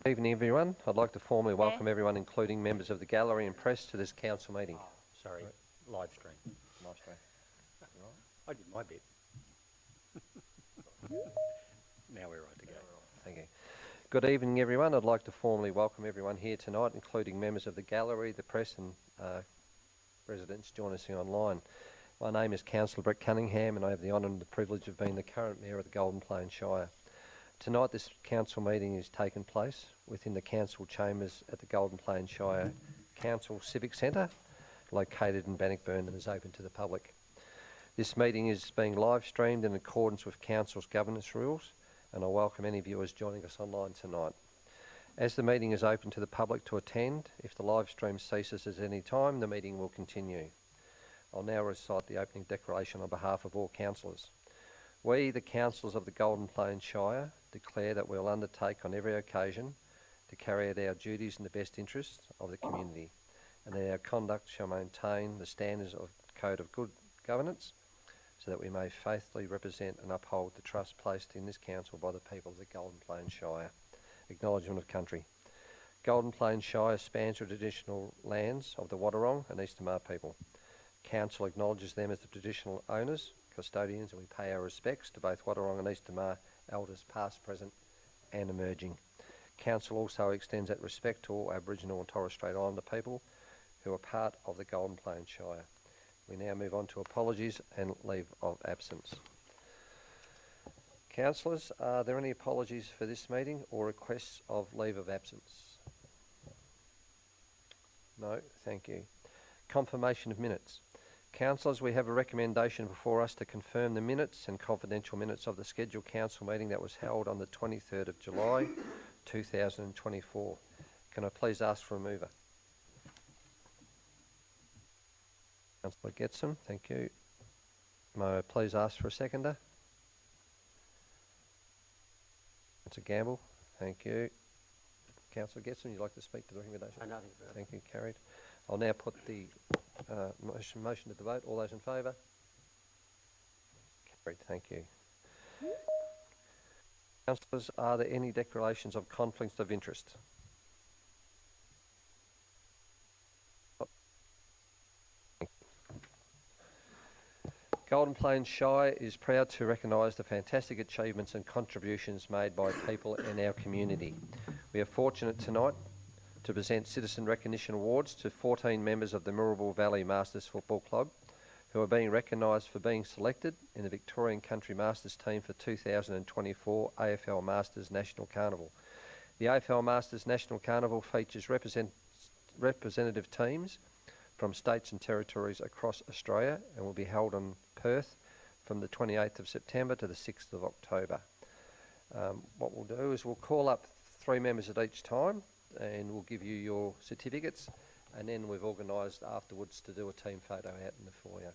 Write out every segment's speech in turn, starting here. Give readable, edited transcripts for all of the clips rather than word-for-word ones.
Good evening, everyone. I'd like to formally welcome everyone, including members of the gallery and press, to this council meeting. Sorry, live stream. Live stream. I did my bit. Now we're right to go. Thank you. Good evening, everyone. I'd like to formally welcome everyone here tonight, including members of the gallery, the press and residents joining us here online. My name is Councillor Brett Cunningham and I have the honour and the privilege of being the current Mayor of the Golden Plains Shire. Tonight this council meeting is taking place within the council chambers at the Golden Plains Shire Council Civic Centre, located in Bannockburn, and is open to the public. This meeting is being live streamed in accordance with council's governance rules, and I welcome any viewers joining us online tonight. As the meeting is open to the public to attend, if the live stream ceases at any time, the meeting will continue. I'll now recite the opening declaration on behalf of all councillors. We, the councillors of the Golden Plains Shire, declare that we will undertake on every occasion to carry out our duties in the best interests of the community, and that our conduct shall maintain the standards of Code of Good Governance, so that we may faithfully represent and uphold the trust placed in this council by the people of the Golden Plains Shire. Acknowledgement of country. Golden Plains Shire spans the traditional lands of the Wadawurrung and East Tamar people. Council acknowledges them as the traditional owners, custodians, and we pay our respects to both Wadawurrung and East Tamar elders past, present and emerging. Council also extends that respect to all Aboriginal and Torres Strait Islander people who are part of the Golden Plains Shire. We now move on to apologies and leave of absence. Councillors, are there any apologies for this meeting or requests of leave of absence? No, thank you. Confirmation of minutes. Councillors, we have a recommendation before us to confirm the minutes and confidential minutes of the scheduled council meeting that was held on the 23rd of July 2024. Can I please ask for a mover? Councillor Getson, thank you. May I please ask for a seconder? Councillor Gamble, thank you. Councillor Getson, you'd like to speak to the recommendation? Nothing further. Thank you, carried. I'll now put the motion to the vote. All those in favour? Carried, thank you. Councillors, are there any declarations of conflicts of interest? Golden Plains Shire is proud to recognise the fantastic achievements and contributions made by people in our community. We are fortunate tonight to present Citizen Recognition Awards to 14 members of the Mirrabul Valley Masters Football Club who are being recognised for being selected in the Victorian Country Masters team for 2024 AFL Masters National Carnival. The AFL Masters National Carnival features representative teams from states and territories across Australia and will be held in Perth from the 28th of September to the 6th of October. What we'll do is we'll call up 3 members at each time and we'll give you your certificates, and then we've organised afterwards to do a team photo out in the foyer.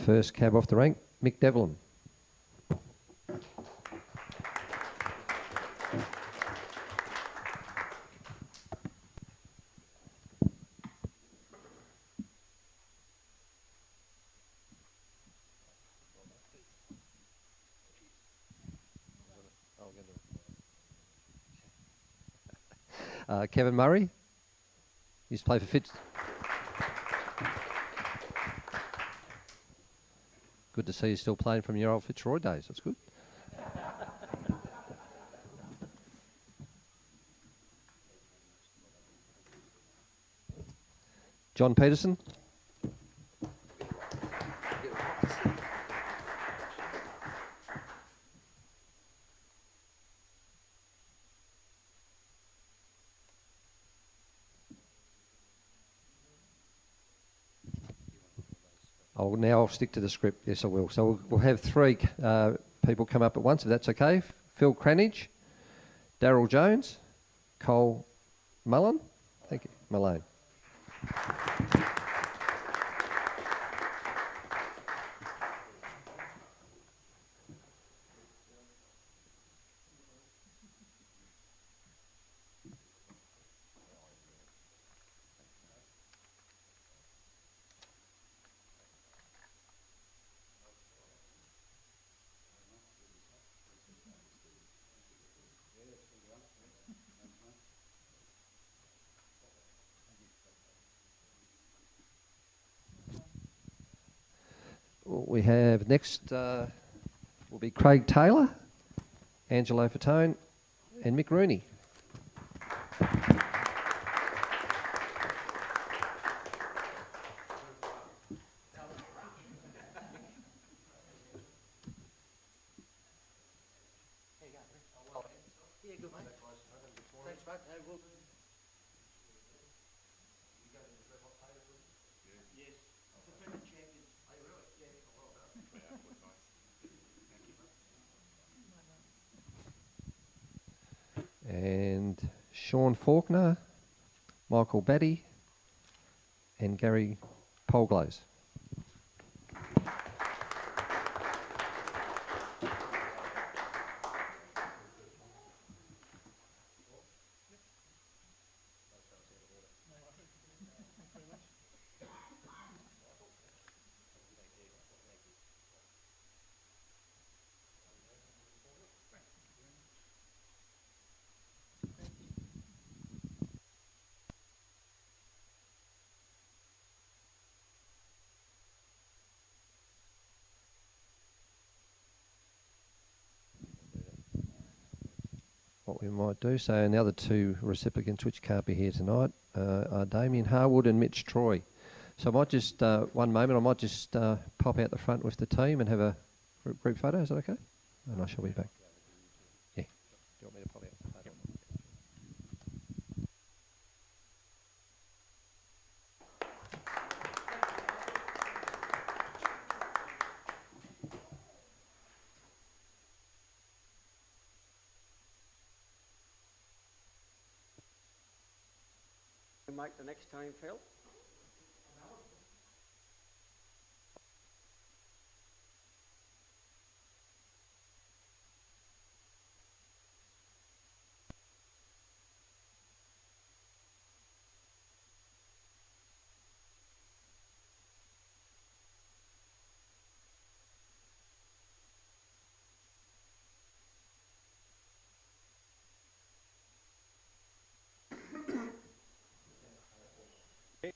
First cab off the rank, Mick Devlin. Kevin Murray, used to play for Fitz. Good to see you still playing from your old Fitzroy days, that's good. John Peterson. I'll stick to the script. Yes, I will. So we'll have 3 people come up at once, if that's okay. Phil Cranage, Daryl Jones, Cole Mullen. Thank you. Malone. we have next will be Craig Taylor, Angelo Fatone, and Mick Rooney. And Sean Faulkner, Michael Batty, and Gary Polglaze. What we might do, so the other two recipients which can't be here tonight are Damien Harwood and Mitch Troy. So I might just, one moment, I might just pop out the front with the team and have a group photo, is that okay? And I shall be back. Yeah. Do you want me to pop out the photo? Make the next team, Phil.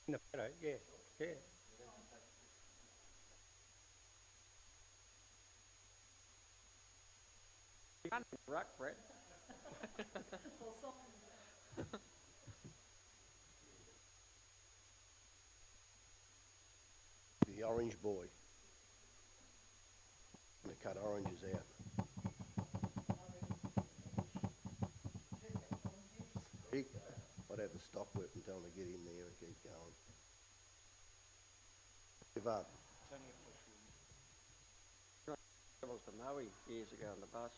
In the photo, yeah, yeah. You can't ruck, Brett. The orange boy. And they cut oranges out. I'd have to stop with and tell them to get in there and keep going. Give up. Travels to Maui years ago on the bus.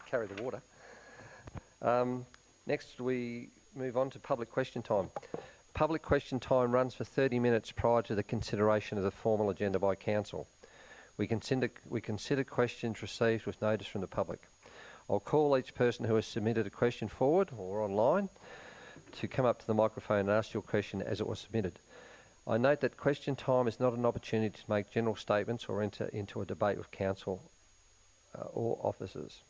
Carry the water. Next we move on to public question time. Public question time runs for 30 minutes prior to the consideration of the formal agenda by Council. We consider questions received with notice from the public. I'll call each person who has submitted a question forward or online to come up to the microphone and ask your question as it was submitted. I note that question time is not an opportunity to make general statements or enter into a debate with Council or officers.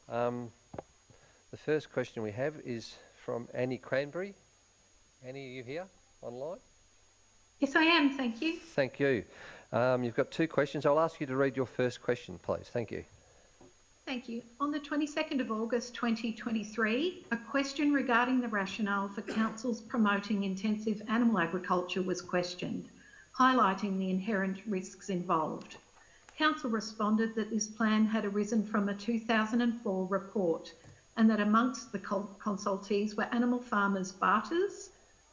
The first question we have is from Annie Cranberry. Annie, are you here online? Yes, I am. Thank you. Thank you. You've got two questions. I'll ask you to read your first question, please. Thank you. Thank you. On the 22nd of August 2023, a question regarding the rationale for councils promoting intensive animal agriculture was questioned, highlighting the inherent risks involved. Council responded that this plan had arisen from a 2004 report and that amongst the consultees were Animal Farmers Barters,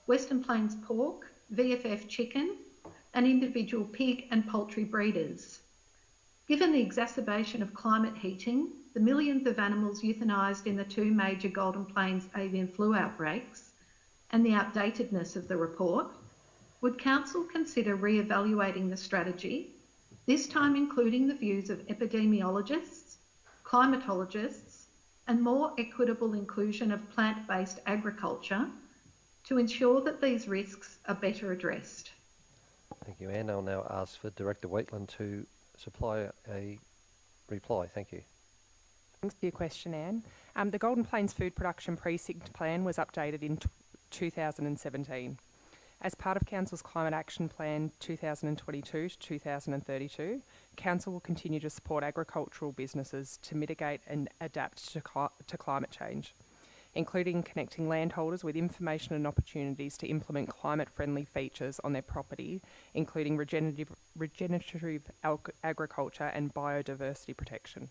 Western Plains Pork, VFF Chicken, and individual pig and poultry breeders. Given the exacerbation of climate heating, the millions of animals euthanised in the two major Golden Plains avian flu outbreaks, and the outdatedness of the report, would Council consider re-evaluating the strategy, this time including the views of epidemiologists, climatologists, and more equitable inclusion of plant-based agriculture to ensure that these risks are better addressed? Thank you, Anne. I'll now ask for Director Wheatland to supply a reply. Thank you. Thanks for your question, Anne. The Golden Plains Food Production Precinct Plan was updated in 2017. As part of Council's Climate Action Plan 2022 to 2032, Council will continue to support agricultural businesses to mitigate and adapt to climate change, including connecting landholders with information and opportunities to implement climate-friendly features on their property, including regenerative agriculture and biodiversity protection.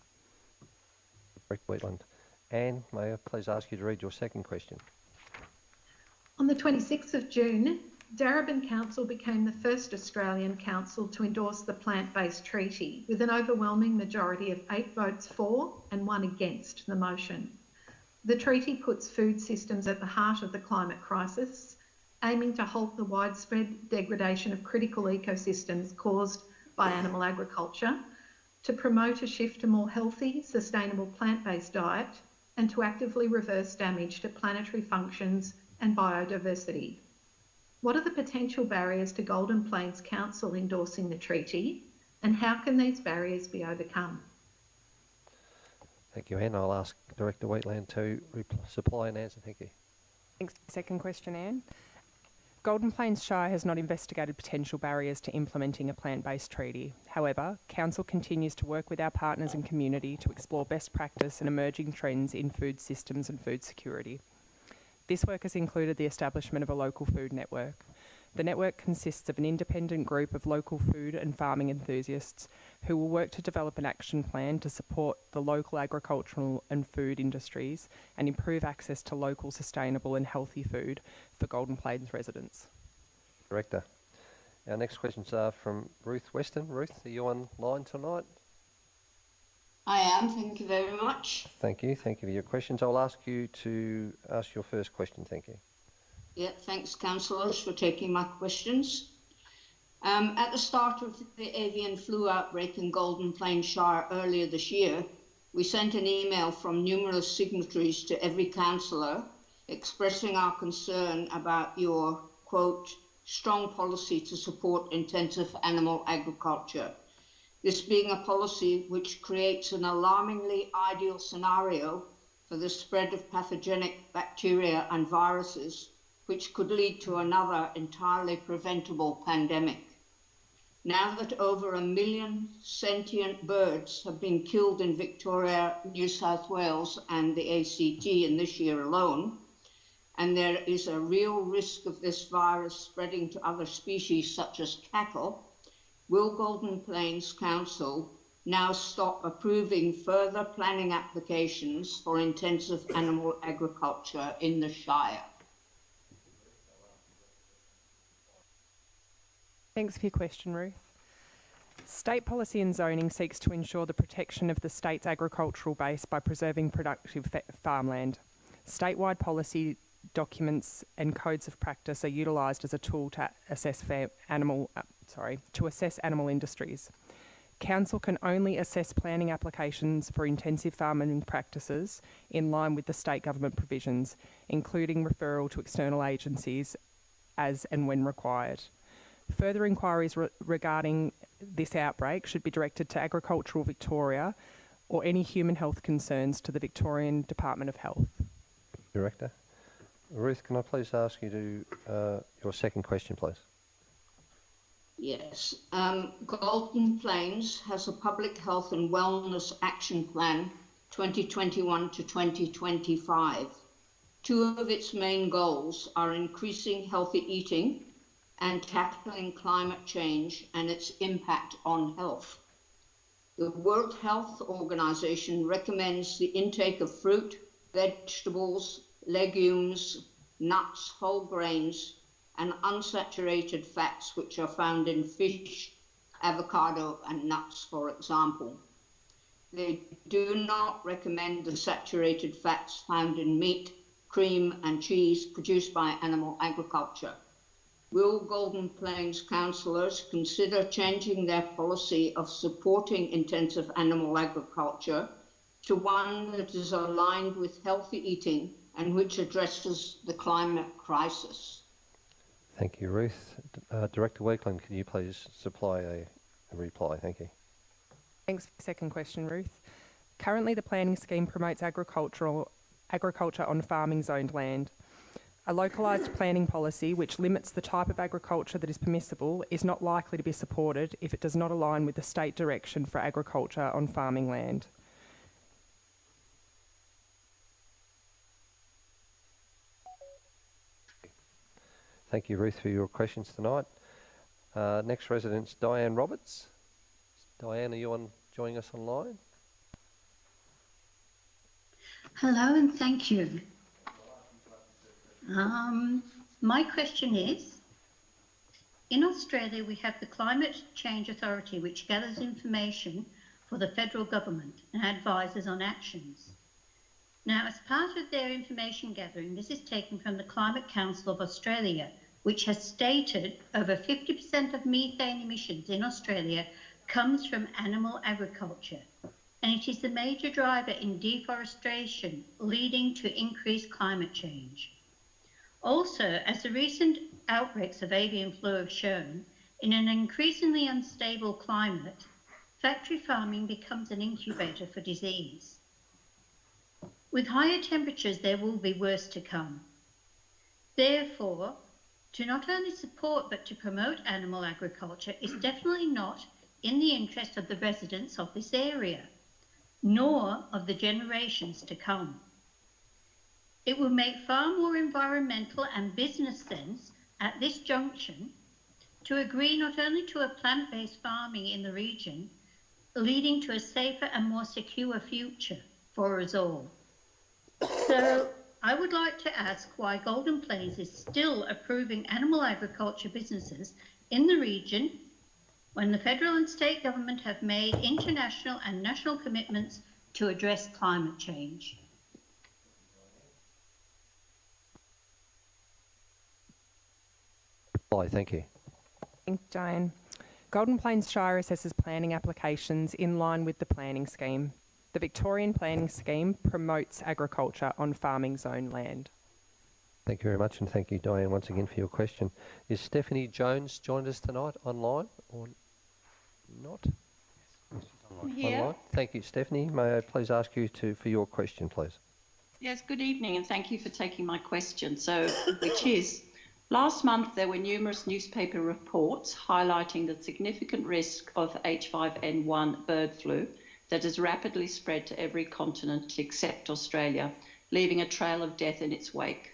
Director Wheatland. Anne, may I please ask you to read your second question? On the 26th of June, Darebin Council became the first Australian council to endorse the plant-based treaty with an overwhelming majority of 8 votes for and 1 against the motion. The treaty puts food systems at the heart of the climate crisis, aiming to halt the widespread degradation of critical ecosystems caused by animal agriculture, to promote a shift to more healthy, sustainable plant-based diet, and to actively reverse damage to planetary functions and biodiversity. What are the potential barriers to Golden Plains Council endorsing the treaty, and how can these barriers be overcome? Thank you, Anne. I'll ask Director Wheatland to supply an answer. Thank you. Thanks for the second question, Anne. Golden Plains Shire has not investigated potential barriers to implementing a plant-based treaty. However, Council continues to work with our partners and community to explore best practice and emerging trends in food systems and food security. This work has included the establishment of a local food network. The network consists of an independent group of local food and farming enthusiasts who will work to develop an action plan to support the local agricultural and food industries and improve access to local, sustainable and healthy food for Golden Plains residents. Director. Our next questions are from Ruth Weston. Ruth, are you online tonight? I am, thank you very much. Thank you. Thank you for your questions. I'll ask you to ask your first question. Thank you. Yeah, thanks, councillors, for taking my questions. At the start of the avian flu outbreak in Golden Plains Shire earlier this year, we sent an email from numerous signatories to every councillor expressing our concern about your, quote, strong policy to support intensive animal agriculture. This being a policy which creates an alarmingly ideal scenario for the spread of pathogenic bacteria and viruses, which could lead to another entirely preventable pandemic. Now that over 1 million sentient birds have been killed in Victoria, New South Wales and the ACT in this year alone, and there is a real risk of this virus spreading to other species such as cattle, will Golden Plains Council now stop approving further planning applications for intensive animal agriculture in the Shire? Thanks for your question, Ruth. State policy and zoning seeks to ensure the protection of the state's agricultural base by preserving productive farmland. Statewide policy documents and codes of practice are utilised as a tool to assess animal industries. Council can only assess planning applications for intensive farming practices in line with the state government provisions, including referral to external agencies as and when required. Further inquiries regarding this outbreak should be directed to Agricultural Victoria or any human health concerns to the Victorian Department of Health. Director. Ruth, can I please ask you to your second question, please? Yes. Golden Plains has a Public Health and Wellness Action Plan 2021 to 2025. Two of its main goals are increasing healthy eating and tackling climate change and its impact on health. The World Health Organization recommends the intake of fruit, vegetables, legumes, nuts, whole grains, and unsaturated fats which are found in fish, avocado, and nuts, for example. They do not recommend the saturated fats found in meat, cream, and cheese produced by animal agriculture. Will Golden Plains councillors consider changing their policy of supporting intensive animal agriculture to one that is aligned with healthy eating and which addresses the climate crisis? Thank you, Ruth. Director Weakland, can you please supply a reply? Thank you. Thanks for the second question, Ruth. Currently, the planning scheme promotes agriculture on farming zoned land. A localised planning policy which limits the type of agriculture that is permissible is not likely to be supported if it does not align with the state direction for agriculture on farming land. Thank you, Ruth, for your questions tonight. Next resident's Diane Roberts. Diane, are you joining us online? Hello and thank you. My question is, in Australia we have the Climate Change Authority which gathers information for the federal government and advises on actions. Now, as part of their information gathering, this is taken from the Climate Council of Australia, which has stated over 50% of methane emissions in Australia comes from animal agriculture, and it is the major driver in deforestation, leading to increased climate change. Also, as the recent outbreaks of avian flu have shown, in an increasingly unstable climate, factory farming becomes an incubator for disease. With higher temperatures, there will be worse to come. Therefore, to not only support but to promote animal agriculture is definitely not in the interest of the residents of this area, nor of the generations to come. It will make far more environmental and business sense at this junction to agree not only to a plant-based farming in the region, leading to a safer and more secure future for us all. So I would like to ask why Golden Plains is still approving animal agriculture businesses in the region when the federal and state government have made international and national commitments to address climate change. Thank you. Thank you, Diane. Golden Plains Shire assesses planning applications in line with the planning scheme. The Victorian Planning Scheme promotes agriculture on farming zone land. Thank you very much, and thank you, Diane, once again for your question. Is Stephanie Jones joined us tonight online or not? Here. Online. Thank you, Stephanie. May I please ask you for your question, please? Yes, good evening, and thank you for taking my question. Which is, last month there were numerous newspaper reports highlighting the significant risk of H5N1 bird flu that has rapidly spread to every continent except Australia, leaving a trail of death in its wake.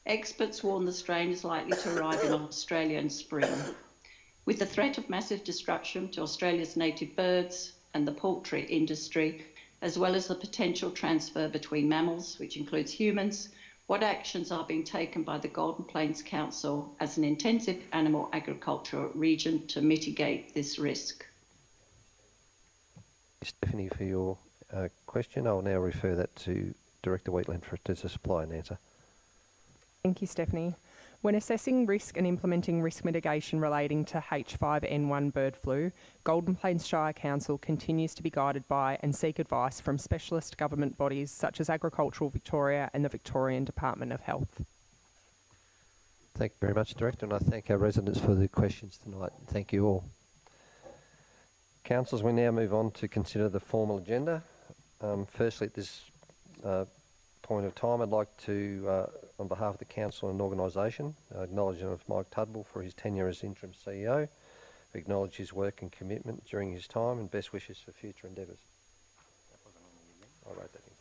Experts warn the strain is likely to arrive in Australia in spring. With the threat of massive destruction to Australia's native birds and the poultry industry, as well as the potential transfer between mammals, which includes humans, what actions are being taken by the Golden Plains Council as an intensive animal agriculture region to mitigate this risk? Stephanie, for your question. I'll now refer that to Director Wheatland to supply an answer. Thank you, Stephanie. When assessing risk and implementing risk mitigation relating to H5N1 bird flu, Golden Plains Shire Council continues to be guided by and seek advice from specialist government bodies such as Agricultural Victoria and the Victorian Department of Health. Thank you very much, Director, and I thank our residents for the questions tonight. Thank you all. Councillors, we now move on to consider the formal agenda. Firstly, at this point of time, I'd like to, on behalf of the Council and organisation, acknowledge Mike Tudball for his tenure as Interim CEO, acknowledge his work and commitment during his time, and best wishes for future endeavours. I wrote that in.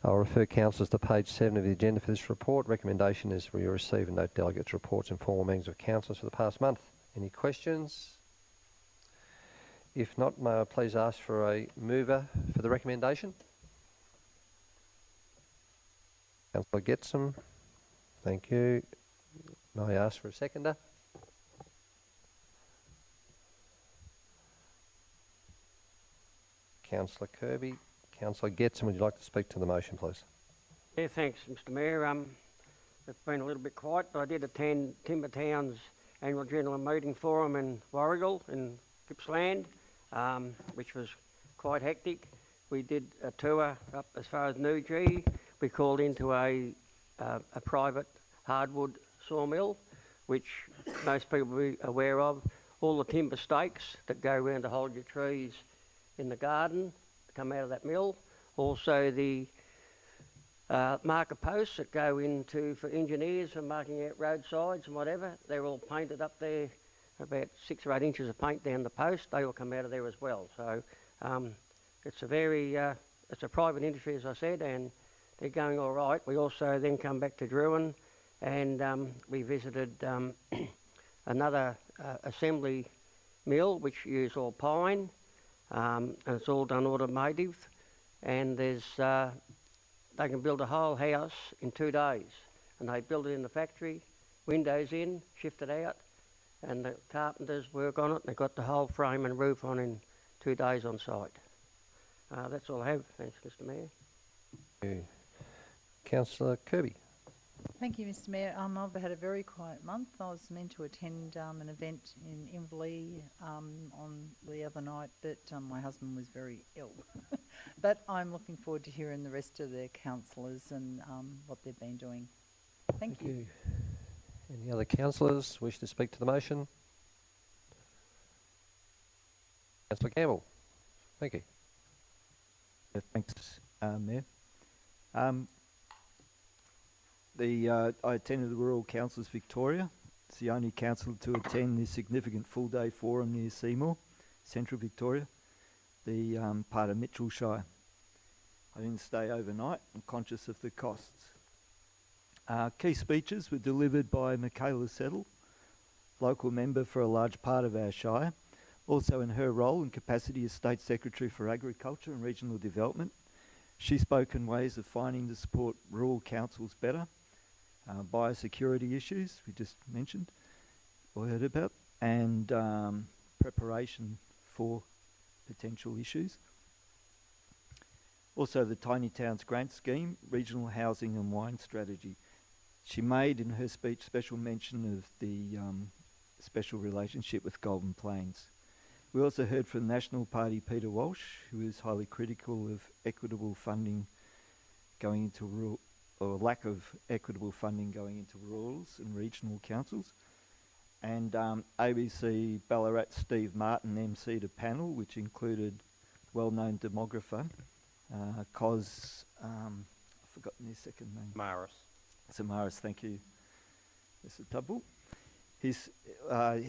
I'll refer councillors to page 7 of the agenda for this report. Recommendation is we receive and note delegates' reports and formal meetings of councillors for the past month. Any questions? If not, may I please ask for a mover for the recommendation? Councillor Getson. Thank you. May I ask for a seconder? Councillor Kirby. Councillor Getson, would you like to speak to the motion, please? Yeah, thanks, Mr Mayor. It's been a little bit quiet, but I did attend Timbertown's annual general meeting forum in Warrigal in Gippsland, which was quite hectic. We did a tour up as far as Newgee. We called into a private hardwood sawmill, which most people will be aware of. All the timber stakes that go around to hold your trees in the garden come out of that mill. Also the marker posts that go into for engineers for marking out roadsides and whatever, they're all painted up there, about 6 or 8 inches of paint down the post. They all come out of there as well. So it's a very, it's a private industry, as I said, and they're going all right. We also then come back to Druin, and we visited another assembly mill which use all pine, and it's all done automotive, and there's they can build a whole house in 2 days, and they build it in the factory, windows in, shift it out, and the carpenters work on it, and they've got the whole frame and roof on in 2 days on site. That's all I have. Thanks, Mr Mayor. Thank you. Councillor Kirby. Thank you, Mr Mayor. I've had a very quiet month. I was meant to attend an event in Inverleigh on the other night, but my husband was very ill. But I'm looking forward to hearing the rest of the councillors and what they've been doing. Thank you. Any other councillors wish to speak to the motion? Councillor Campbell. Thank you. Thanks, Mayor. I attended the Rural Councils Victoria. It's the only council to attend this significant full-day forum near Seymour, Central Victoria, the part of Mitchell Shire. I didn't stay overnight. I'm conscious of the costs. Key speeches were delivered by Michaela Settle, local member for a large part of our shire, also in her role and capacity as State Secretary for Agriculture and Regional Development. She spoke in ways of finding to support rural councils better, biosecurity issues we just mentioned or heard about, and preparation for potential issues. Also the Tiny Towns Grant Scheme, Regional Housing and Wine Strategy. She made in her speech special mention of the special relationship with Golden Plains. We also heard from National Party Peter Walsh, who is highly critical of equitable funding going into rural, or lack of equitable funding going into rurals and regional councils. And ABC Ballarat Steve Martin emceed a panel which included well-known demographer, Cos, I've forgotten his second name. Maris. Samaras, thank you, Mr. Tubble. He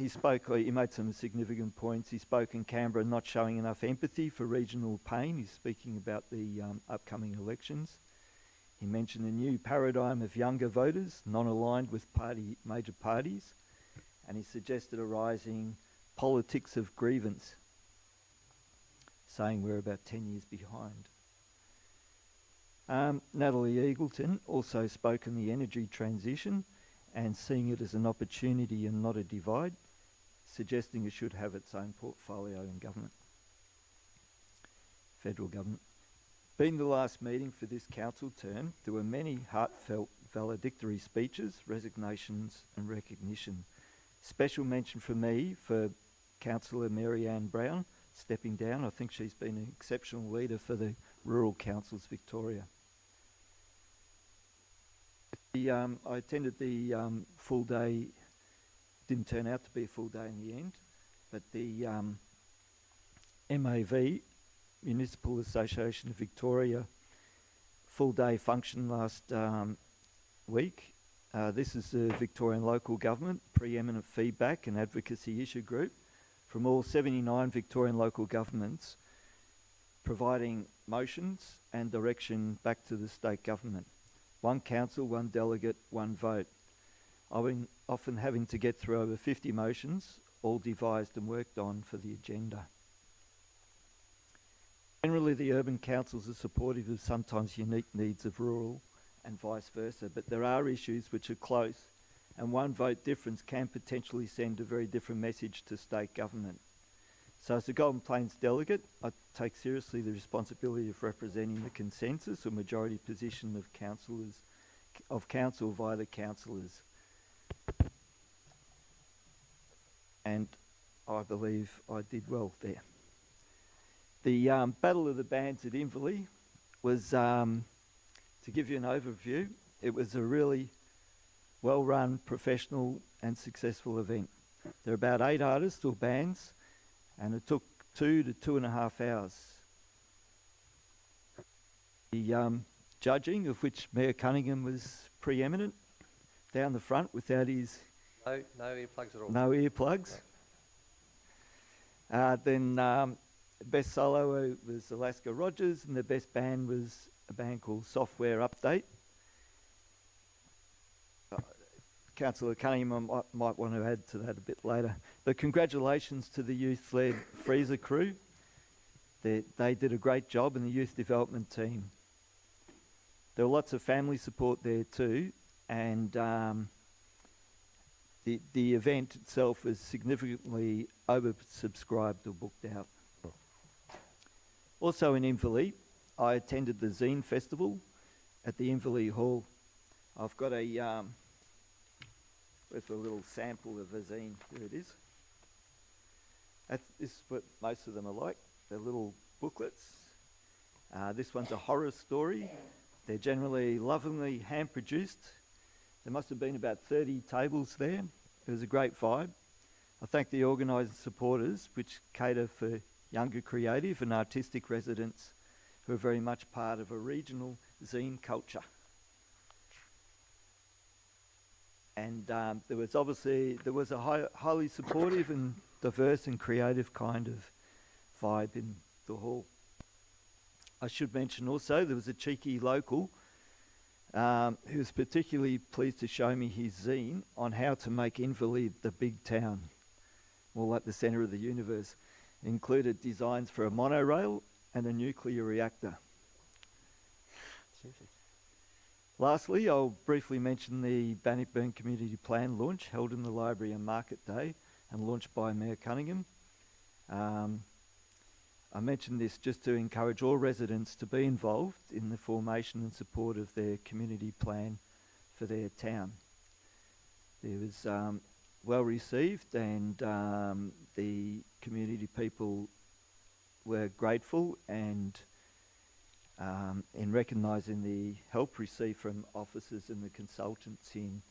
spoke, he made some significant points. He spoke in Canberra not showing enough empathy for regional pain. He's speaking about the upcoming elections. He mentioned a new paradigm of younger voters, non-aligned with major parties, and he suggested a rising politics of grievance, saying we're about 10 years behind. Natalie Eagleton also spoke on the energy transition and seeing it as an opportunity and not a divide, suggesting it should have its own portfolio in government, federal government. Being the last meeting for this council term, there were many heartfelt valedictory speeches, resignations and recognition. Special mention for me for Councillor Mary Ann Brown stepping down. I think she's been an exceptional leader for the Rural Councils Victoria. I attended the full day, didn't turn out to be a full day in the end, but the MAV, Municipal Association of Victoria, full day function last week. This is the Victorian local government preeminent feedback and advocacy issue group from all 79 Victorian local governments, providing motions and direction back to the state government. One council, one delegate, one vote. I've been often having to get through over 50 motions, all devised and worked on for the agenda. Generally, the urban councils are supportive of sometimes unique needs of rural and vice versa, but there are issues which are close, and one vote difference can potentially send a very different message to state government. So as a Golden Plains delegate, I take seriously the responsibility of representing the consensus or majority position of council via the councillors. And I believe I did well there. The Battle of the Bands at Inverleigh was, to give you an overview, it was a really well-run, professional and successful event. There are about 8 artists or bands, and it took 2 to 2.5 hours. The judging, of which Mayor Cunningham was preeminent, down the front without his... No earplugs at all. No earplugs. Then best solo was Alaska Rogers, and the best band was a band called Software Update. Councillor Cunningham might want to add to that a bit later. But congratulations to the youth-led Freezer crew. They did a great job, and the youth development team. There were lots of family support there too, and the event itself was significantly oversubscribed or booked out. Also in Inverleigh, I attended the Zine Festival at the Inverleigh Hall. I've got with a little sample of a zine. There it is. This is what most of them are like. They're little booklets. This one's a horror story. They're generally lovingly hand-produced. There must have been about 30 tables there. It was a great vibe. I thank the organising supporters, which cater for younger creative and artistic residents who are very much part of a regional zine culture. And there was a highly supportive and diverse and creative kind of vibe in the hall. I should mention also there was a cheeky local who was particularly pleased to show me his zine on how to make Inverleigh the big town, more like the centre of the universe. It included designs for a monorail and a nuclear reactor. Lastly, I'll briefly mention the Bannockburn Community Plan launch held in the Library on Market Day and launched by Mayor Cunningham. I mention this just to encourage all residents to be involved in the formation and support of their community plan for their town. It was well received, and the community people were grateful and in recognising the help received from officers and the consultants in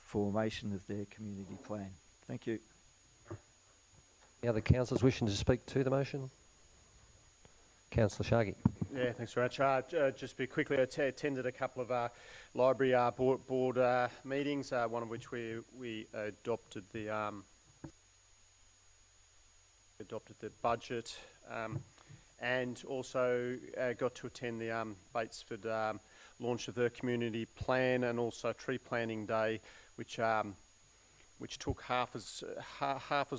formation of their community plan. Thank you. Any other councillors wishing to speak to the motion? Councillor Sharkey. Yeah, thanks very much. Just very quickly, I attended a couple of library board meetings, one of which we adopted the budget, and also got to attend the Batesford launch of the community plan, and also tree planting day, which took half as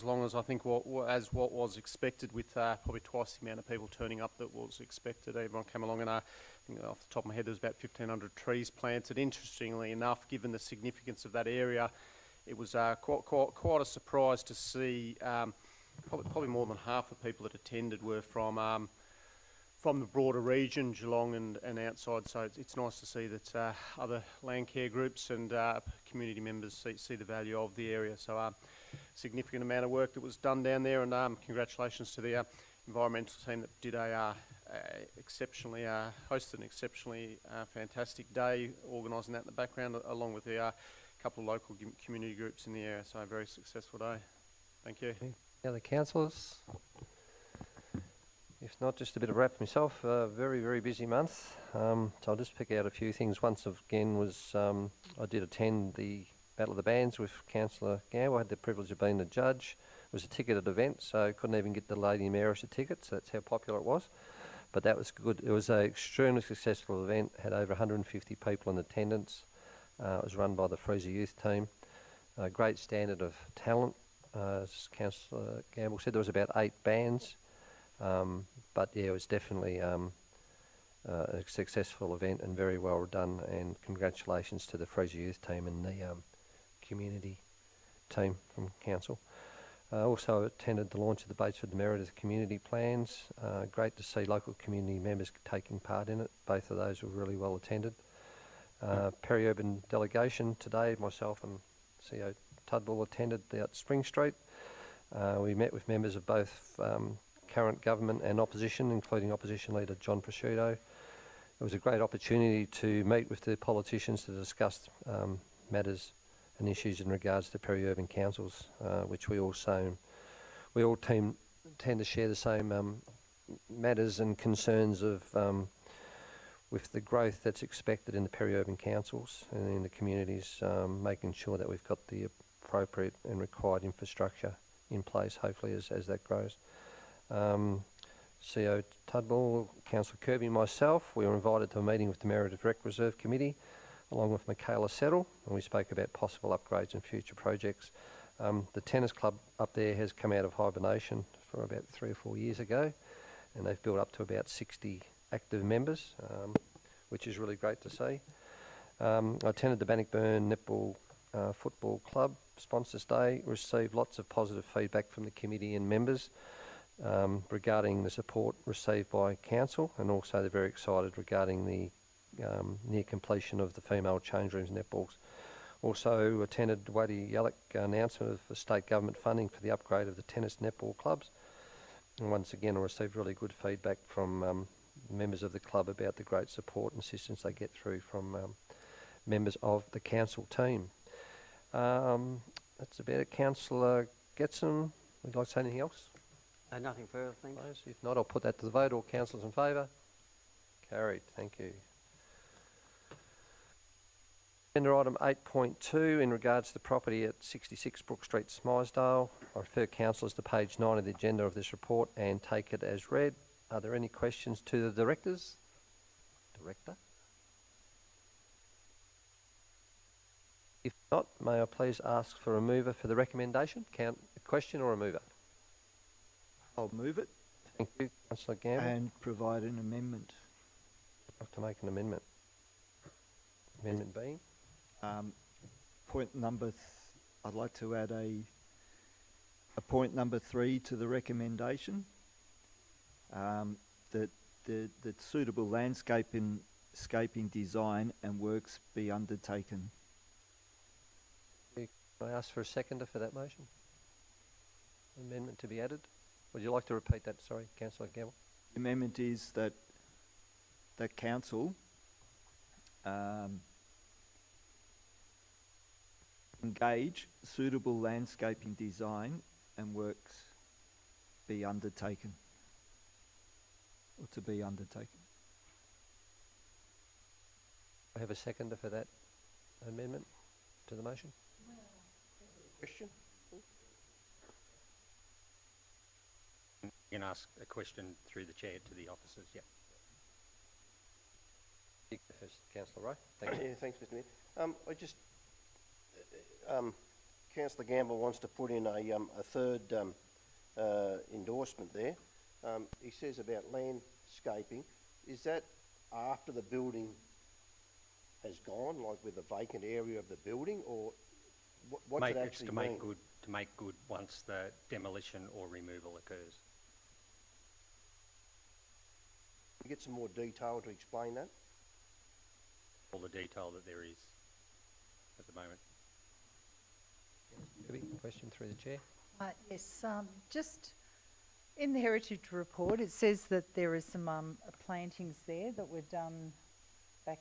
long as I think what was expected, with probably twice the amount of people turning up that was expected. Everyone came along, and I think off the top of my head there was about 1,500 trees planted. Interestingly enough, given the significance of that area, it was quite a surprise to see probably more than half the people that attended were from the broader region, Geelong and outside. So it's nice to see that other land care groups and community members see the value of the area. So significant amount of work that was done down there, and congratulations to the environmental team that did hosted an exceptionally fantastic day, organising that in the background, along with the couple of local community groups in the area. So a very successful day. Thank you. Any other councillors? If not, just a bit of wrap myself. Very, very busy month. So I'll just pick out a few things. Once again I did attend the Battle of the Bands with Councillor Gamble. I had the privilege of being the judge. It was a ticketed event, so couldn't even get the Lady Mayoress a ticket, so that's how popular it was. But that was good. It was an extremely successful event, had over 150 people in attendance. It was run by the Freezer Youth team. Great standard of talent. as Councillor Gamble said, there was about 8 bands, but yeah, it was definitely a successful event and very well done, and congratulations to the Fraser Youth team and the community team from Council. Also attended the launch of the Batesford Meredith community plans. Great to see local community members taking part in it. Both of those were really well attended. Peri-urban delegation today, myself and CEO Tudbull attended at Spring Street. We met with members of both current government and opposition, including opposition leader John Prosciutto. It was a great opportunity to meet with the politicians to discuss matters and issues in regards to peri-urban councils, which we all tend to share the same matters and concerns of with the growth that's expected in the peri-urban councils and in the communities, making sure that we've got the appropriate and required infrastructure in place, hopefully as that grows. CEO Tudbull, Councillor Kirby and myself, we were invited to a meeting with the Meredith Rec Reserve Committee along with Michaela Settle, and we spoke about possible upgrades and future projects. The tennis club up there has come out of hibernation for about 3 or 4 years ago, and they've built up to about 60 active members, which is really great to see. I attended the Bannockburn Netball Football Club Sponsors Day, received lots of positive feedback from the committee and members regarding the support received by Council, and also they're very excited regarding the near completion of the female change rooms netballs. Also attended Waddy Yallock announcement of the state government funding for the upgrade of the tennis netball clubs. And once again, I received really good feedback from members of the club about the great support and assistance they get through from members of the council team. That's about it. Councillor Getson, would you like to say anything else? Nothing further, thanks. If not, I'll put that to the vote. All councillors in favour? Carried. Thank you. Agenda item 8.2 in regards to the property at 66 Brook Street, Smysedale. I refer councillors to page 9 of the agenda of this report and take it as read. Are there any questions to the directors? Director? If not, may I please ask for a mover for the recommendation? A question or a mover? I'll move it. Thank you, Councillor Gamble. And provide an amendment. I'd like to make an amendment. Amendment being? Point number, I'd like to add a point number 3 to the recommendation, that suitable landscaping design and works be undertaken. Can I ask for a seconder for that motion? Amendment to be added? Would you like to repeat that? Sorry, Councillor Gamble. The amendment is that council engage suitable landscaping design and works be undertaken, or to be undertaken. I have a seconder for that amendment to the motion. Question? You can ask a question through the chair to the officers, yeah. Councillor Rowe. Thanks. Yeah, thanks, Mr. Mayor. Councillor Gamble wants to put in a third endorsement there. He says about landscaping. Is that after the building has gone, like with the vacant area of the building, or what's it actually mean? To make good once the demolition or removal occurs. Can you get some more detail to explain that? All the detail that there is at the moment. Question through the chair. Yes, just in the heritage report, it says that there is some plantings there that were done back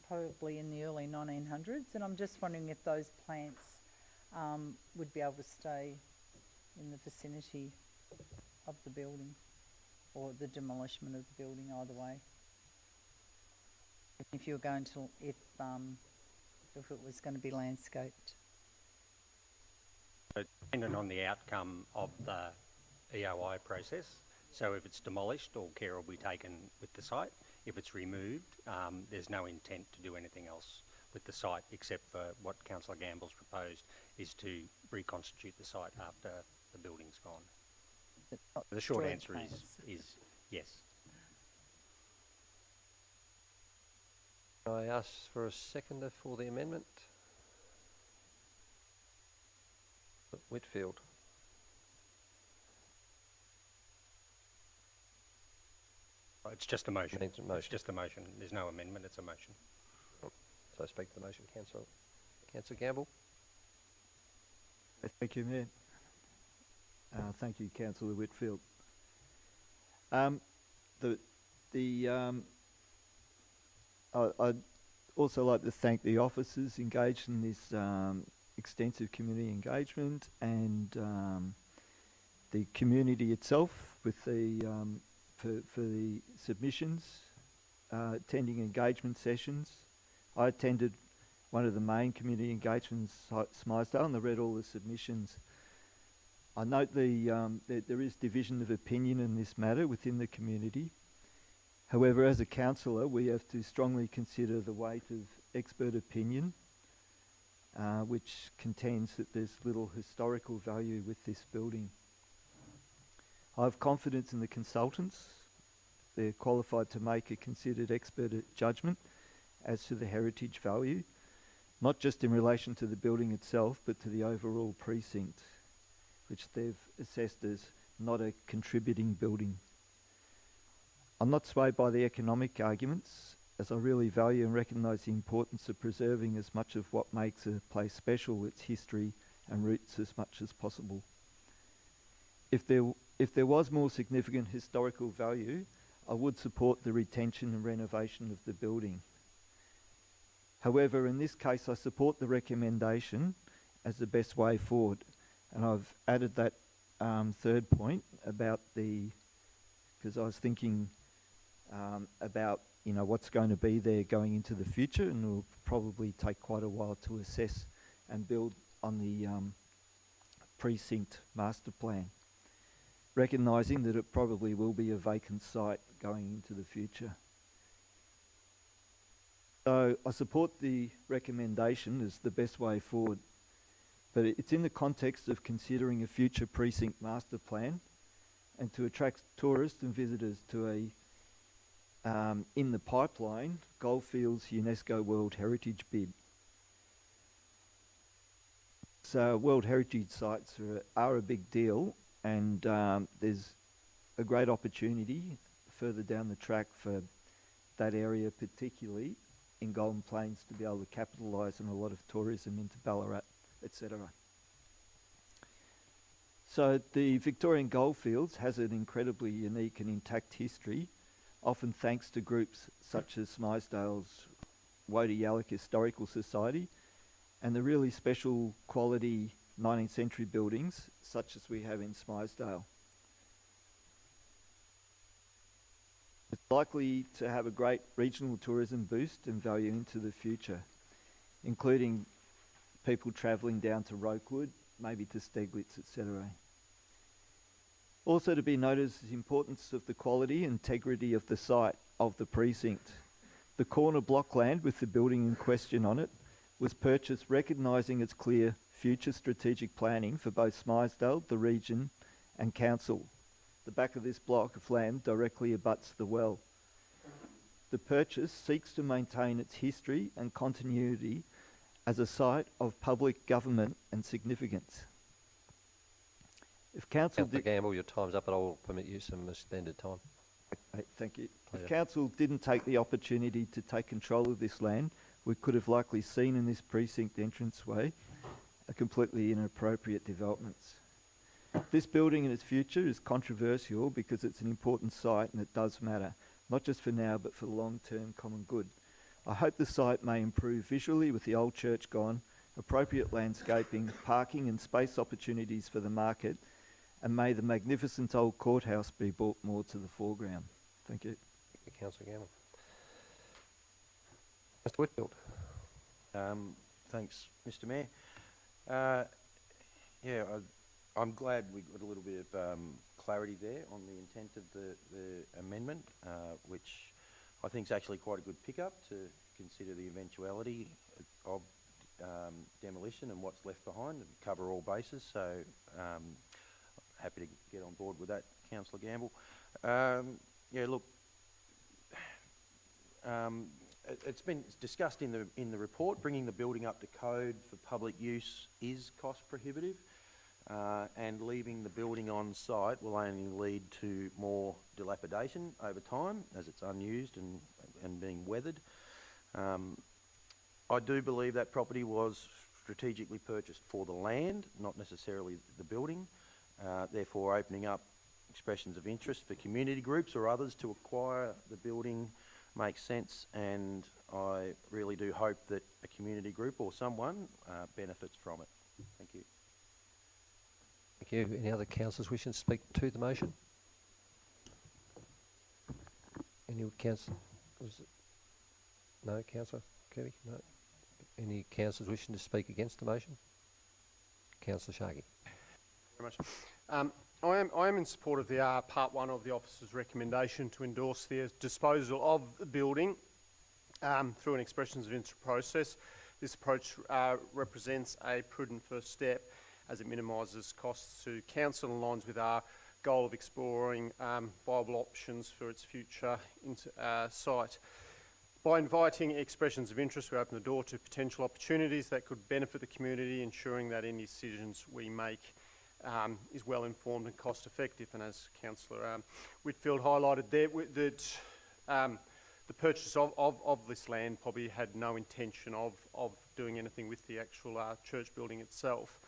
probably in the early 1900s, and I'm just wondering if those plants would be able to stay in the vicinity of the building, or the demolition of the building, either way. If you were going to, if it was going to be landscaped. Dependent on the outcome of the EOI process. So if it's demolished, all care will be taken with the site. If it's removed, there's no intent to do anything else with the site, except for what Councillor Gamble's proposed is to reconstitute the site after the building's gone. The short answer is yes. I ask for a seconder for the amendment. Whitfield. It's just a motion. It's a motion. It's just a motion. There's no amendment, it's a motion. So I speak to the motion, Councillor Gamble. Thank you, Mayor. Thank you, Councillor Whitfield. I'd also like to thank the officers engaged in this extensive community engagement and the community itself with the for the submissions, attending engagement sessions. I attended one of the main community engagements at Smythesdale and I read all the submissions. I note that there is division of opinion in this matter within the community. However, as a councillor, we have to strongly consider the weight of expert opinion, which contends that there's little historical value with this building. I have confidence in the consultants. They're qualified to make a considered expert judgment as to the heritage value, not just in relation to the building itself, but to the overall precinct, which they've assessed as not a contributing building. I'm not swayed by the economic arguments, as I really value and recognise the importance of preserving as much of what makes a place special, its history and roots, as much as possible. If there was more significant historical value, I would support the retention and renovation of the building. However, in this case, I support the recommendation as the best way forward. And I've added that third point about because I was thinking about, what's going to be there going into the future, and it will probably take quite a while to assess and build on the precinct master plan, recognising that it probably will be a vacant site going into the future. So I support the recommendation as the best way forward, but it's in the context of considering a future precinct master plan and to attract tourists and visitors to a in the pipeline Goldfields UNESCO World Heritage bid. So World Heritage sites are a big deal, and there's a great opportunity further down the track for that area, particularly in Golden Plains, to be able to capitalise on a lot of tourism into Ballarat, etc. So the Victorian Goldfields has an incredibly unique and intact history, often thanks to groups such as Smythesdale's Wodie Yallock Historical Society and the really special quality 19th century buildings such as we have in Smythesdale. It's likely to have a great regional tourism boost and value into the future, including people travelling down to Rokewood, maybe to Steglitz, etc. Also to be noted is the importance of the quality and integrity of the site of the precinct. The corner block land with the building in question on it was purchased recognising its clear future strategic planning for both Smythesdale, the region and council. The back of this block of land directly abuts the well. The purchase seeks to maintain its history and continuity as a site of public government and significance. If council Councillor Gamble, your time's up, but I will permit you some extended time. Okay, thank you. Pleasure. If council didn't take the opportunity to take control of this land, we could have likely seen in this precinct entranceway a completely inappropriate developments. This building and its future is controversial because it's an important site and it does matter, not just for now but for the long-term common good. I hope the site may improve visually with the old church gone, appropriate landscaping, parking and space opportunities for the market, and may the magnificent old courthouse be brought more to the foreground. Thank you. Thank you, Councillor Gamble. Mr. Whitfield. Thanks, Mr. Mayor. I'm glad we got a little bit of clarity there on the intent of the amendment, which I think is actually quite a good pickup to consider the eventuality of demolition and what's left behind and cover all bases. So happy to get on board with that, Councillor Gamble. Yeah, look, it's been discussed in the report. Bringing the building up to code for public use is cost prohibitive, and leaving the building on site will only lead to more dilapidation over time as it's unused and being weathered. I do believe that property was strategically purchased for the land, not necessarily the building, therefore opening up expressions of interest for community groups or others to acquire the building makes sense, and I really do hope that a community group or someone benefits from it. Thank you. Thank you. Any other councillors wishing to speak to the motion? Any councillors? No, Councillor Kirby? No. Any councillors wishing to speak against the motion? Councillor Sharkey. Very much. I am in support of the part 1 of the officer's recommendation to endorse the disposal of the building through an expressions of interest process. This approach represents a prudent first step as it minimises costs to council and aligns with our goal of exploring viable options for its future site. By inviting expressions of interest, we open the door to potential opportunities that could benefit the community, ensuring that any decisions we make is well informed and cost effective. And as Councillor Whitfield highlighted there, the purchase of this land probably had no intention of doing anything with the actual church building itself.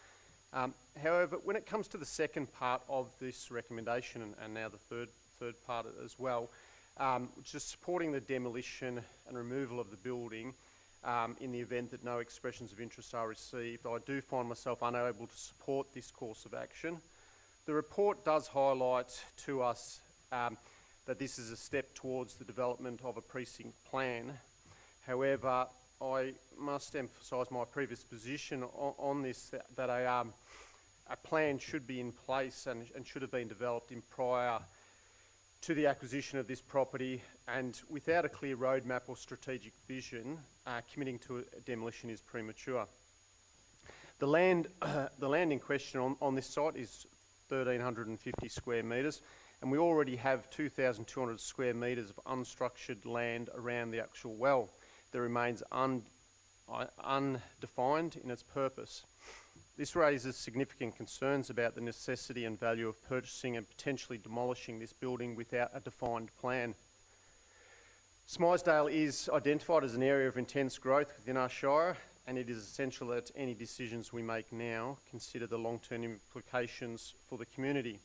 However, when it comes to the second part of this recommendation, and now the third part as well, which is supporting the demolition and removal of the building in the event that no expressions of interest are received, I do find myself unable to support this course of action. The report does highlight to us that this is a step towards the development of a precinct plan. However, I must emphasise my previous position on this, that a plan should be in place and should have been developed in prior to the acquisition of this property, and without a clear roadmap or strategic vision, committing to a demolition is premature. The land in question on this site is 1,350 square metres, and we already have 2,200 square metres of unstructured land around the actual well that remains undefined in its purpose. This raises significant concerns about the necessity and value of purchasing and potentially demolishing this building without a defined plan. Smythesdale is identified as an area of intense growth within our shire, and it is essential that any decisions we make now consider the long-term implications for the community.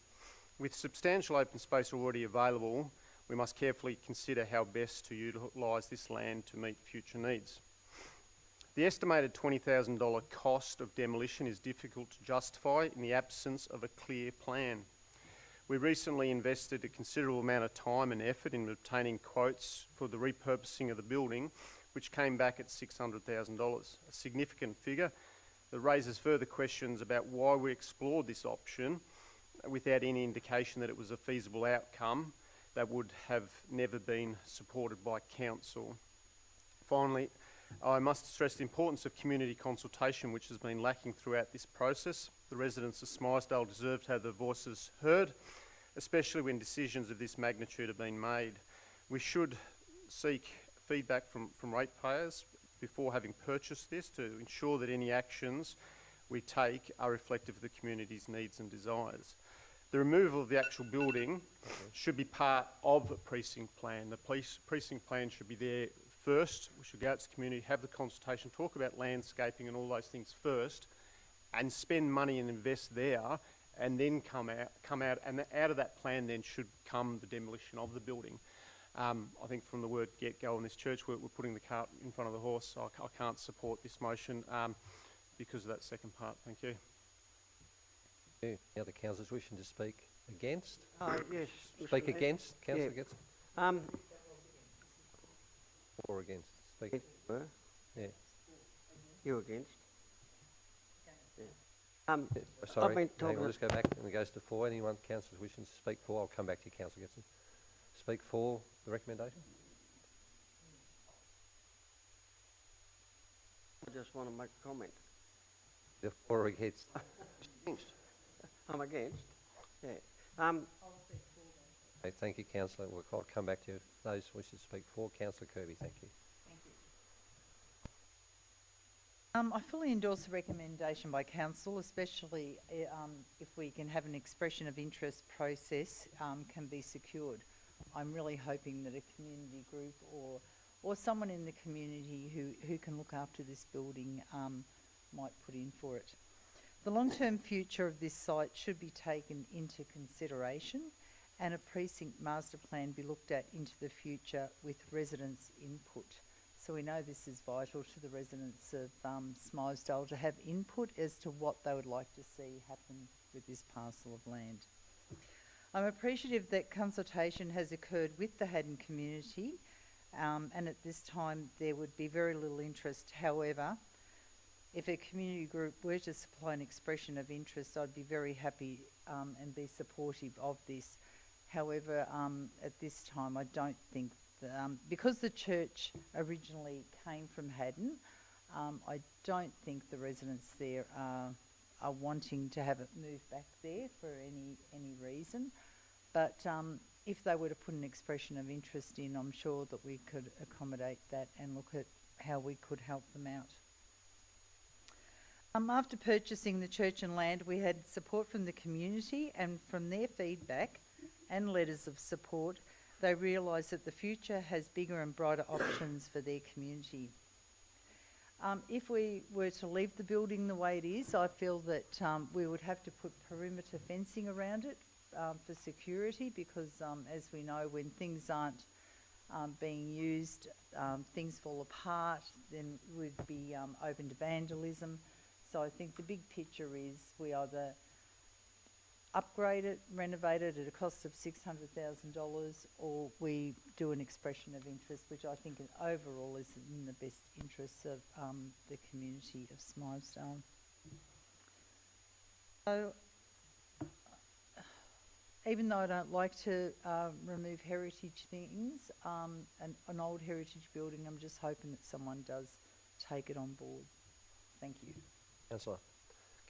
With substantial open space already available, we must carefully consider how best to utilise this land to meet future needs. The estimated $20,000 cost of demolition is difficult to justify in the absence of a clear plan. We recently invested a considerable amount of time and effort in obtaining quotes for the repurposing of the building, which came back at $600,000, a significant figure that raises further questions about why we explored this option without any indication that it was a feasible outcome that would have never been supported by council. Finally, I must stress the importance of community consultation, which has been lacking throughout this process. The residents of Smythesdale deserve to have their voices heard, especially when decisions of this magnitude have been made. We should seek feedback from ratepayers before having purchased this to ensure that any actions we take are reflective of the community's needs and desires. The removal of the actual building should be part of a precinct plan. The precinct plan should be there first. We should go out to the community, have the consultation, talk about landscaping and all those things first, and spend money and invest there, and then come out, and out of that plan then should come the demolition of the building. I think from the word get-go in this church, we're putting the cart in front of the horse. So I can't support this motion because of that second part. Thank you. Any other councillors wishing to speak against? Yes. Speak against, Councillor Getson? Or against? Speak. Yeah. You against? Sorry, I've been talking. We'll just go back and it goes to 4. Anyone, councillors wishing to speak for? I'll come back to you, Councillor Getson. Speak for the recommendation? just want to make a comment. The for or against? Against. I'm against. Yeah. Okay, thank you, Councillor. I'll come back to you. Those who wish to speak for. Councillor Kirby, thank you. I fully endorse the recommendation by Council, especially if we can have an expression of interest process can be secured. I'm really hoping that a community group or someone in the community who can look after this building might put in for it. The long-term future of this site should be taken into consideration and a precinct master plan be looked at into the future with residents' input. So we know this is vital to the residents of Smilesdale to have input as to what they would like to see happen with this parcel of land. I'm appreciative that consultation has occurred with the Haddon community and at this time there would be very little interest. However, if a community group were to supply an expression of interest, I'd be very happy and be supportive of this. However, at this time, I don't think, because the church originally came from Haddon, I don't think the residents there are wanting to have it moved back there for any reason. But if they were to put an expression of interest in, I'm sure that we could accommodate that and look at how we could help them out. After purchasing the church and land, we had support from the community, and from their feedback and letters of support, they realised that the future has bigger and brighter options for their community. If we were to leave the building the way it is, I feel that we would have to put perimeter fencing around it for security, because as we know, when things aren't being used, things fall apart, then we'd be open to vandalism. So I think the big picture is we either upgrade it, renovate it at a cost of $600,000, or we do an expression of interest, which I think overall is in the best interests of the community of Smilesdale. So, even though I don't like to remove heritage things, an old heritage building, I'm just hoping that someone does take it on board. Thank you. Councillor.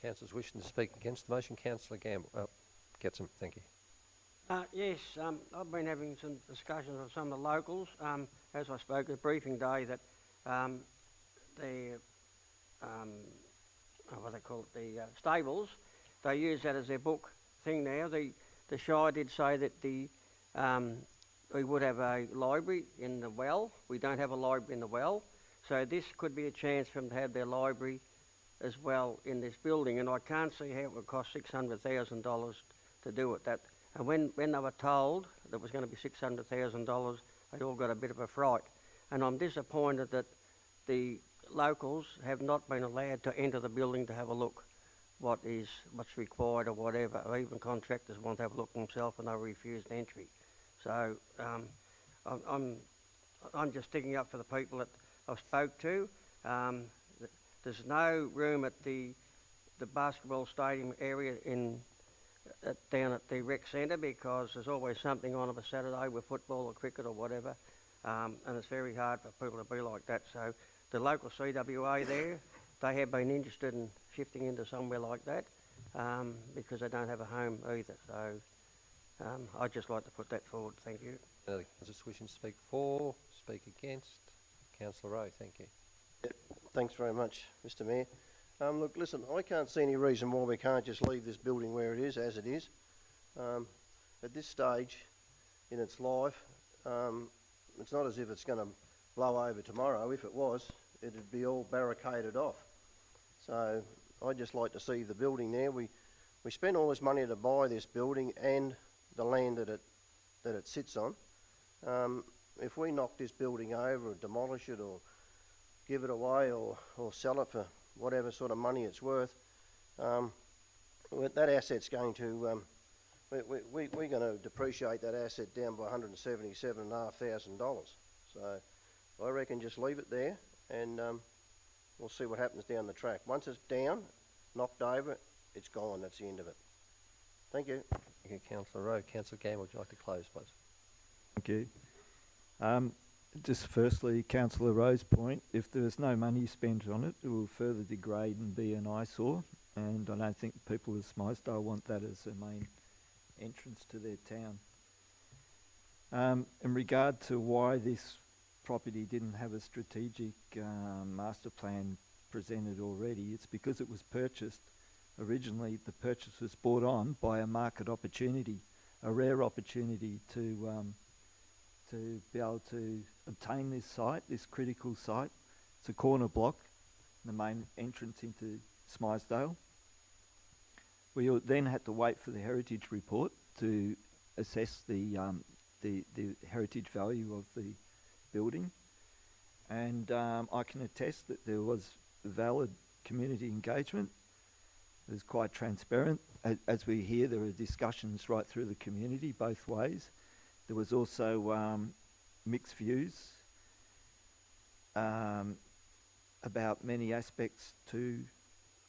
Councillors wishing to speak against the motion. Councillor Gamble. Getson, thank you. Yes, I've been having some discussions with some of the locals. As I spoke at briefing day, that what they call it, the stables, they use that as their book thing now. The Shire did say that we would have a library in the well. We don't have a library in the well, so this could be a chance for them to have their library as well in this building, and I can't see how it would cost $600,000 to do it. And when they were told that it was going to be $600,000, they all got a bit of a fright. And I'm disappointed that the locals have not been allowed to enter the building to have a look what's required or whatever. Or even contractors want to have a look themselves and they refused entry. So I'm just sticking up for the people that I've spoke to. There's no room at the basketball stadium area down at the rec centre, because there's always something on a Saturday with football or cricket or whatever, and it's very hard for people to be like that. So the local CWA there, they have been interested in shifting into somewhere like that because they don't have a home either. So I'd just like to put that forward. Thank you. Councillors wishing to speak for, speak against. Councillor Rowe, thank you. Yep. Thanks very much, Mr Mayor. Look, listen, I can't see any reason why we can't just leave this building where it is, as it is. At this stage in its life, it's not as if it's going to blow over tomorrow. If it was, it'd be all barricaded off. So I'd just like to see the building there. We spent all this money to buy this building and the land that it sits on. If we knock this building over or demolish it or give it away or sell it for whatever sort of money it's worth, that asset's going to, we're going to depreciate that asset down by $177,500. So I reckon just leave it there and we'll see what happens down the track. Once it's down, knocked over, it's gone. That's the end of it. Thank you. Thank you, Councillor Rowe. Councillor Gamble, would you like to close, please? Thank you. Just firstly, Councillor Rowe's point, if there is no money spent on it, it will further degrade and be an eyesore, and I don't think people of Smythesdale want that as a main entrance to their town. In regard to why this property didn't have a strategic master plan presented already, it's because it was purchased. Originally, the purchase was brought on by a market opportunity, a rare opportunity to be able to obtain this site, this critical site. It's a corner block, the main entrance into Smythesdale. We then had to wait for the heritage report to assess the heritage value of the building, and I can attest that there was valid community engagement. It was quite transparent. As we hear, there are discussions right through the community both ways. There was also mixed views about many aspects to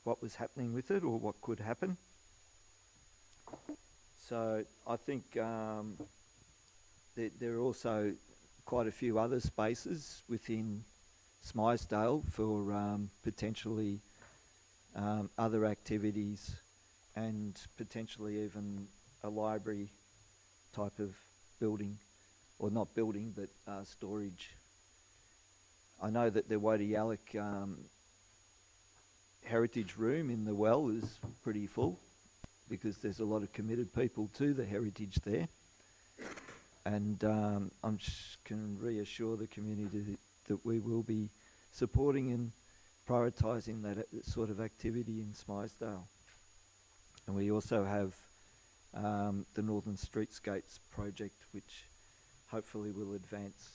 what was happening with it or what could happen. So I think there are also quite a few other spaces within Smythesdale for potentially other activities and potentially even a library type of building, or not building, but storage. I know that the Wadi Yallock heritage room in the well is pretty full because there's a lot of committed people to the heritage there. And I can reassure the community that we will be supporting and prioritising that sort of activity in Smythesdale. And we also have the Northern Streetscapes project, which hopefully will advance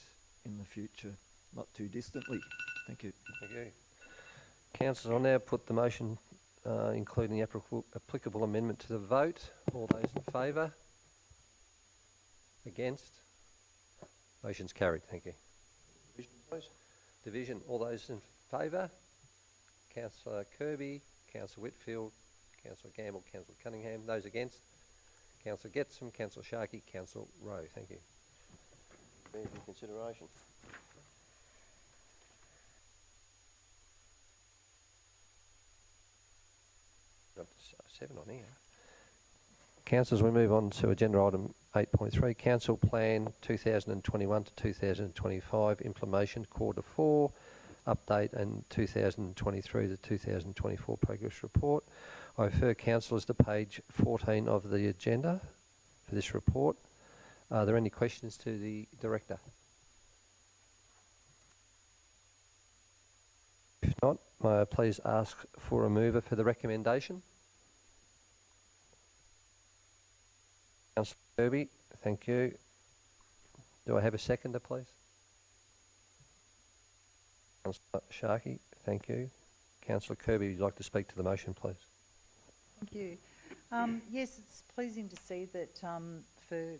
in the future, not too distantly. Thank you. Thank you. Councillors, I'll now put the motion, including the applicable amendment, to the vote. All those in favour? Against? Motion's carried. Thank you. Division, please. Division. All those in favour? Councillor Kirby, Councillor Whitfield, Councillor Gamble, Councillor Cunningham. Those against? Councillor Getson, Councillor Sharkey, Councillor Rowe. Thank you. Being for consideration. Got 7 on here. Councillors, we move on to agenda item 8.3, Council Plan 2021 to 2025 Implementation Quarter 4 Update and 2023 to 2024 Progress Report. I refer councillors to page 14 of the agenda for this report. Are there any questions to the Director? If not, may I please ask for a mover for the recommendation? Councillor Kirby, thank you. Do I have a seconder, please? Councillor Sharkey, thank you. Councillor Kirby, would you like to speak to the motion, please? Thank you. Yes, it's pleasing to see that for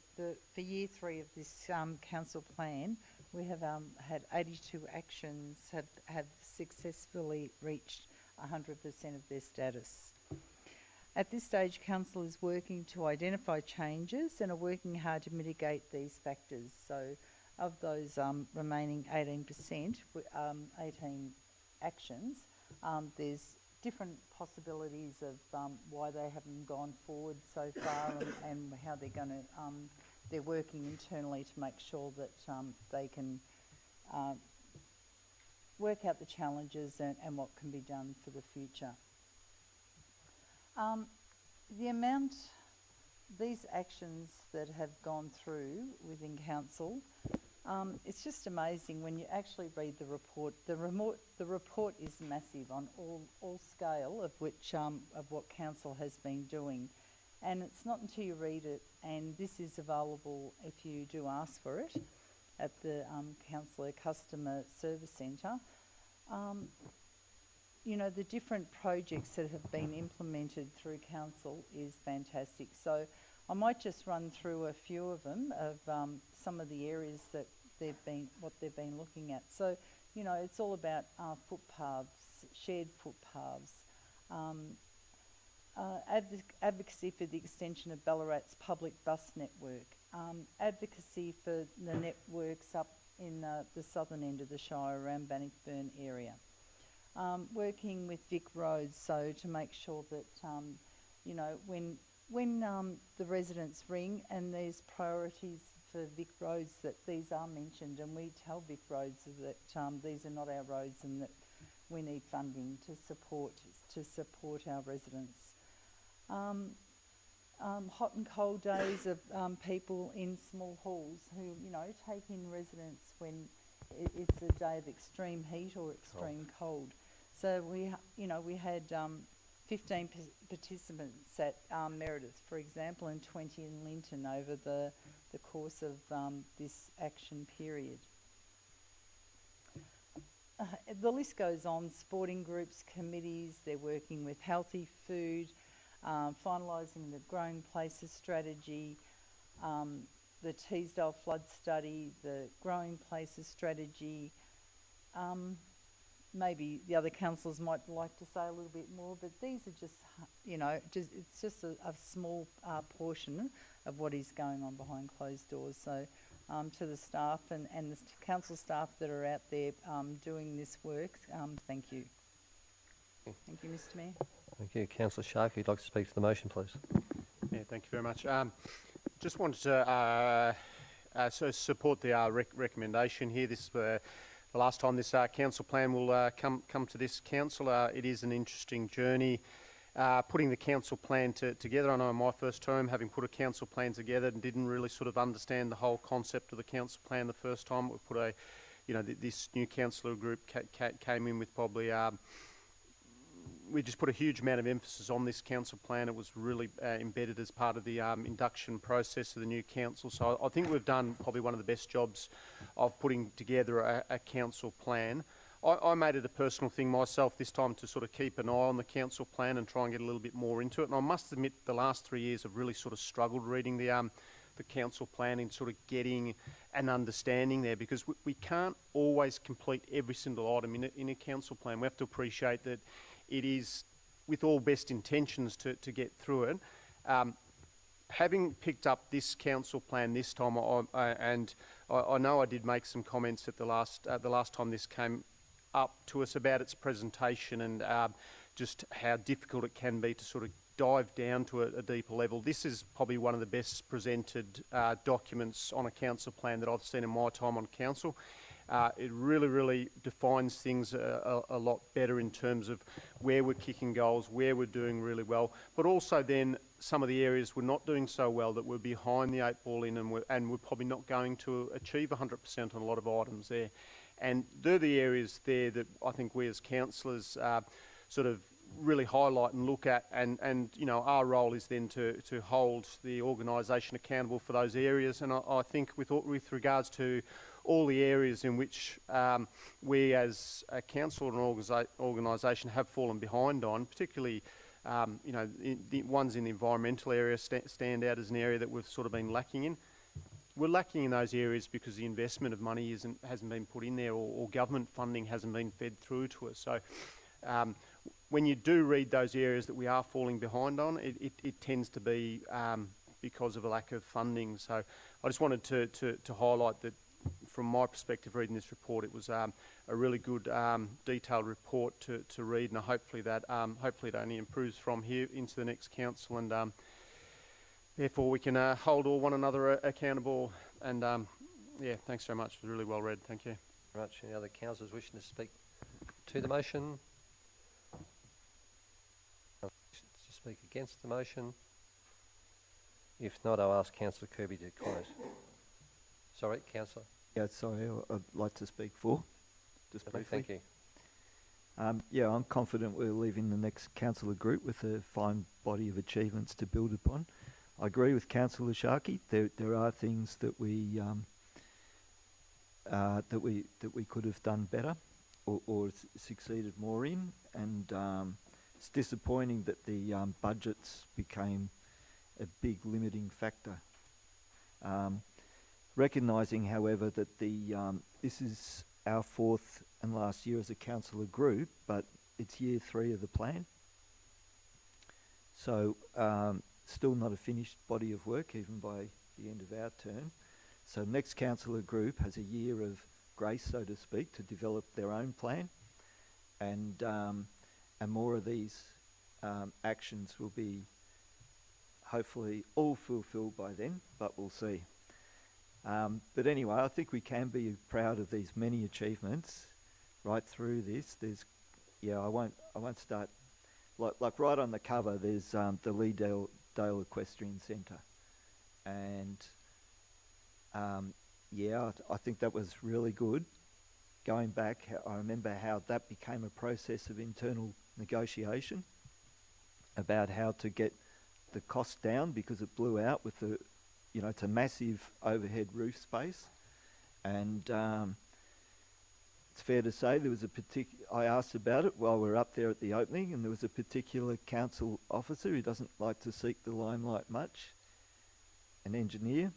year 3 of this council plan, we have had 82 actions have successfully reached 100% of their status. At this stage, Council is working to identify changes and are working hard to mitigate these factors. So of those remaining 18%, 18 actions, there's different possibilities of why they haven't gone forward so far and how they're going to, they're working internally to make sure that they can work out the challenges and what can be done for the future. The amount, these actions that have gone through within council, it's just amazing when you actually read the report. The report is massive on all scale of which of what council has been doing, and it's not until you read it, and this is available if you do ask for it at the Councillor Customer Service Centre. You know, the different projects that have been implemented through council is fantastic. So I might just run through a few of them, of some of the areas that what they've been looking at. So, you know, it's all about footpaths, shared footpaths, advocacy for the extension of Ballarat's public bus network, advocacy for the networks up in the southern end of the Shire around Bannockburn area. Working with Vic Roads, so to make sure that, you know, when the residents ring and there's priorities for Vic Roads, that these are mentioned, and we tell Vic Roads that these are not our roads and that we need funding to support our residents. Hot and cold days of people in small halls who, you know, take in residents when it's a day of extreme heat or extreme cold. So we had 15 participants at Meredith, for example, and 20 in Linton over the course of this action period. The list goes on. Sporting groups, committees, they're working with healthy food, finalising the growing places strategy, the Teesdale flood study, the growing places strategy. Maybe the other councillors might like to say a little bit more, but these are just, you know, it's just a small portion of what is going on behind closed doors. So to the staff and the council staff that are out there doing this work, thank you. Thank you, Mr Mayor. Thank you. Councillor Sharkey, you'd like to speak to the motion, please? Yeah, thank you very much. Just wanted to support the recommendation here. This is the last time this council plan will come to this council. It is an interesting journey. Putting the council plan together, I know in my first term, having put a council plan together and didn't really sort of understand the whole concept of the council plan the first time. We put this new councillor group came in with probably, we just put a huge amount of emphasis on this council plan. It was really embedded as part of the induction process of the new council. So I think we've done probably one of the best jobs of putting together a council plan. I made it a personal thing myself this time to sort of keep an eye on the council plan and try and get a little bit more into it. And I must admit the last 3 years I've really sort of struggled reading the council plan and sort of getting an understanding there, because we can't always complete every single item in a council plan. We have to appreciate that it is with all best intentions to get through it. Having picked up this council plan this time, I know I did make some comments at the last time this came up to us about its presentation and just how difficult it can be to sort of dive down to a deeper level. This is probably one of the best presented documents on a council plan that I've seen in my time on council. It really defines things a lot better in terms of where we're kicking goals, where we're doing really well, but also then some of the areas we're not doing so well that we're behind the 8 ball in, and we're probably not going to achieve 100% on a lot of items there. And they're the areas there that I think we as councillors sort of really highlight and look at, and you know, our role is then to hold the organisation accountable for those areas. And I think with regards to all the areas in which we as a council and organisation have fallen behind on, particularly you know, the ones in the environmental area stand out as an area that we've sort of been lacking in. We're lacking in those areas because the investment of money hasn't been put in there, or government funding hasn't been fed through to us. So when you do read those areas that we are falling behind on, it tends to be because of a lack of funding. So I just wanted to highlight that from my perspective, reading this report, it was a really good detailed report to read, and hopefully it only improves from here into the next council, and therefore we can hold all one another accountable. And yeah, thanks very much. It was really well read. Thank you very much. Any other councillors wishing to speak to the motion? To speak against the motion? If not, I'll ask Councillor Kirby to close. Sorry, Councillor. Yeah, sorry, I'd like to speak for, just briefly. Thank you. Yeah, I'm confident we're leaving the next councillor group with a fine body of achievements to build upon. I agree with Councillor Sharkey. There are things that we could have done better or succeeded more in, and it's disappointing that the budgets became a big limiting factor. Recognising, however, that this is our 4th and last year as a councillor group, but it's year 3 of the plan. So still not a finished body of work, even by the end of our term. So next councillor group has a year of grace, so to speak, to develop their own plan, and more of these actions will be hopefully all fulfilled by then, but we'll see. But anyway, I think we can be proud of these many achievements right through this. I won't start, like right on the cover, there's the Lee Dale Equestrian Centre. And I think that was really good. Going back, I remember how that became a process of internal negotiation about how to get the cost down, because it blew out with the, it's a massive overhead roof space. And it's fair to say there was I asked about it while we were up there at the opening, and there was a particular council officer who doesn't like to seek the limelight much, an engineer,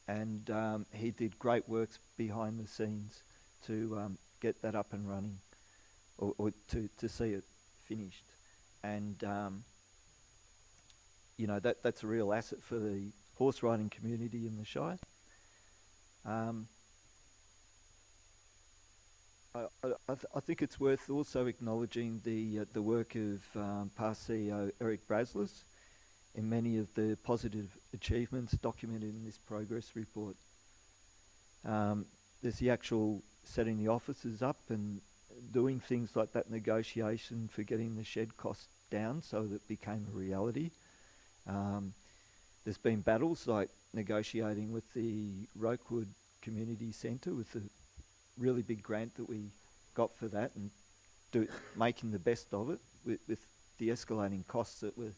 and he did great works behind the scenes to get that up and running, or to see it finished. And that's a real asset for the horse riding community in the Shire. I think it's worth also acknowledging the work of past CEO Eric Braslers in many of the positive achievements documented in this progress report. There's the actual setting the offices up and doing things like that negotiation for getting the shed cost down so that it became a reality. There's been battles like negotiating with the Rokewood Community Centre with the really big grant that we got for that, and making the best of it with the escalating costs that were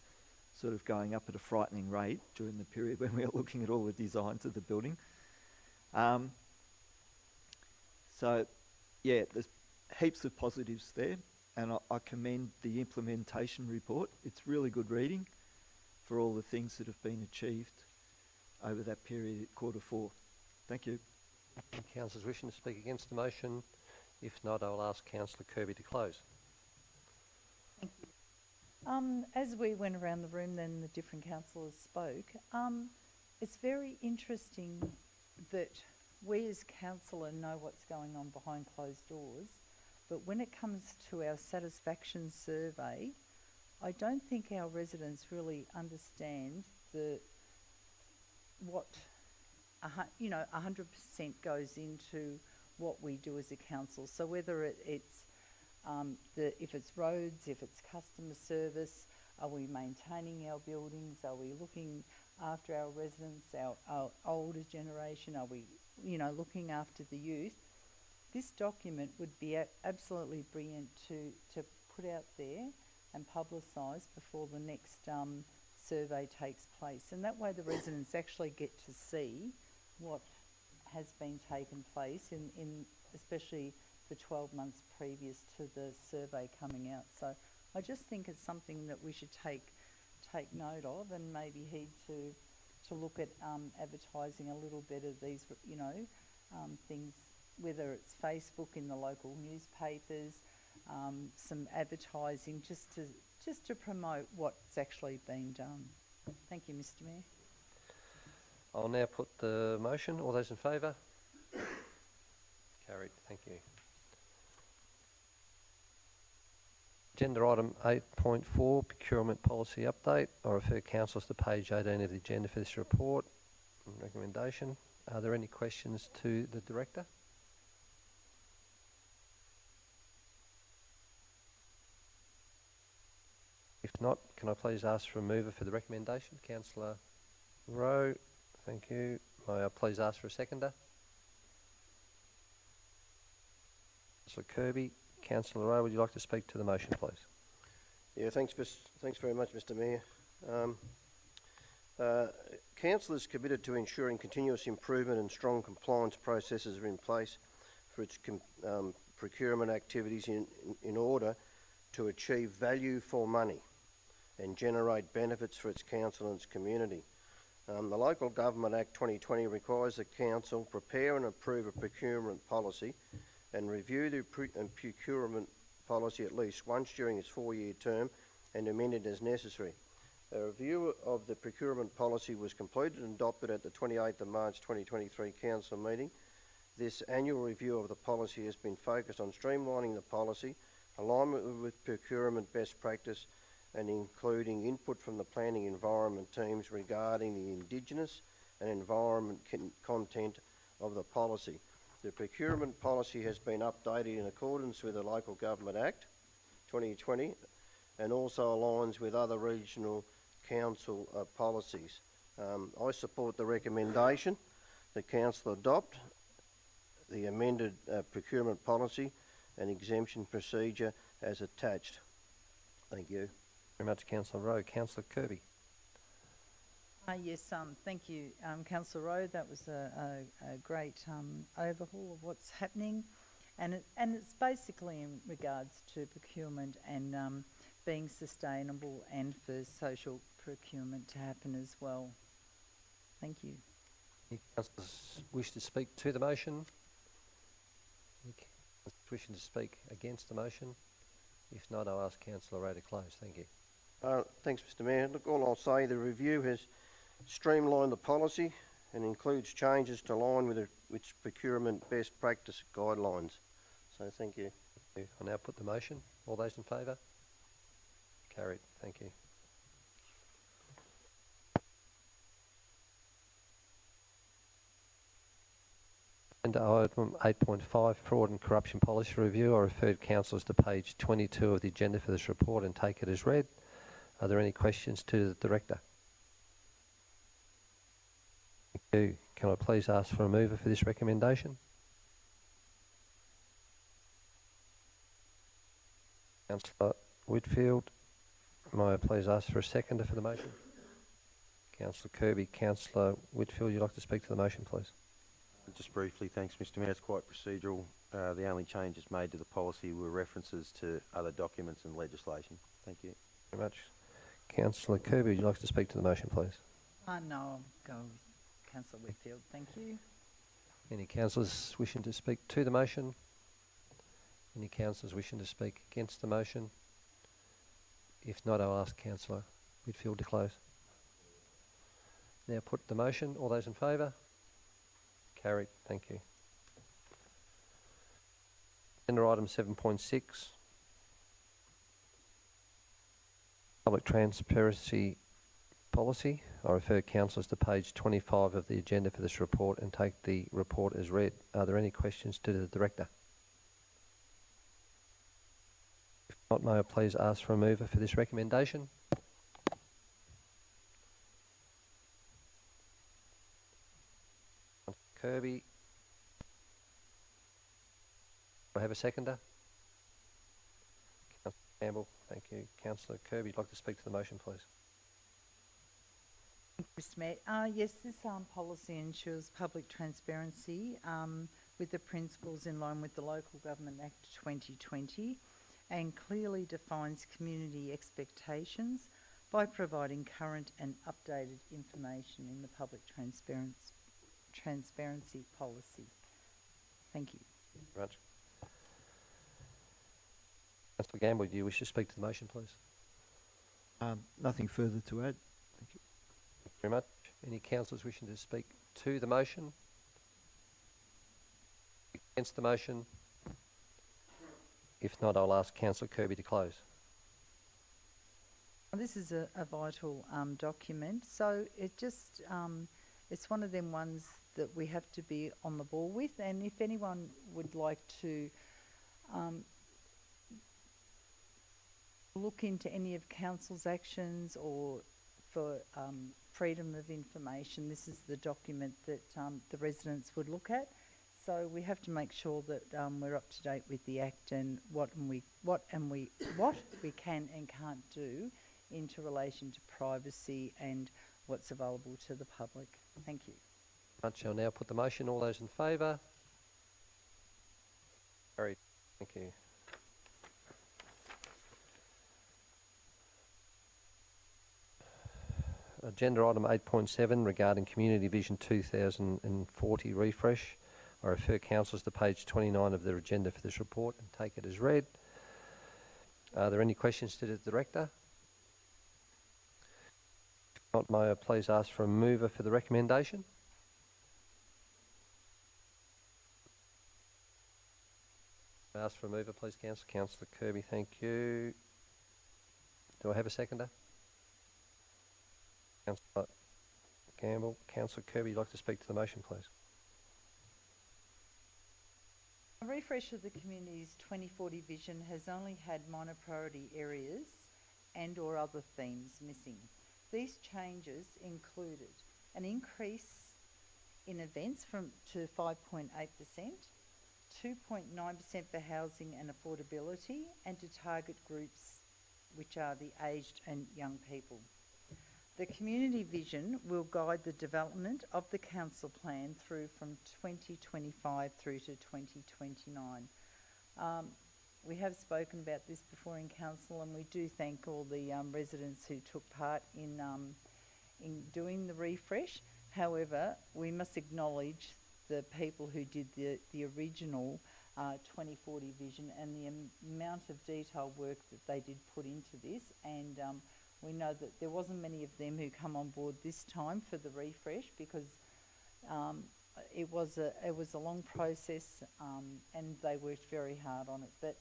sort of going up at a frightening rate during the period when we were looking at all the designs of the building. There's heaps of positives there, and I commend the implementation report. It's really good reading for all the things that have been achieved over that period at Q4. Thank you. Councillors wishing to speak against the motion? If not, I'll ask Councillor Kirby to close. Thank you. As we went around the room, then the different councillors spoke. It's very interesting that we as councillor know what's going on behind closed doors, but when it comes to our satisfaction survey, I don't think our residents really understand what 100% goes into what we do as a council. So whether it's if it's roads, if it's customer service, are we maintaining our buildings? Are we looking after our residents, our older generation? Are we, looking after the youth? This document would be absolutely brilliant to put out there and publicise before the next survey takes place. And that way the residents actually get to see what has been taken place in especially the 12 months previous to the survey coming out. So I just think it's something that we should take note of, and maybe heed to look at advertising a little bit of these, things, whether it's Facebook, in the local newspapers, some advertising just to promote what's actually been done. Thank you, Mr. Mayor. I'll now put the motion. All those in favour? Carried. Thank you. Agenda item 8.4, procurement policy update. I refer councillors to page 18 of the agenda for this report and recommendation. Are there any questions to the Director? If not, can I please ask for a mover for the recommendation? Councillor Rowe. Thank you. May I please ask for a seconder? Councillor Kirby. Councillor Rowe, would you like to speak to the motion, please? Yeah, thanks very much, Mr. Mayor. Council is committed to ensuring continuous improvement and strong compliance processes are in place for its procurement activities in order to achieve value for money and generate benefits for its council and its community. The Local Government Act 2020 requires the council prepare and approve a procurement policy and review the procurement policy at least once during its 4-year term and amend it as necessary. A review of the procurement policy was completed and adopted at the 28th of March 2023 Council meeting. This annual review of the policy has been focused on streamlining the policy, alignment with procurement best practice, and including input from the planning environment teams regarding the Indigenous and environment content of the policy. The procurement policy has been updated in accordance with the Local Government Act 2020 and also aligns with other regional council policies. I support the recommendation that Council adopt the amended procurement policy and exemption procedure as attached. Thank you. Very much, Councillor Rowe. Councillor Kirby. Yes, thank you, Councillor Rowe. That was a great overhaul of what's happening, and it's basically in regards to procurement and being sustainable and for social procurement to happen as well. Thank you. Any councillors wish to speak to the motion? Any councillors wishing to speak against the motion? If not, I'll ask Councillor Rowe to close. Thank you. Thanks, Mr Mayor. Look, all I'll say, the review has streamlined the policy and includes changes to align with its procurement best practice guidelines. So thank you. I'll now put the motion. All those in favour? Carried. Thank you. Agenda item 8.5, Fraud and Corruption Policy Review. I referred councillors to page 22 of the agenda for this report and take it as read. Are there any questions to the Director? Thank you. Can I please ask for a mover for this recommendation? Councillor Whitfield. May I please ask for a seconder for the motion? Councillor Kirby. Councillor Whitfield, you'd like to speak to the motion, please? Just briefly, thanks, Mr Mayor. It's quite procedural. The only changes made to the policy were references to other documents and legislation. Thank you. Very much. Councillor Kirby, would you like to speak to the motion, please? No, I'll go with Councillor Whitfield. Thank you. Any councillors wishing to speak to the motion? Any councillors wishing to speak against the motion? If not, I'll ask Councillor Whitfield to close. Now put the motion. All those in favour? Carried. Thank you. Agenda item 7.6. Public Transparency Policy. I refer councillors to page 25 of the agenda for this report and take the report as read. Are there any questions to the Director? If not, may I please ask for a mover for this recommendation? Kirby. Do I have a seconder? Councillor Campbell, thank you. Councillor Kirby, you'd like to speak to the motion, please? Mr Mayor, yes, this policy ensures public transparency with the principles in line with the Local Government Act 2020 and clearly defines community expectations by providing current and updated information in the public transparency policy. Thank you. Thank you very much. Councillor Gamble, do you wish to speak to the motion, please? Nothing further to add. Thank you. Thank you very much. Any councillors wishing to speak to the motion? Against the motion? If not, I'll ask Councillor Kirby to close. This is a vital document, so it just it's one of them ones that we have to be on the ball with, and if anyone would like to look into any of Council's actions or for freedom of information, this is the document that the residents would look at. So we have to make sure that we're up to date with the Act and what we can and can't do into relation to privacy and what's available to the public. Thank you. I'll now put the motion. All those in favour? Carried. Thank you. Agenda item 8.7 regarding Community Vision 2040 refresh. I refer councillors to page 29 of their agenda for this report and take it as read. Are there any questions to the Director? Not, may I please ask for a mover for the recommendation? Ask for a mover, please, Councillor. Councillor Kirby, thank you. Do I have a seconder? Councillor Gamble. Councillor Kirby, you'd like to speak to the motion, please? A refresh of the community's 2040 vision has only had minor priority areas and or other themes missing. These changes included an increase in events to 5.8%, 2.9% for housing and affordability, and to target groups which are the aged and young people. The community vision will guide the development of the council plan through from 2025 through to 2029. We have spoken about this before in council, and we do thank all the residents who took part in doing the refresh. However, we must acknowledge the people who did the original 2040 vision and the amount of detailed work that they did put into this, and we know that there wasn't many of them who come on board this time for the refresh because it was a long process, and they worked very hard on it. But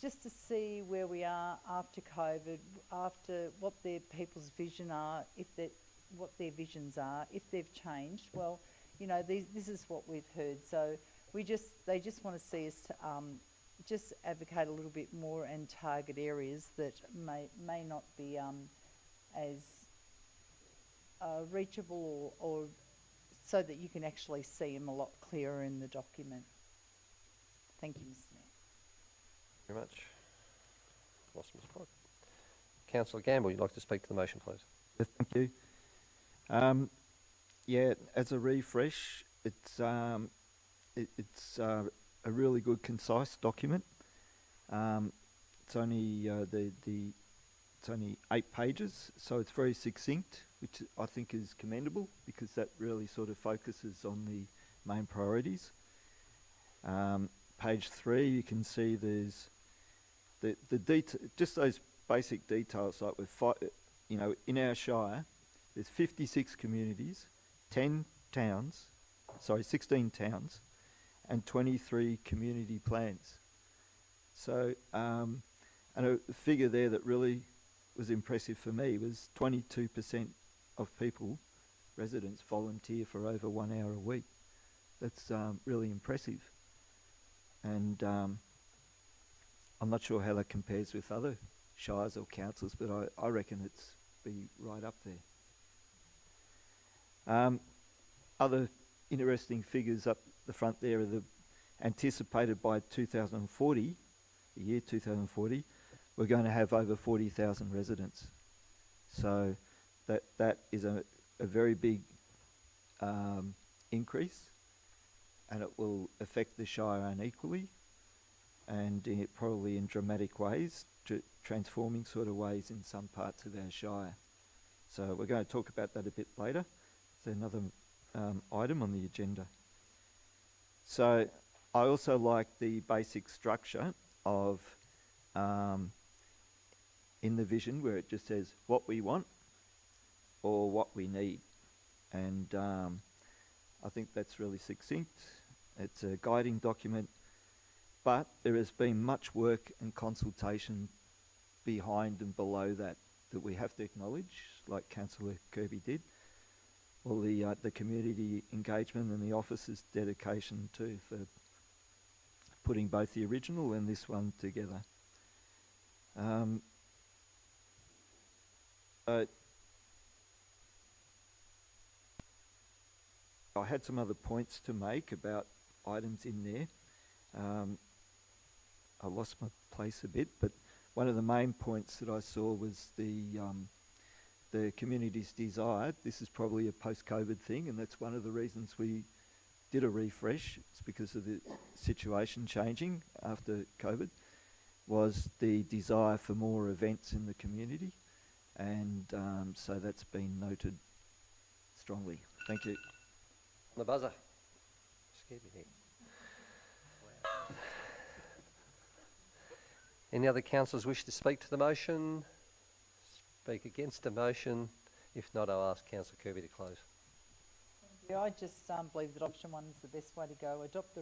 just to see where we are after COVID, after what their people's vision are, what their visions are, if they've changed, well, you know, this is what we've heard. So they just want to see us just advocate a little bit more and target areas that may not be as reachable or so that you can actually see them a lot clearer in the document. Thank you, Mr. Mayor. Very much. Lost my spot. Councillor Gamble, you'd like to speak to the motion, please? Yes, thank you. Yeah, as a refresh, it's a really good, concise document. It's only it's only 8 pages, so it's very succinct, which I think is commendable because that really sort of focuses on the main priorities. Page 3, you can see there's just those basic details, like with in our shire, there's 56 communities, 16 towns, and 23 community plans. So, and a figure there that really was impressive for me was 22% of residents volunteer for over 1 hour a week. That's really impressive. And I'm not sure how that compares with other shires or councils, but I reckon it's be right up there. Other interesting figures up the front there are the anticipated by 2040, the year 2040, we're going to have over 40,000 residents. So that is a very big increase, and it will affect the shire unequally and probably in dramatic ways, transforming sort of ways in some parts of our shire. So we're going to talk about that a bit later. It's another item on the agenda. So I also like the basic structure of in the vision where it just says what we want or what we need, and I think that's really succinct. It's a guiding document, but there has been much work and consultation behind and below that we have to acknowledge, like Councillor Kirby did. All the community engagement and the office's dedication for putting both the original and this one together. I had some other points to make about items in there. I lost my place a bit, but one of the main points that I saw was the community's desire. This is probably a post-COVID thing, and that's one of the reasons we did a refresh. It's because of the situation changing after COVID, was the desire for more events in the community, and so that's been noted strongly. Thank you. The buzzer. Scared me there. Any other councillors wish to speak to the motion? speak against the motion? If not, I'll ask Councillor Kirby to close. Yeah, I just believe that option 1 is the best way to go. Adopt the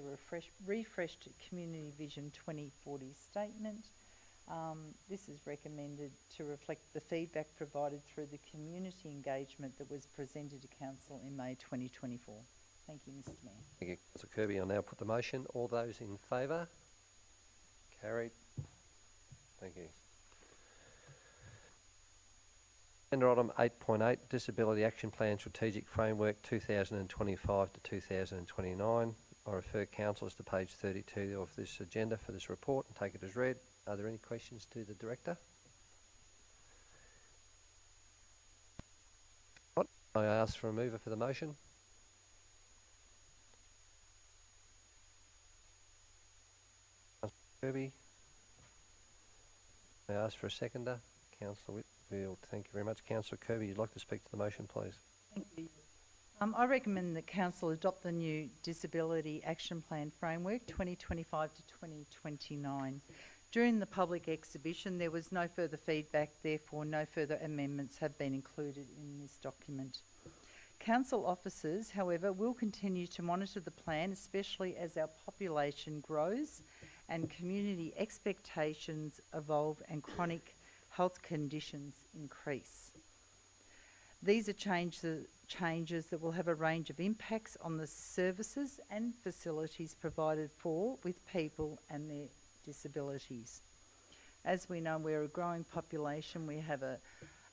refreshed Community Vision 2040 statement. This is recommended to reflect the feedback provided through the community engagement that was presented to Council in May 2024. Thank you, Mr Mayor. Thank you, Councillor Kirby. I'll now put the motion. All those in favour? Carried. Thank you. Agenda item 8.8, Disability Action Plan Strategic Framework 2025 to 2029. I refer councillors to page 32 of this agenda for this report and take it as read. Are there any questions to the Director? What? I ask for a mover for the motion. Councillor Kirby. I ask for a seconder. Councillor Whitfield. Thank you very much. Councillor Kirby, you'd like to speak to the motion, please. Thank you. I recommend that Council adopt the new Disability Action Plan Framework 2025 to 2029. During the public exhibition, there was no further feedback, therefore no further amendments have been included in this document. Council officers, however, will continue to monitor the plan, especially as our population grows and community expectations evolve and chronic health conditions increase. These are changes that will have a range of impacts on the services and facilities provided for with people and their disabilities. As we know, we're a growing population. We have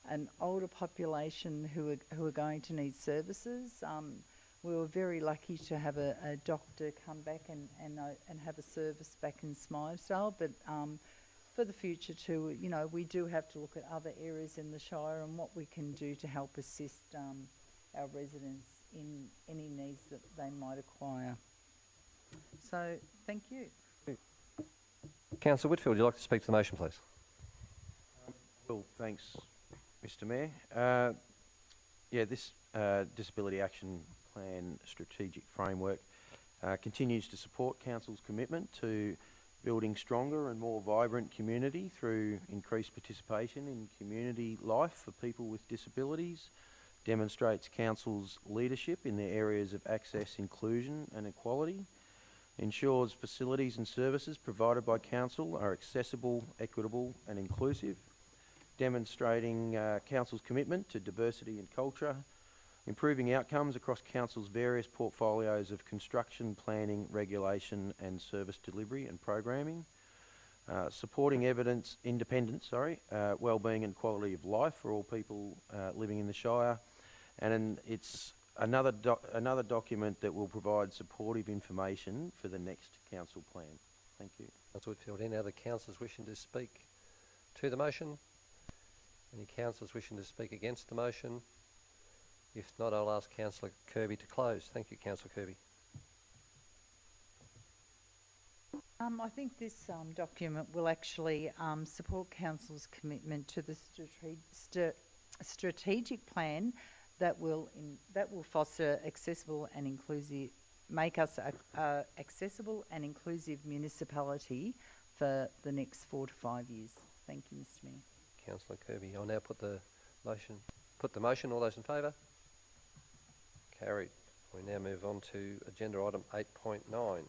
an older population who are going to need services. We were very lucky to have a doctor come back and have a service back in Smythesdale, but for the future too, you know, we do have to look at other areas in the Shire and what we can do to help assist our residents in any needs that they might acquire. So, thank you. Councillor Whitfield, would you like to speak to the motion, please? Well, thanks, Mr Mayor. This Disability Action Plan Strategic Framework continues to support Council's commitment to building stronger and more vibrant community through increased participation in community life for people with disabilities, demonstrates Council's leadership in the areas of access, inclusion and equality, ensures facilities and services provided by Council are accessible, equitable and inclusive, demonstrating Council's commitment to diversity and culture, improving outcomes across Council's various portfolios of construction, planning, regulation and service delivery and programming, supporting evidence independence, wellbeing and quality of life for all people living in the Shire, and it's another document that will provide supportive information for the next Council plan. Thank you. Councillor Whitfield. Any other councillors wishing to speak to the motion? Any councillors wishing to speak against the motion? If not, I'll ask Councillor Kirby to close. Thank you, Councillor Kirby. I think this document will actually support Council's commitment to the strategic plan that will foster accessible and inclusive, make us a accessible and inclusive municipality for the next 4 to 5 years. Thank you, Mr Mayor. Councillor Kirby. I'll now put the motion. All those in favour? Carried. We now move on to agenda item 8.9.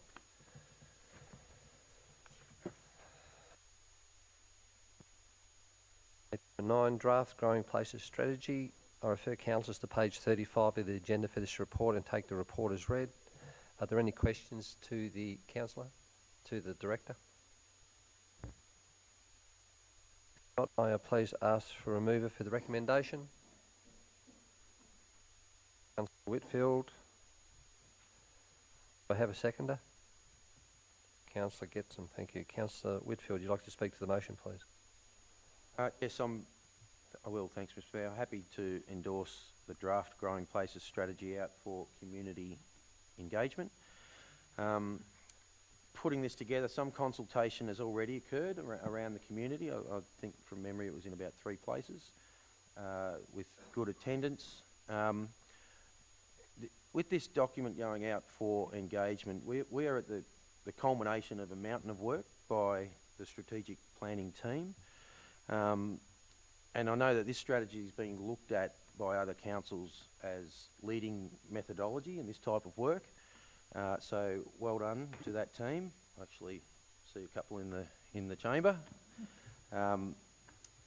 Draft Growing Places Strategy. I refer councillors to page 35 of the agenda for this report and take the report as read. Are there any questions to the councillor, to the director? If not, I please ask for a mover for the recommendation. Councillor Whitfield. Do I have a seconder? Councillor Getson, thank you. Councillor Whitfield, would you like to speak to the motion, please? Yes, I will, thanks Mr Mayor. I'm happy to endorse the draft Growing Places strategy out for community engagement. Putting this together, some consultation has already occurred around the community. I think from memory it was in about 3 places with good attendance. With this document going out for engagement, we are at the culmination of a mountain of work by the strategic planning team. and I know that this strategy is being looked at by other councils as leading methodology in this type of work. So well done to that team. I actually see a couple in the chamber.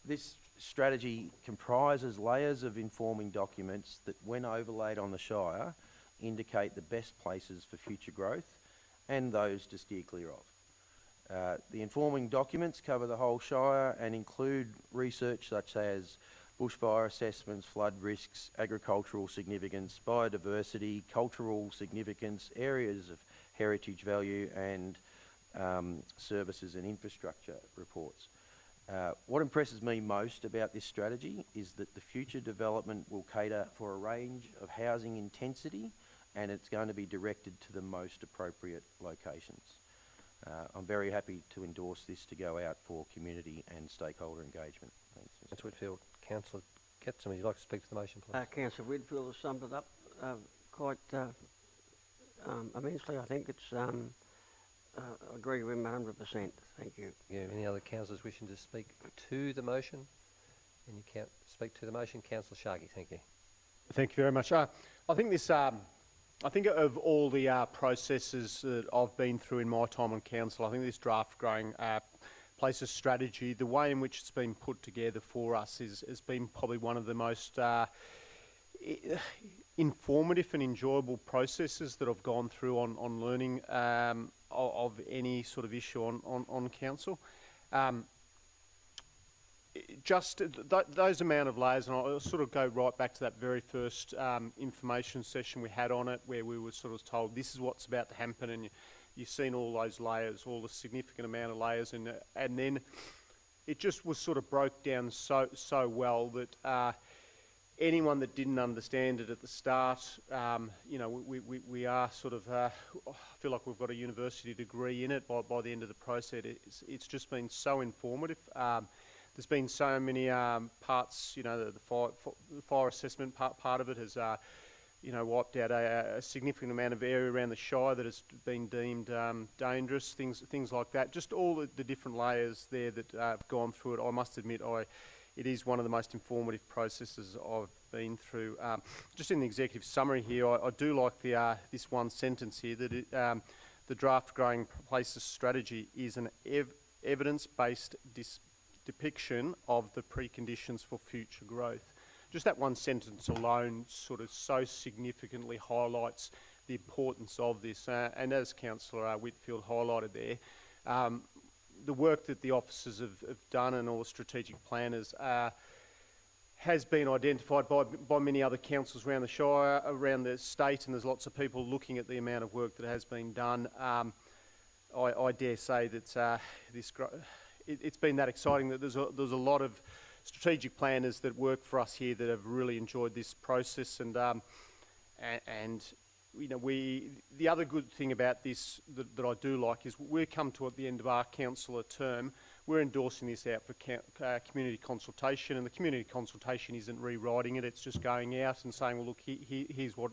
This strategy comprises layers of informing documents that, when overlaid on the Shire, indicate the best places for future growth and those to steer clear of. The informing documents cover the whole Shire and include research such as bushfire assessments, flood risks, agricultural significance, biodiversity, cultural significance, areas of heritage value, and services and infrastructure reports. What impresses me most about this strategy is that the future development will cater for a range of housing intensity, and it's going to be directed to the most appropriate locations. I'm very happy to endorse this to go out for community and stakeholder engagement. Thanks, Mr. Councillor Whitfield. Councillor Katsumi, would you like to speak to the motion, please? Councillor Whitfield has summed it up quite immensely. I think it's, I agree with him 100%. Thank you. Yeah, any other councillors wishing to speak to the motion? And you can't speak to the motion. Councillor Sharkey, thank you. Thank you very much. I think this, I think of all the processes that I've been through in my time on council, I think this draft growing places strategy, the way in which it's been put together for us has been probably one of the most informative and enjoyable processes that I've gone through on learning of any sort of issue on council. Just those amount of layers, and I'll sort of go right back to that very first information session we had on it, where we were sort of told this is what's about to happen, and you've seen all those layers, all the significant amount of layers, and then it just was sort of broke down so well that anyone that didn't understand it at the start, you know, we are sort of, I feel like we've got a university degree in it by the end of the process. It's just been so informative. There's been so many parts, you know, the fire assessment part of it has, you know, wiped out a significant amount of area around the Shire that has been deemed dangerous, things like that. Just all the different layers there that have gone through it. I must admit, it is one of the most informative processes I've been through. Just in the executive summary here, I do like this one sentence here, that the draft Growing Places strategy is an evidence-based depiction of the preconditions for future growth. Just that one sentence alone sort of so significantly highlights the importance of this. And as Councillor Whitfield highlighted there, the work that the officers have done and all the strategic planners has been identified by many other councils around the Shire, around the state, and there's lots of people looking at the amount of work that has been done. I dare say that it's been that exciting that there's a lot of strategic planners that work for us here that have really enjoyed this process, and you know, the other good thing about this that I do like is we're come to at the end of our councillor term, we're endorsing this out for community consultation, and the community consultation isn't rewriting it, it's just going out and saying, well, look, here's what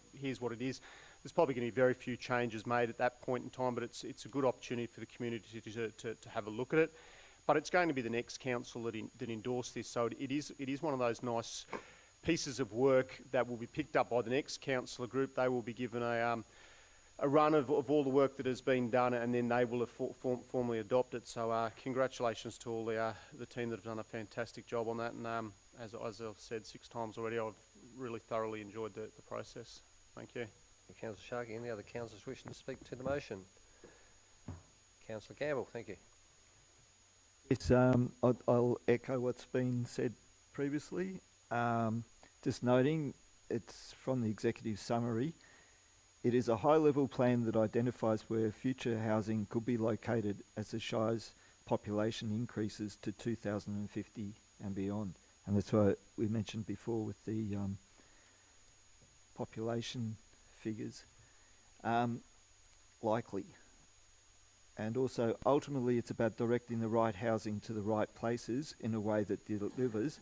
it is. There's probably going to be very few changes made at that point in time, but it's a good opportunity for the community to have a look at it. But it's going to be the next council that endorse this, so it is one of those nice pieces of work that will be picked up by the next councillor group. They will be given a run of all the work that has been done, and then they will have formally adopt it. So congratulations to all the team that have done a fantastic job on that. And as I've said 6 times already, I've really thoroughly enjoyed the process. Thank you. Councillor Sharkey, any other councillors wishing to speak to the motion? Councillor Gamble, thank you. Yes, I'll echo what's been said previously. Just noting, it's from the executive summary. It is a high-level plan that identifies where future housing could be located as the Shire's population increases to 2050 and beyond. And that's what we mentioned before with the population figures. Likely. And also, ultimately, it's about directing the right housing to the right places in a way that delivers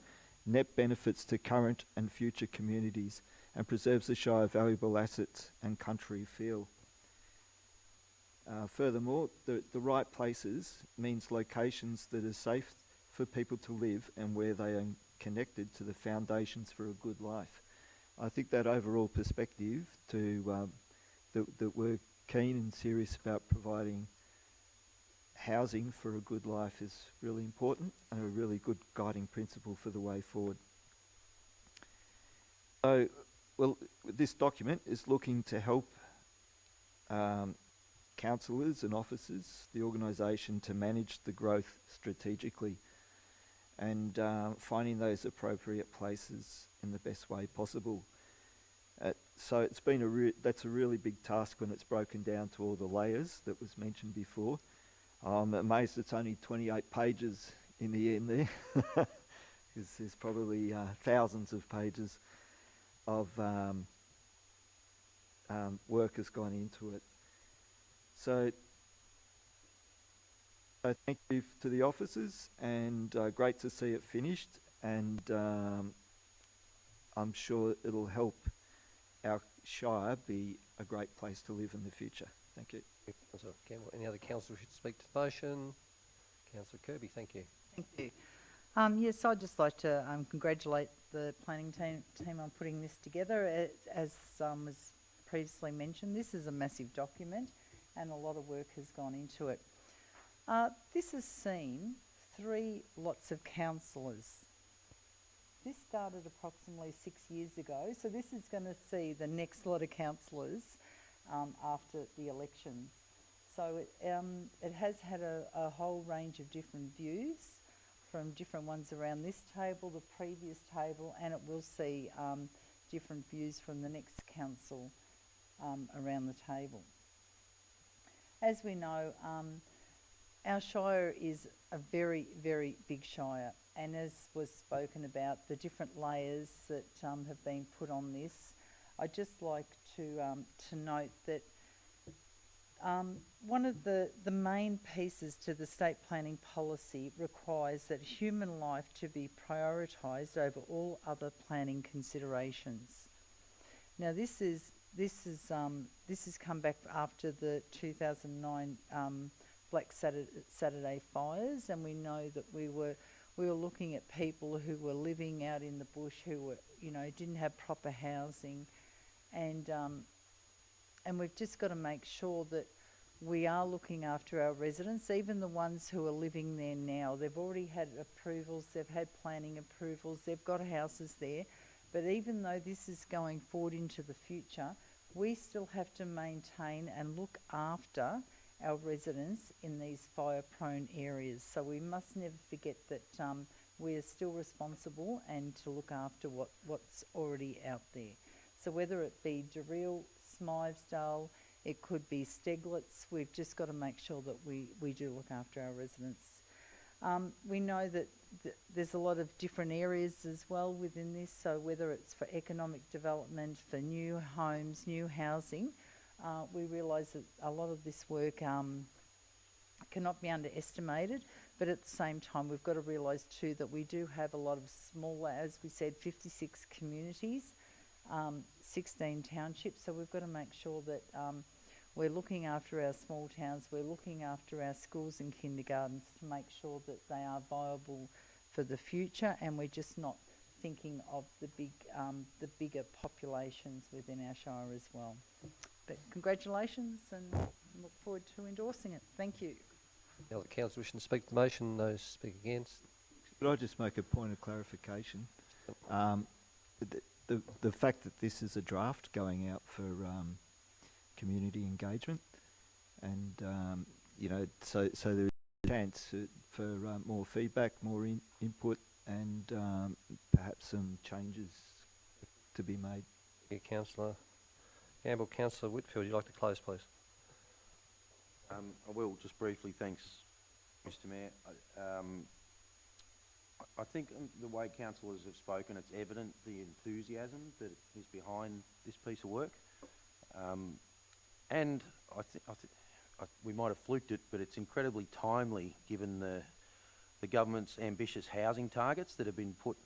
net benefits to current and future communities and preserves the Shire valuable assets and country feel. Furthermore, the right places means locations that are safe for people to live and where they connected to the foundations for a good life. I think that overall perspective that we're keen and serious about providing housing for a good life is really important and a really good guiding principle for the way forward. So, well, this document is looking to help councillors and officers, the organisation, to manage the growth strategically and finding those appropriate places in the best way possible. So it's been that's a really big task when it's broken down to all the layers that was mentioned before. I'm amazed it's only 28 pages in the end there, because there's probably thousands of pages of work has gone into it. So thank you to the officers, and great to see it finished, and I'm sure it'll help our Shire be a great place to live in the future. Thank you. Councillor Campbell. Any other councillor who should speak to the motion? Councillor Kirby, thank you. Thank you. Yes, I'd just like to congratulate the planning team on putting this together. As was previously mentioned, this is a massive document and a lot of work has gone into it. This has seen 3 lots of councillors. This started approximately 6 years ago, so this is going to see the next lot of councillors after the elections. So it has had a whole range of different views from different ones around this table, the previous table, and it will see different views from the next council around the table. As we know, our Shire is a very, very big Shire, and as was spoken about, the different layers that have been put on this, I'd just like to note that one of the main pieces to the state planning policy requires that human life to be prioritised over all other planning considerations. Now, this has come back after the 2009 Black Saturday fires, and we know that we were looking at people who were living out in the bush, who were, didn't have proper housing, and we've just got to make sure that we are looking after our residents, even the ones who are living there now. They've already had approvals, they've had planning approvals, they've got houses there, but even though this is going forward into the future, we still have to maintain and look after our residents in these fire-prone areas. So we must never forget that we are still responsible and to look after what's already out there. So whether it be Daryl, Smythesdale, it could be Steglitz, we've just got to make sure that we do look after our residents. We know that there's a lot of different areas as well within this, so whether it's for economic development, for new homes, new housing, we realise that a lot of this work cannot be underestimated, but at the same time we've got to realise too that we do have a lot of smaller, as we said, 56 communities, 16 townships, so we've got to make sure that we're looking after our small towns, we're looking after our schools and kindergartens to make sure that they are viable for the future, and we're just not thinking of the bigger populations within our Shire as well. But congratulations, and look forward to endorsing it. Thank you. The other councillor wishing to speak to the motion, those speak against. Could I just make a point of clarification? The fact that this is a draft going out for community engagement, and so there's a chance for more feedback, more input, and perhaps some changes to be made. Yeah, Councillor Campbell. Councillor Whitfield, would you like to close, please? I will, just briefly. Thanks, Mr Mayor. I think the way councillors have spoken, it's evident the enthusiasm that is behind this piece of work. And I think we might have fluked it, but it's incredibly timely given the government's ambitious housing targets that have been put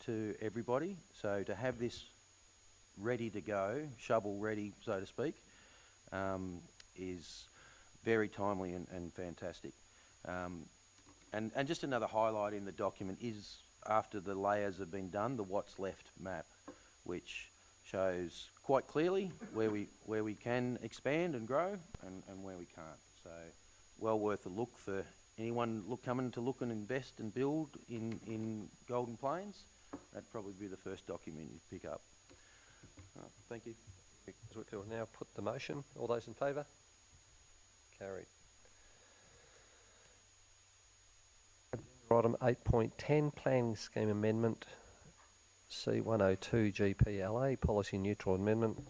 to everybody. So to have this ready to go, shovel ready, so to speak, is very timely and fantastic. And just another highlight in the document is after the layers have been done, the what's left map, which shows quite clearly where we can expand and grow and where we can't. So well worth a look for anyone coming to look and invest and build in Golden Plains. That'd probably be the first document you'd pick up. Thank you. We'll now put the motion. All those in favour? Carried. Item 8.10, Planning Scheme Amendment C102 GPLA, Policy Neutral Amendment.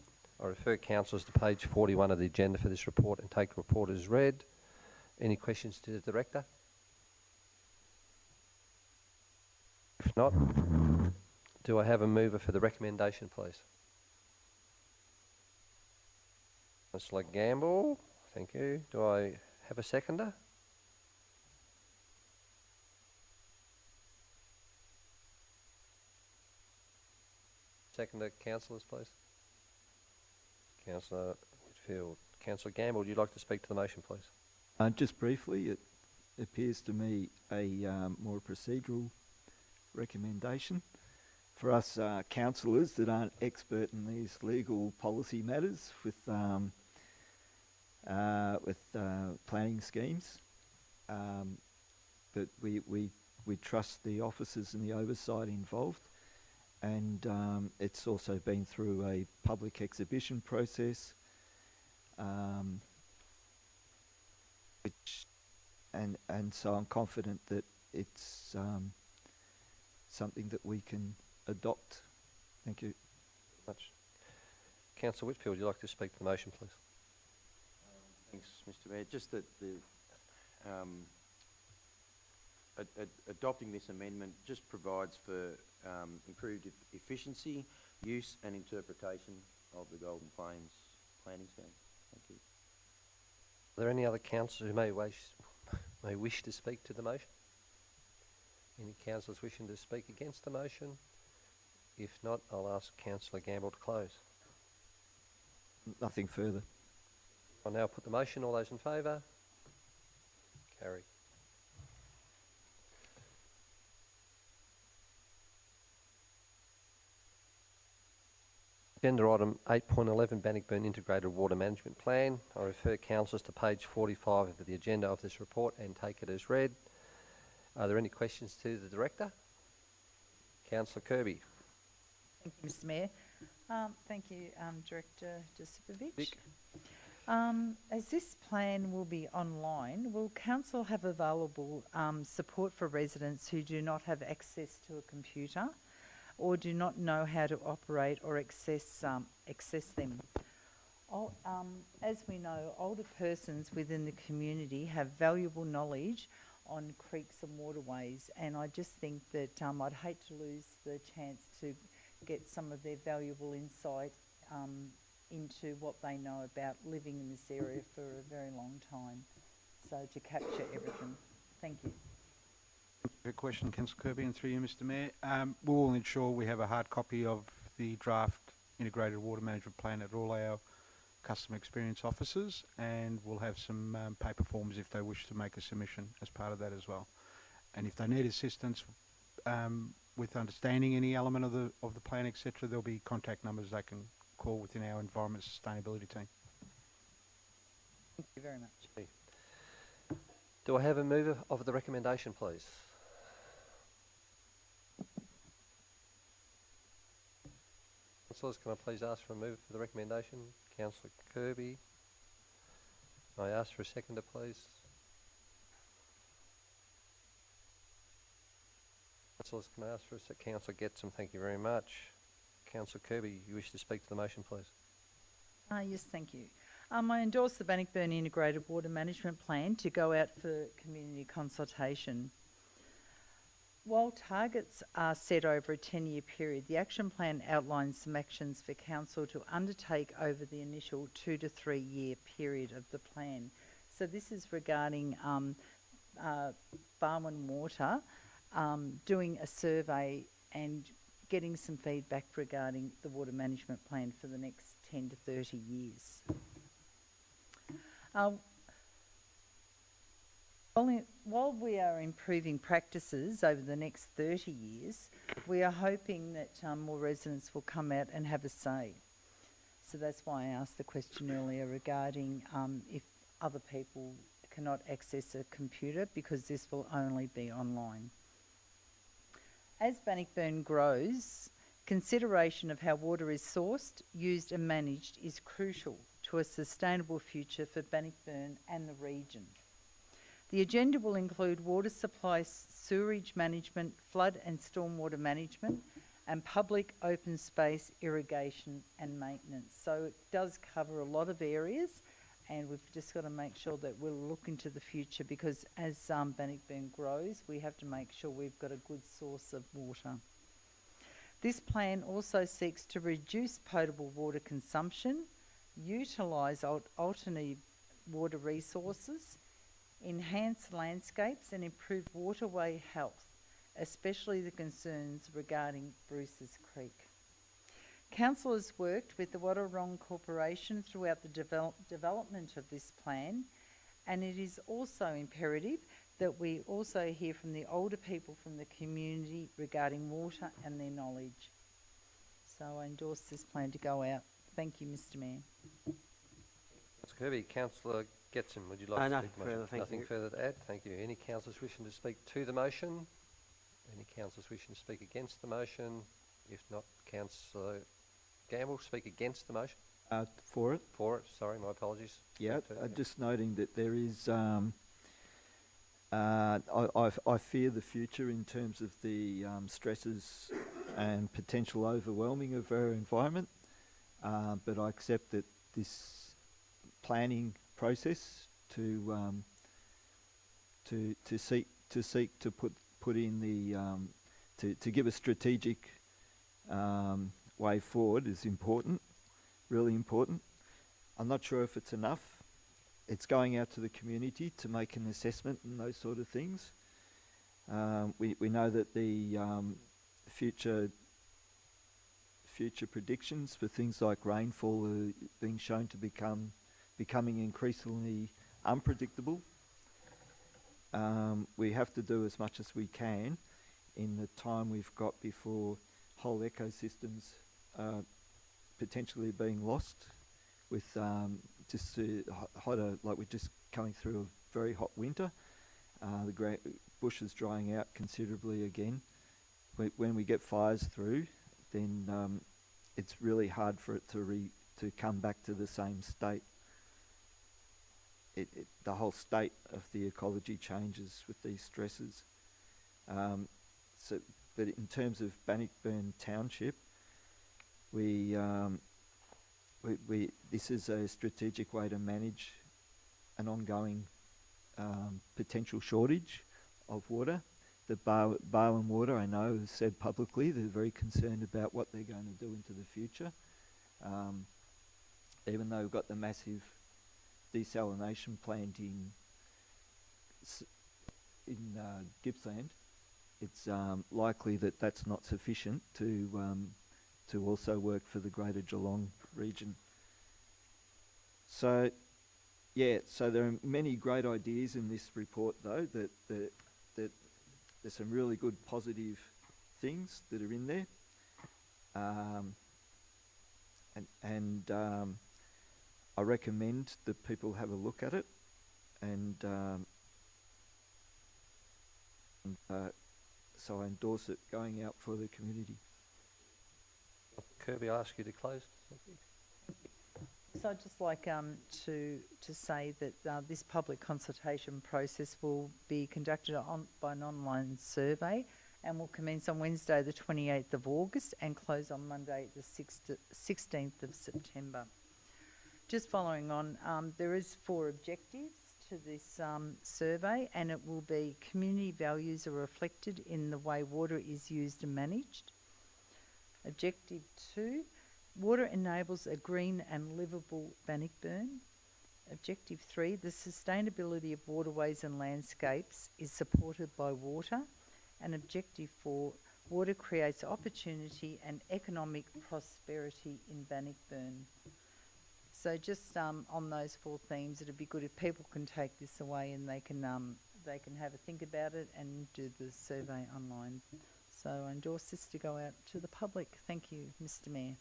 I refer councillors to page 41 of the agenda for this report and take the report as read. Any questions to the Director? If not, do I have a mover for the recommendation, please? Councillor Gamble, thank you. Do I have a seconder? Seconder, councillors, please. Councillor Whitfield. Councillor Gamble, would you like to speak to the motion, please? Just briefly, it appears to me a more procedural recommendation. For us councillors that aren't expert in these legal policy matters with planning schemes, but we trust the officers and the oversight involved, and it's also been through a public exhibition process, and so I'm confident that it's something that we can adopt. Thank you. Much. Councillor Whitfield, would you like to speak to the motion, please? Thanks, Mr. Mayor. Just that the adopting this amendment just provides for improved efficiency, use and interpretation of the Golden Plains planning scheme. Thank you. Are there any other councillors who may wish to speak to the motion? Any councillors wishing to speak against the motion? If not, I'll ask Councillor Gamble to close. Nothing further. I'll now put the motion. All those in favour? Carried. Agenda item 8.11, Bannockburn Integrated Water Management Plan. I refer councillors to page 45 of the agenda of this report and take it as read. Are there any questions to the Director? Councillor Kirby. Thank you, Mr. Mayor. Thank you, Director Josipovic. Vic. As this plan will be online, will Council have available support for residents who do not have access to a computer or do not know how to operate or access them? As we know, older persons within the community have valuable knowledge on creeks and waterways, and I just think that I'd hate to lose the chance to get some of their valuable insight into what they know about living in this area for a very long time. So to capture everything. Thank you. Good question, Councillor Kirby, and through you, Mr. Mayor. We will ensure we have a hard copy of the draft integrated water management plan at all our customer experience officers, and we'll have some paper forms if they wish to make a submission as part of that as well. And if they need assistance with understanding any element of the plan, etc., there'll be contact numbers they can call within our environment sustainability team. Thank you very much. Do I have a mover of the recommendation, please? Councillors, can I please ask for a mover for the recommendation? Councillor Kirby. Can I ask for a seconder, please? Councillors, can I ask for a second? Councillor Getson, thank you very much. Councillor Kirby, you wish to speak to the motion, please? Yes, thank you. I endorse the Bannockburn Integrated Water Management Plan to go out for community consultation. While targets are set over a 10-year period, the action plan outlines some actions for council to undertake over the initial 2 to 3 year period of the plan. So this is regarding Barwon Water, doing a survey and getting some feedback regarding the water management plan for the next 10 to 30 years. While While we are improving practices over the next 30 years, we are hoping that more residents will come out and have a say. So that's why I asked the question earlier regarding if other people cannot access a computer, because this will only be online. As Bannockburn grows, consideration of how water is sourced, used and managed is crucial to a sustainable future for Bannockburn and the region. The agenda will include water supply, sewerage management, flood and stormwater management, and public open space, irrigation and maintenance. So it does cover a lot of areas, and we've just got to make sure that we'll look into the future, because as Bannockburn grows, we have to make sure we've got a good source of water. This plan also seeks to reduce potable water consumption, utilise alternative water resources, enhance landscapes and improve waterway health, especially the concerns regarding Bruce's Creek. Council has worked with the Wadawurrung Corporation throughout the development of this plan, and it is also imperative that we also hear from the older people from the community regarding water and their knowledge. So I endorse this plan to go out. Thank you, Mr Mayor. Councillor Kirby. Councillor Getson, would you like to speak to the motion? Nothing further to add. Thank you. Any councillors wishing to speak to the motion? Any councillors wishing to speak against the motion? If not, Councillor Gamble, speak against the motion. For it. For it. Sorry, my apologies. Yeah, just noting that there is. I fear the future in terms of the stresses and potential overwhelming of our environment, but I accept that this planning process to seek to put in the to give a strategic way forward is important, really important. I'm not sure if it's enough. It's going out to the community to make an assessment and those sort of things. We know that the future predictions for things like rainfall are being shown to becoming increasingly unpredictable. We have to do as much as we can in the time we've got before whole ecosystems are potentially being lost with just hotter, like we're just coming through a very hot winter. The bushes drying out considerably again. When we get fires through, then it's really hard for it to come back to the same state. The whole state of the ecology changes with these stresses. But in terms of Bannockburn Township, this is a strategic way to manage an ongoing potential shortage of water. The Barwon Water, I know, has said publicly they're very concerned about what they're going to do into the future. Even though we've got the massive desalination plant in Gippsland, it's likely that that's not sufficient to also work for the Greater Geelong region. So, yeah, so there are many great ideas in this report, though, that there's some really good positive things that are in there. I recommend that people have a look at it, and so I endorse it going out for the community. Kirby, I ask you to close. Thank you. So I'd just like to say that this public consultation process will be conducted by an online survey, and will commence on Wednesday the 28th of August and close on Monday the 16th of September. Just following on, there is 4 objectives to this survey, and it will be community values are reflected in the way water is used and managed. Objective 2, water enables a green and livable Bannockburn. Objective 3, the sustainability of waterways and landscapes is supported by water. And Objective 4, water creates opportunity and economic prosperity in Bannockburn. So just on those 4 themes, it'd be good if people can take this away and they can they can have a think about it and do the survey online. So I endorse this to go out to the public. Thank you, Mr. Mayor.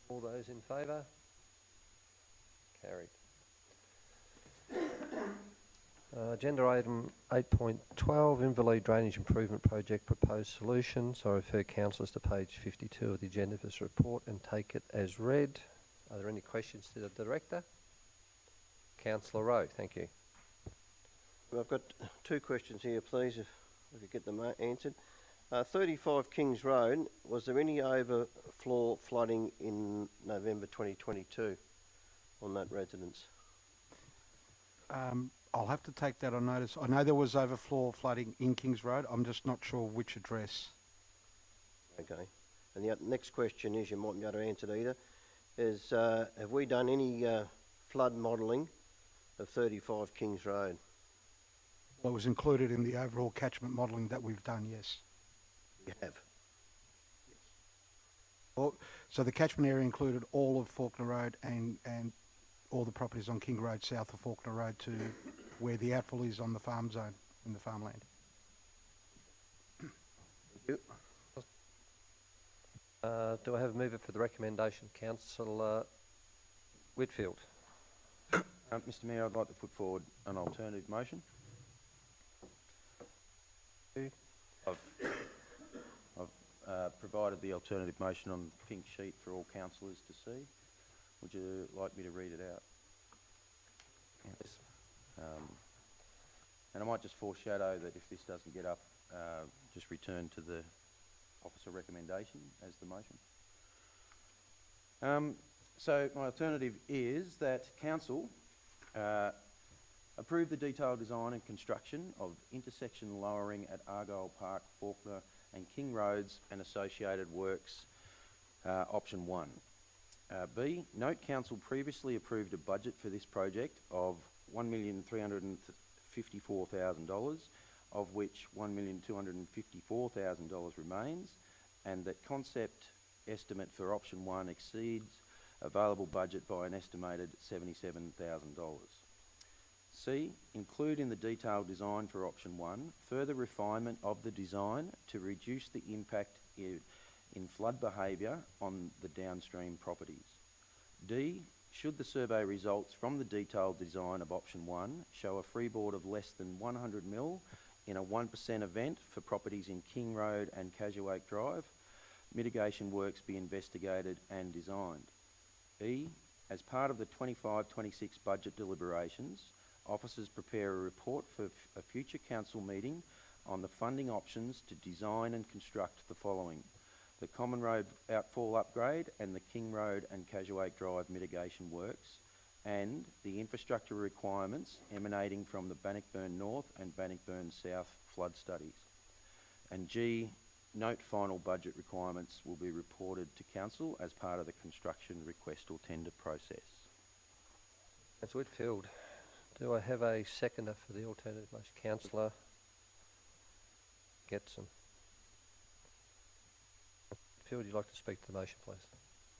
All those in favour? Carried. Agenda item 8.12, Inverleigh Drainage Improvement Project Proposed Solutions. I refer councillors to page 52 of the agenda for this report and take it as read. Are there any questions to the Director? Councillor Rowe, thank you. I've got two questions here, please, if we could get them answered. 35 Kings Road, was there any overflow flooding in November 2022 on that residence? I'll have to take that on notice. I know there was overflow flooding in Kings Road. I'm just not sure which address. Okay. And the next question is, you mightn't be able to answer it either, is have we done any flood modelling of 35 Kings Road? Well, it was included in the overall catchment modelling that we've done, yes. You have? Well, so the catchment area included all of Faulkner Road and all the properties on King Road south of Faulkner Road to where the outfall is on the farm zone, in the farmland. Thank you. Do I have a mover for the recommendation? Councillor Whitfield. Mr. Mayor, I'd like to put forward an alternative motion. I've provided the alternative motion on the pink sheet for all councillors to see. Would you like me to read it out? Yes. And I might just foreshadow that if this doesn't get up, just return to the officer recommendation as the motion. So my alternative is that council approve the detailed design and construction of intersection lowering at Argyle Park, Faulkner and King Roads and associated works, option 1. B, note council previously approved a budget for this project of $1,354,000, of which $1,254,000 remains, and that concept estimate for option 1 exceeds available budget by an estimated $77,000. C, include in the detailed design for option 1 further refinement of the design to reduce the impact in flood behaviour on the downstream properties. D, should the survey results from the detailed design of option 1 show a freeboard of less than 100 mil in a 1% event for properties in King Road and Casuark Drive, mitigation works be investigated and designed. E, as part of the 25-26 budget deliberations, officers prepare a report for a future council meeting on the funding options to design and construct the following: the Common Road outfall upgrade and the King Road and Casuark Drive mitigation works, and the infrastructure requirements emanating from the Bannockburn North and Bannockburn South flood studies. And G, note final budget requirements will be reported to council as part of the construction request or tender process. Councillor Whitfield. Do I have a seconder for the alternative motion? Councillor Getson. Phil, would you like to speak to the motion, please?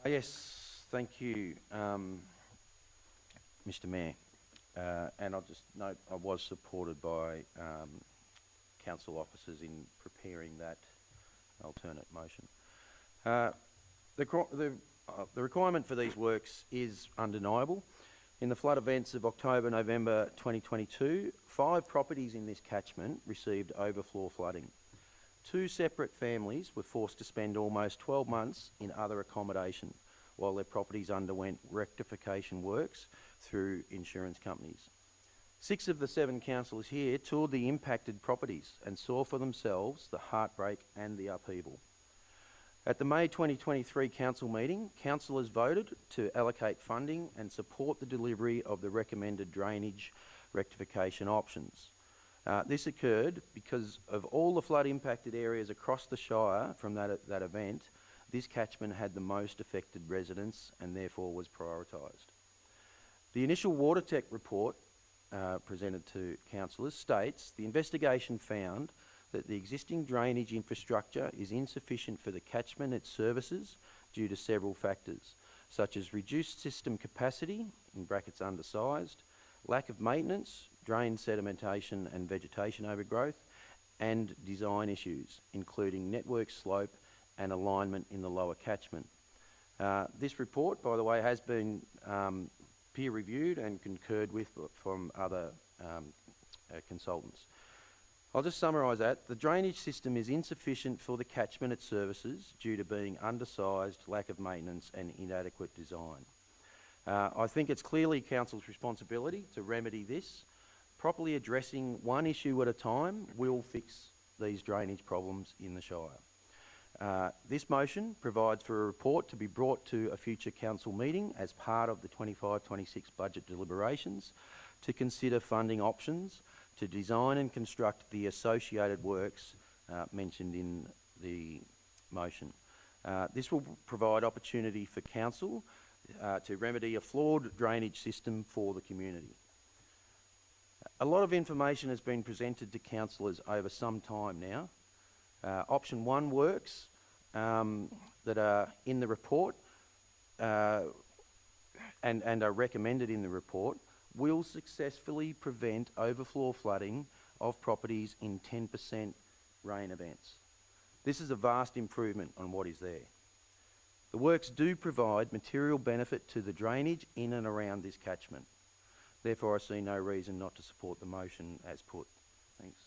Yes, thank you, Mr. Mayor. And I'll just note I was supported by council officers in preparing that alternate motion. The requirement for these works is undeniable. In the flood events of October-November 2022, 5 properties in this catchment received overflow flooding. 2 separate families were forced to spend almost 12 months in other accommodation while their properties underwent rectification works through insurance companies. 6 of the 7 councillors here toured the impacted properties and saw for themselves the heartbreak and the upheaval. At the May 2023 council meeting, councillors voted to allocate funding and support the delivery of the recommended drainage rectification options. This occurred because of all the flood impacted areas across the Shire from that event. This catchment had the most affected residents and therefore was prioritised. The initial WaterTech report presented to councillors states the investigation found that the existing drainage infrastructure is insufficient for the catchment it services due to several factors, such as reduced system capacity, in brackets undersized, lack of maintenance, drain sedimentation and vegetation overgrowth, and design issues, including network slope and alignment in the lower catchment. This report, by the way, has been peer-reviewed and concurred with from other consultants. I'll just summarise that. The drainage system is insufficient for the catchment it services due to being undersized, lack of maintenance and inadequate design. I think it's clearly Council's responsibility to remedy this. Properly addressing one issue at a time will fix these drainage problems in the Shire. This motion provides for a report to be brought to a future council meeting as part of the 25-26 budget deliberations to consider funding options to design and construct the associated works mentioned in the motion. This will provide opportunity for council to remedy a flawed drainage system for the community. A lot of information has been presented to councillors over some time now. Option 1 works that are in the report and are recommended in the report will successfully prevent overflow flooding of properties in 10% rain events. This is a vast improvement on what is there. The works do provide material benefit to the drainage in and around this catchment. Therefore, I see no reason not to support the motion as put. Thanks.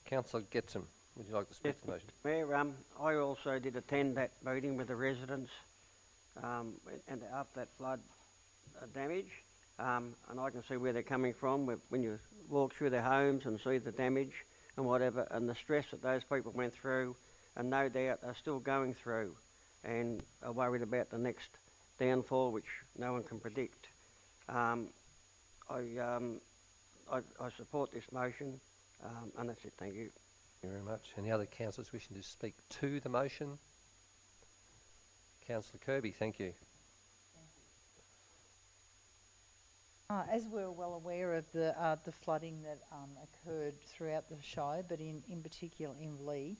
Councillor Getson, would you like to speak to the motion? Mayor, I also did attend that meeting with the residents and after that flood damage, and I can see where they're coming from when you walk through their homes and see the damage and whatever, and the stress that those people went through, and no doubt are still going through, and are worried about the next downfall, which no one can predict. I support this motion, and that's it. Thank you. Thank you very much. Any other councillors wishing to speak to the motion? Councillor Kirby, thank you. As we're well aware of the flooding that occurred throughout the Shire, but in particular in Lee,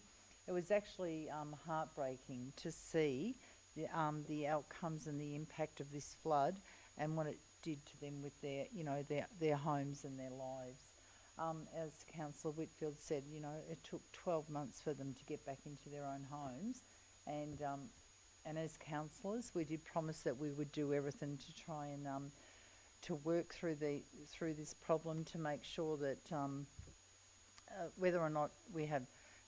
it was actually heartbreaking to see the outcomes and the impact of this flood and what it did to them with their homes and their lives. As Councillor Whitfield said, it took 12 months for them to get back into their own homes, and as councillors, we did promise that we would do everything to try and to work through this problem to make sure that whether or not we have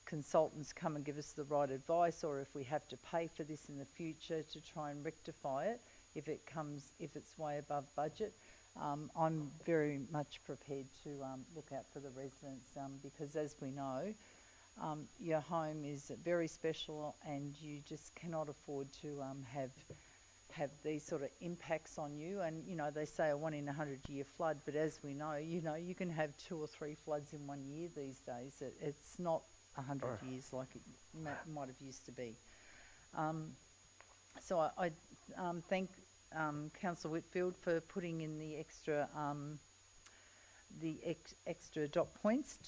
consultants come and give us the right advice, or if we have to pay for this in the future to try and rectify it if it's way above budget. I'm very much prepared to look out for the residents because, as we know, your home is very special, and you just cannot afford to have these sort of impacts on you. And they say a 1 in 100-year flood, but as we know, you can have 2 or 3 floods in 1 year these days. It's not 100 years like it might have used to be. So I thank Councillor Whitfield for putting in the extra dot points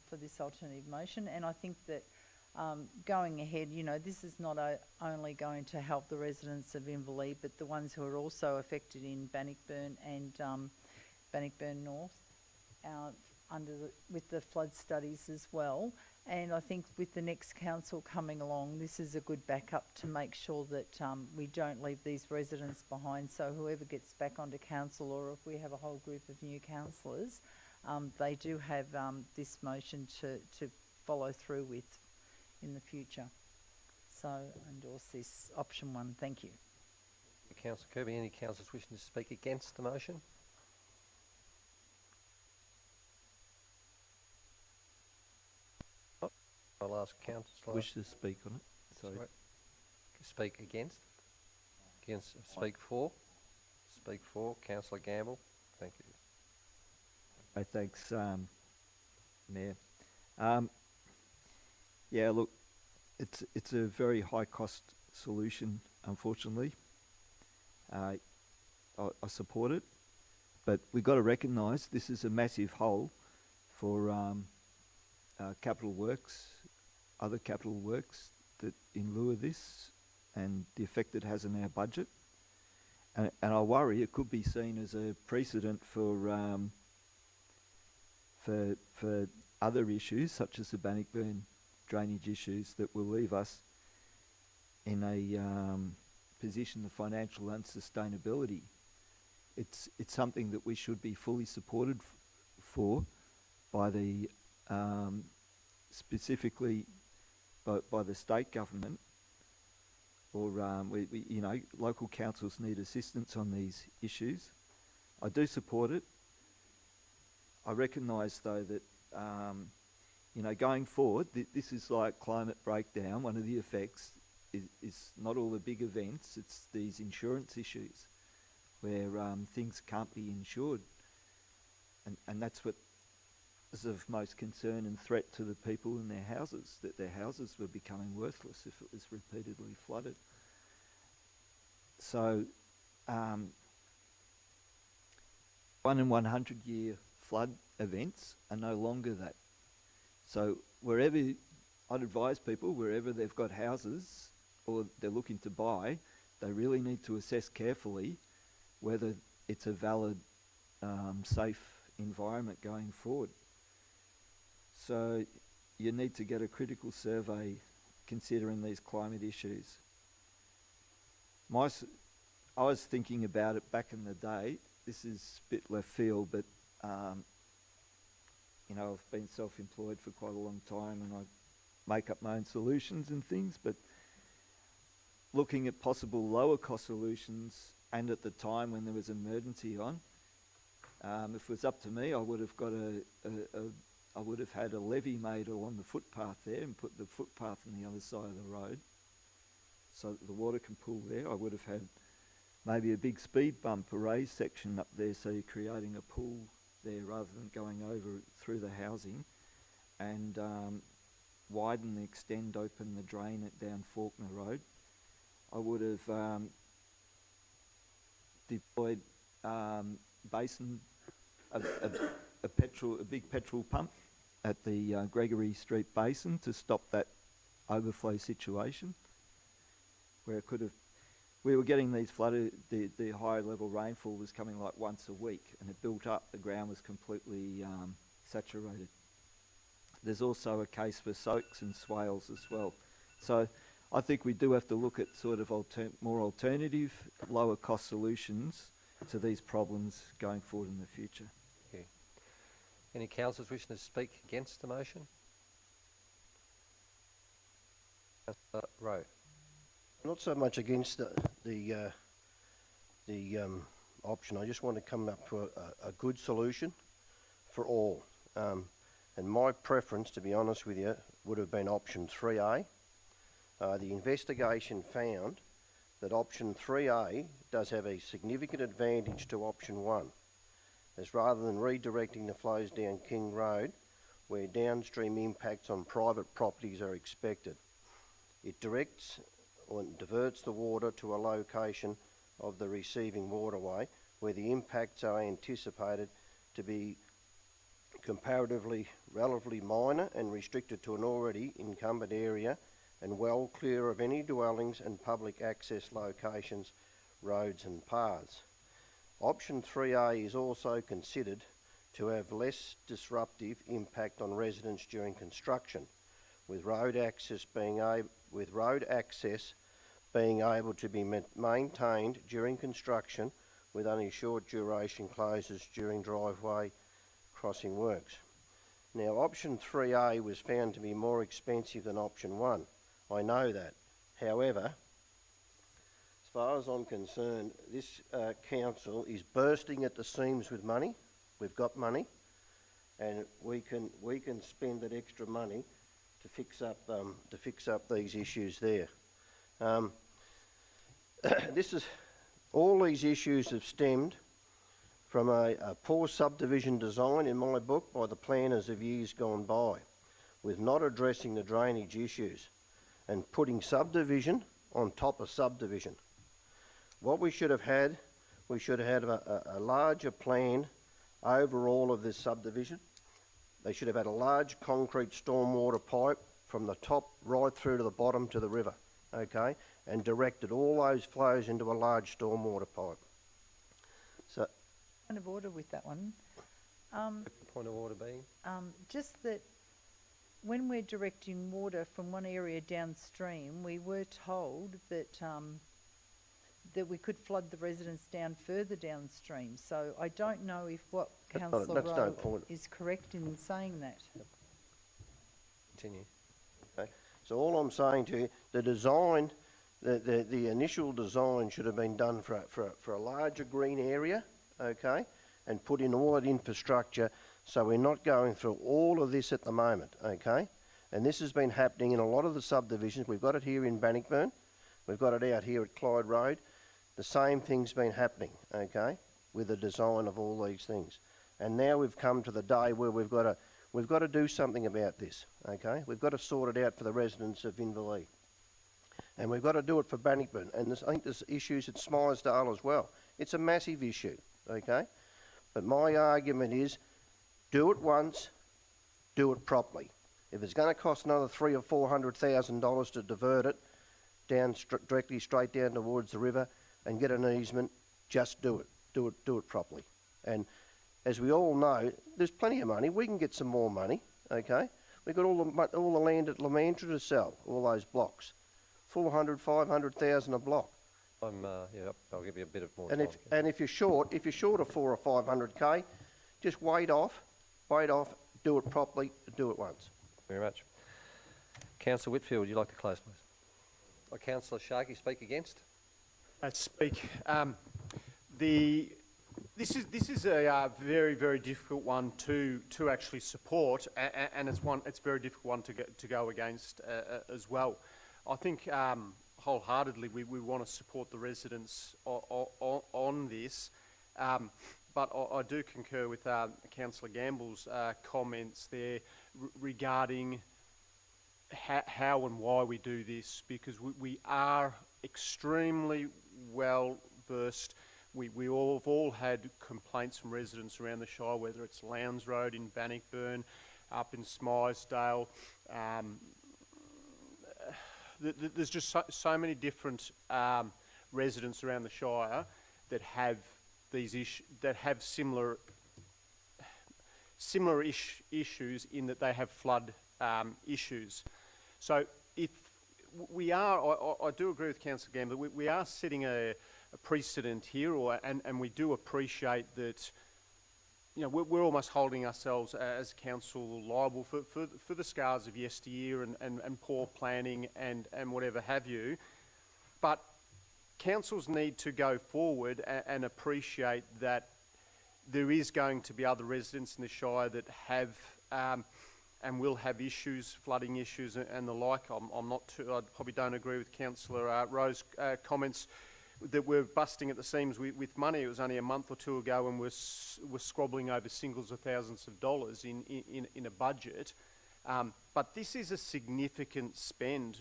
for this alternative motion, and I think that going ahead, this is not only going to help the residents of Inverleigh, but the ones who are also affected in Bannockburn and Bannockburn North with the flood studies as well. And I think with the next council coming along, this is a good backup to make sure that we don't leave these residents behind. So whoever gets back onto council, or if we have a whole group of new councillors, they do have this motion to follow through with in the future. So I endorse this option 1. Thank you. Councillor Kirby, any councillors wishing to speak against the motion? I'll ask councillor. Wish to speak on it. Sorry. Speak against? Speak for? Speak for. Councillor Gamble. Thank you. Thanks, Mayor. Yeah, look, it's a very high cost solution, unfortunately. I support it, but we've got to recognise this is a massive hole for capital works, other capital works that in lieu of this, and the effect it has on our budget. And I worry it could be seen as a precedent for for other issues such as the Bannockburn drainage issues that will leave us in a position of financial unsustainability. It's something that we should be fully supported for by the specifically by the state government, or you know, local councils need assistance on these issues. I do support it. I recognise though that you know, going forward, this is like climate breakdown. One of the effects is not all the big events, it's these insurance issues where things can't be insured. And that's what is of most concern and threat to the people in their houses, that their houses were becoming worthless if it was repeatedly flooded. So 1 in 100 year flood events are no longer that. So wherever, I'd advise people, wherever they've got houses or they're looking to buy, they really need to assess carefully whether it's a valid, safe environment going forward. So you need to get a critical survey considering these climate issues. I was thinking about it back in the day. This is a bit left field, but you know, I've been self-employed for quite a long time and I make up my own solutions and things, but looking at possible lower cost solutions, and at the time when there was emergency on, if it was up to me, I would have got I would have had a levee made along the footpath there and put the footpath on the other side of the road so that the water can pool there. I would have had maybe a big speed bump, a raised section up there, so you're creating a pool there rather than going over through the housing, and widen, extend, open the drain down Faulkner Road. I would have deployed basin, a big petrol pump at the Gregory Street Basin to stop that overflow situation, where it could have. We were getting these flooded, the high level rainfall was coming like once a week and it built up, the ground was completely saturated. There's also a case for soaks and swales as well. So I think we do have to look at sort of more alternative, lower cost solutions to these problems going forward in the future. Thank you. Any councillors wishing to speak against the motion? Councillor Rowe. Not so much against the option. I just want to come up to a good solution for all. And my preference, to be honest with you, would have been option 3A. The investigation found that option 3A does have a significant advantage to option 1, as rather than redirecting the flows down King Road, where downstream impacts on private properties are expected, it directs or diverts the water to a location of the receiving waterway where the impacts are anticipated to be comparatively relatively minor and restricted to an already incumbent area and well clear of any dwellings and public access locations, roads and paths. Option 3A is also considered to have less disruptive impact on residents during construction, with road access being able to be maintained during construction with only short duration closures during driveway crossing works. Now, option 3A was found to be more expensive than option 1. I know that. However, as far as I'm concerned, this council is bursting at the seams with money. We've got money, and we can spend that extra money to fix up these issues there. All these issues have stemmed from a poor subdivision design, in my book, by the planners of years gone by, with not addressing the drainage issues and putting subdivision on top of subdivision. What we should have had, a larger plan over all of this subdivision. They should have had a large concrete stormwater pipe from the top right through to the bottom to the river, okay, and directed all those flows into a large stormwater pipe. So, point of order with that one. Point of order being? Just that when we're directing water from one area downstream, we were told that that we could flood the residents down further downstream. So I don't know if what Councillor Rowe is correct in saying that. Continue. Okay. So all I'm saying to you, the design, the initial design should have been done for a larger green area, okay, and put in all that infrastructure, so we're not going through all of this at the moment, okay? And this has been happening in a lot of the subdivisions. We've got it here in Bannockburn. We've got it out here at Clyde Road. The same thing's been happening, okay, with the design of all these things. And now we've come to the day where we've got to do something about this, okay? We've got to sort it out for the residents of Inverleigh. And we've got to do it for Bannockburn. And I think there's issues at Smearsdale as well. It's a massive issue, okay? But my argument is, do it once, do it properly. If it's going to cost another $300,000 or $400,000 to divert it down directly straight down towards the river and get an easement, just do it. Do it properly. And as we all know, there's plenty of money. We can get some more money, okay? We've got all the land at Lamandra to sell, all those blocks. 400, 500,000 a block. Yeah, I'll give you a bit of more and time. And if you're short of 400 or 500k, just wait off, do it properly, do it once. Very much. Councillor Whitfield, would you like to close, please? Councillor Sharkey, speak against. Speak. This is a very, very difficult one to actually support, and it's very difficult one to go against as well. I think wholeheartedly we want to support the residents on this, but I do concur with Councillor Gamble's comments there regarding how and why we do this, because we are extremely well versed. We've all had complaints from residents around the Shire, whether it's Lowndes Road in Bannockburn, up in Smearsdale. There's just so many different residents around the Shire that have these similar issues in that they have flood issues. So if we are, I do agree with Councillor Gamble, we are setting a precedent here, and we do appreciate that. You know, we're almost holding ourselves as council liable for the scars of yesteryear and poor planning and whatever have you. But councils need to go forward and appreciate that there is going to be other residents in the Shire that have and will have issues, flooding issues and the like. I probably don't agree with Councillor Rowe's comments that we're busting at the seams with money. It was only a month or two ago when we're squabbling over singles of thousands of dollars in a budget. But this is a significant spend.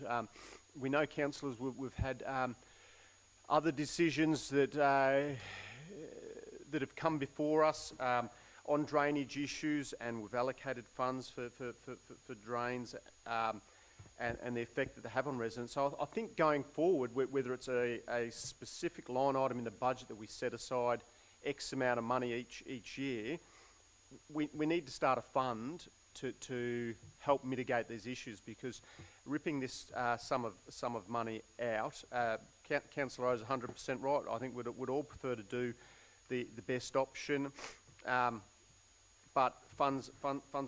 We know, councillors, we've had other decisions that have come before us on drainage issues, and we've allocated funds for drains and the effect that they have on residents. So I think going forward, whether it's a specific line item in the budget that we set aside X amount of money each year, we need to start a fund to help mitigate these issues, because ripping this sum of money out, Councillor Rowe is 100% right. I think we'd all prefer to do the best option, but funds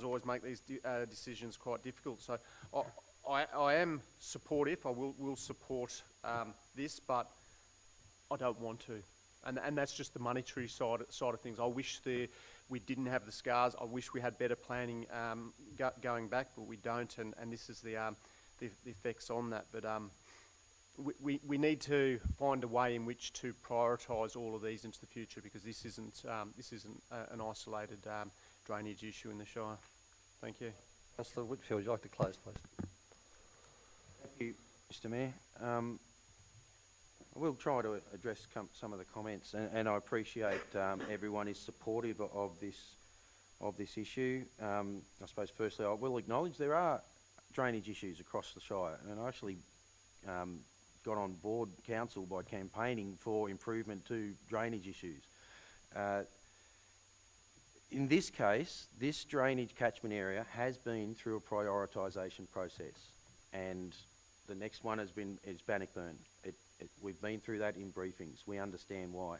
always make these decisions quite difficult. So I am supportive. I will support this, but I don't want to, and that's just the monetary side of things. I wish we didn't have the scars. I wish we had better planning going back, but we don't, and this is the effects on that. But we need to find a way in which to prioritise all of these into the future, because this isn't an isolated drainage issue in the Shire. Thank you. Councillor Whitfield, would you like to close, please? Thank you, Mr. Mayor. I will try to address some of the comments, and I appreciate everyone is supportive of this issue. I suppose firstly I will acknowledge there are drainage issues across the Shire, and I actually got on board council by campaigning for improvement to drainage issues. in this case, this drainage catchment area has been through a prioritisation process, and the next one is Bannockburn. We've been through that in briefings. We understand why.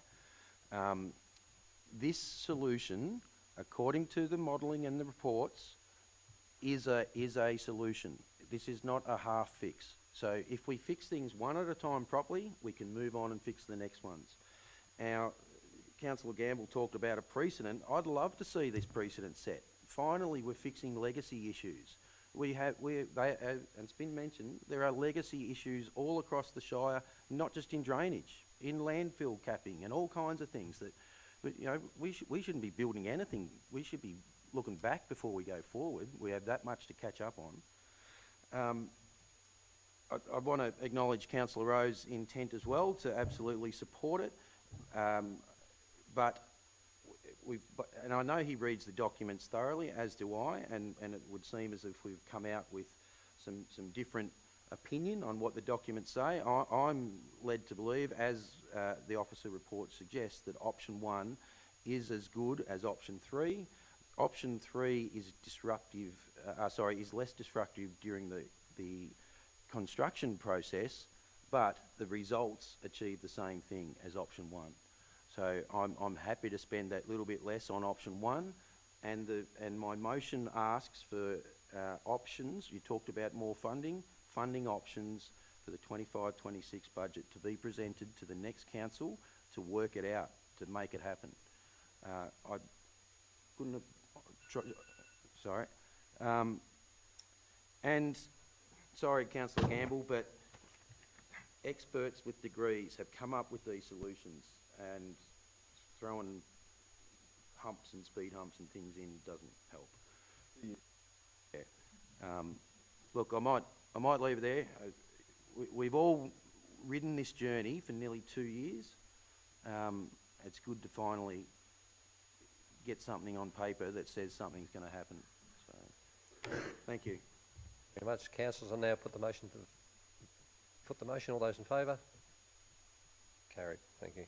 This solution, according to the modelling and the reports, is a solution. This is not a half fix. So if we fix things one at a time properly, we can move on and fix the next ones. Now, Councillor Gamble talked about a precedent. I'd love to see this precedent set. Finally, we're fixing legacy issues. And it's been mentioned, there are legacy issues all across the Shire, not just in drainage, in landfill capping and all kinds of things that, you know, we shouldn't be building anything. We should be looking back before we go forward. We have that much to catch up on. I want to acknowledge Councillor Rowe's intent as well to absolutely support it. And I know he reads the documents thoroughly, as do I, and it would seem as if we've come out with some different opinion on what the documents say. I'm led to believe, as the officer report suggests, that option 1 is as good as option 3. Option 3 is disruptive. Is less disruptive during the construction process, but the results achieve the same thing as option 1. So I'm happy to spend that little bit less on option 1, and my motion asks for options. You talked about more funding options for the 25-26 budget to be presented to the next council to work it out, to make it happen. I couldn't have. Sorry. And sorry, Councillor Gamble, but experts with degrees have come up with these solutions, and throwing humps and speed humps and things in doesn't help. Yeah. Look, I might leave it there. We've all ridden this journey for nearly 2 years. It's good to finally get something on paper that says something's going to happen. So, thank you. Very much. Councillors, I'll now put the motion All those in favour? Carried. Thank you.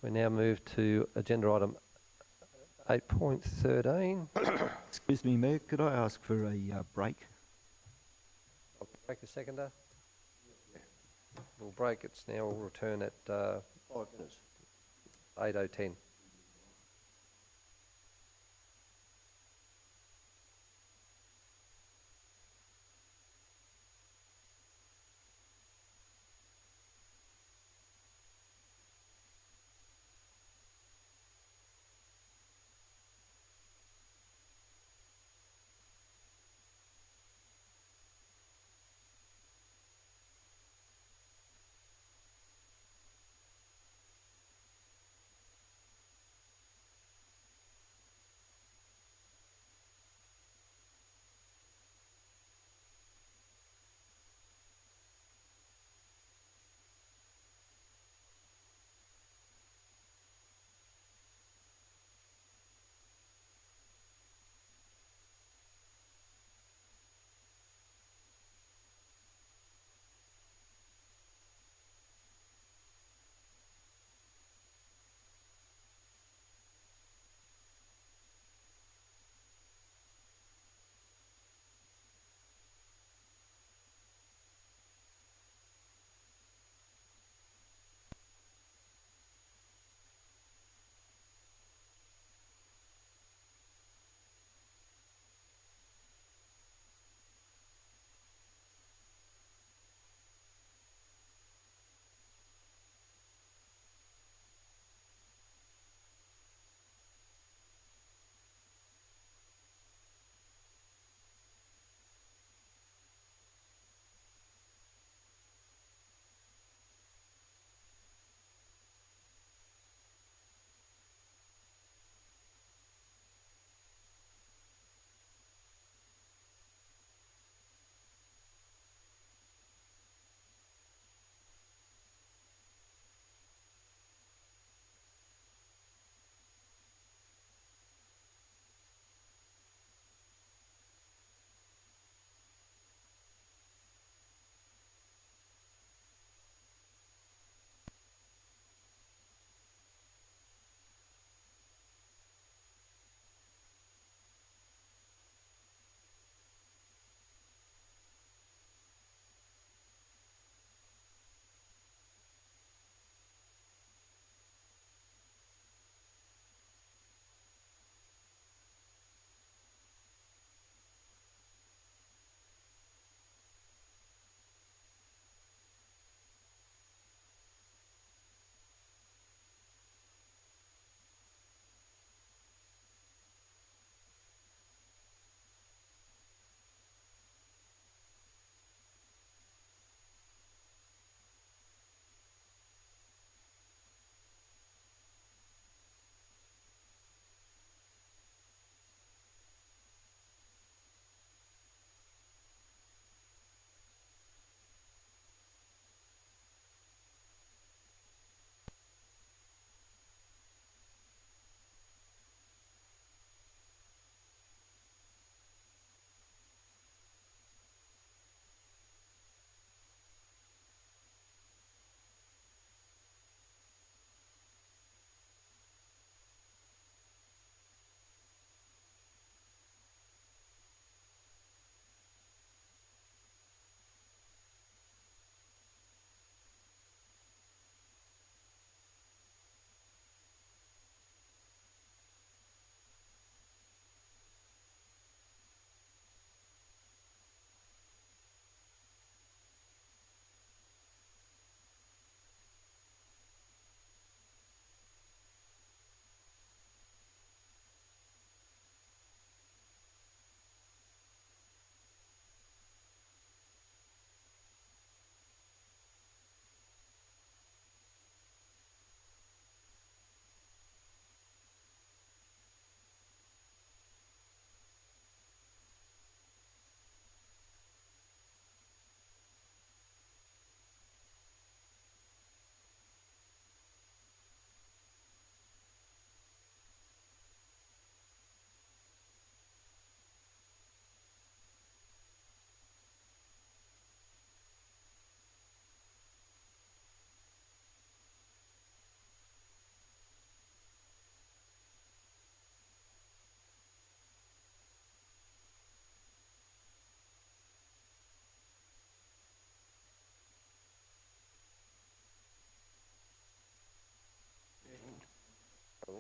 We now move to agenda item 8.13. Excuse me, Mayor, could I ask for a break? I'll break a seconder. We'll break. It's now. We'll return at 5 minutes. 8:10.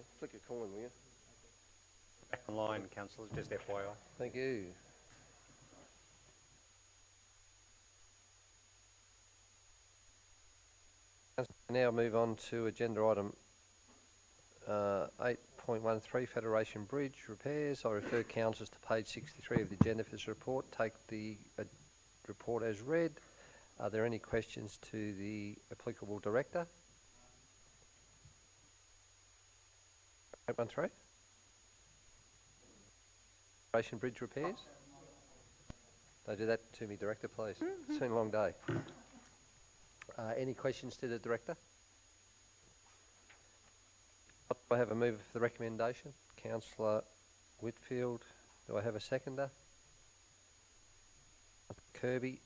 Oh, flick a coin, will you? Back online, councillors, just FYI. Thank you. Now move on to agenda item 8.13, Federation Bridge repairs. I refer councillors to page 63 of the agenda for this report. Take the report as read. Are there any questions to the applicable director? 8.13? Federation Bridge repairs? Don't do that to me, Director, please. It's been a long day. Any questions to the Director? Do I have a mover for the recommendation? Councillor Whitfield. Do I have a seconder? Kirby.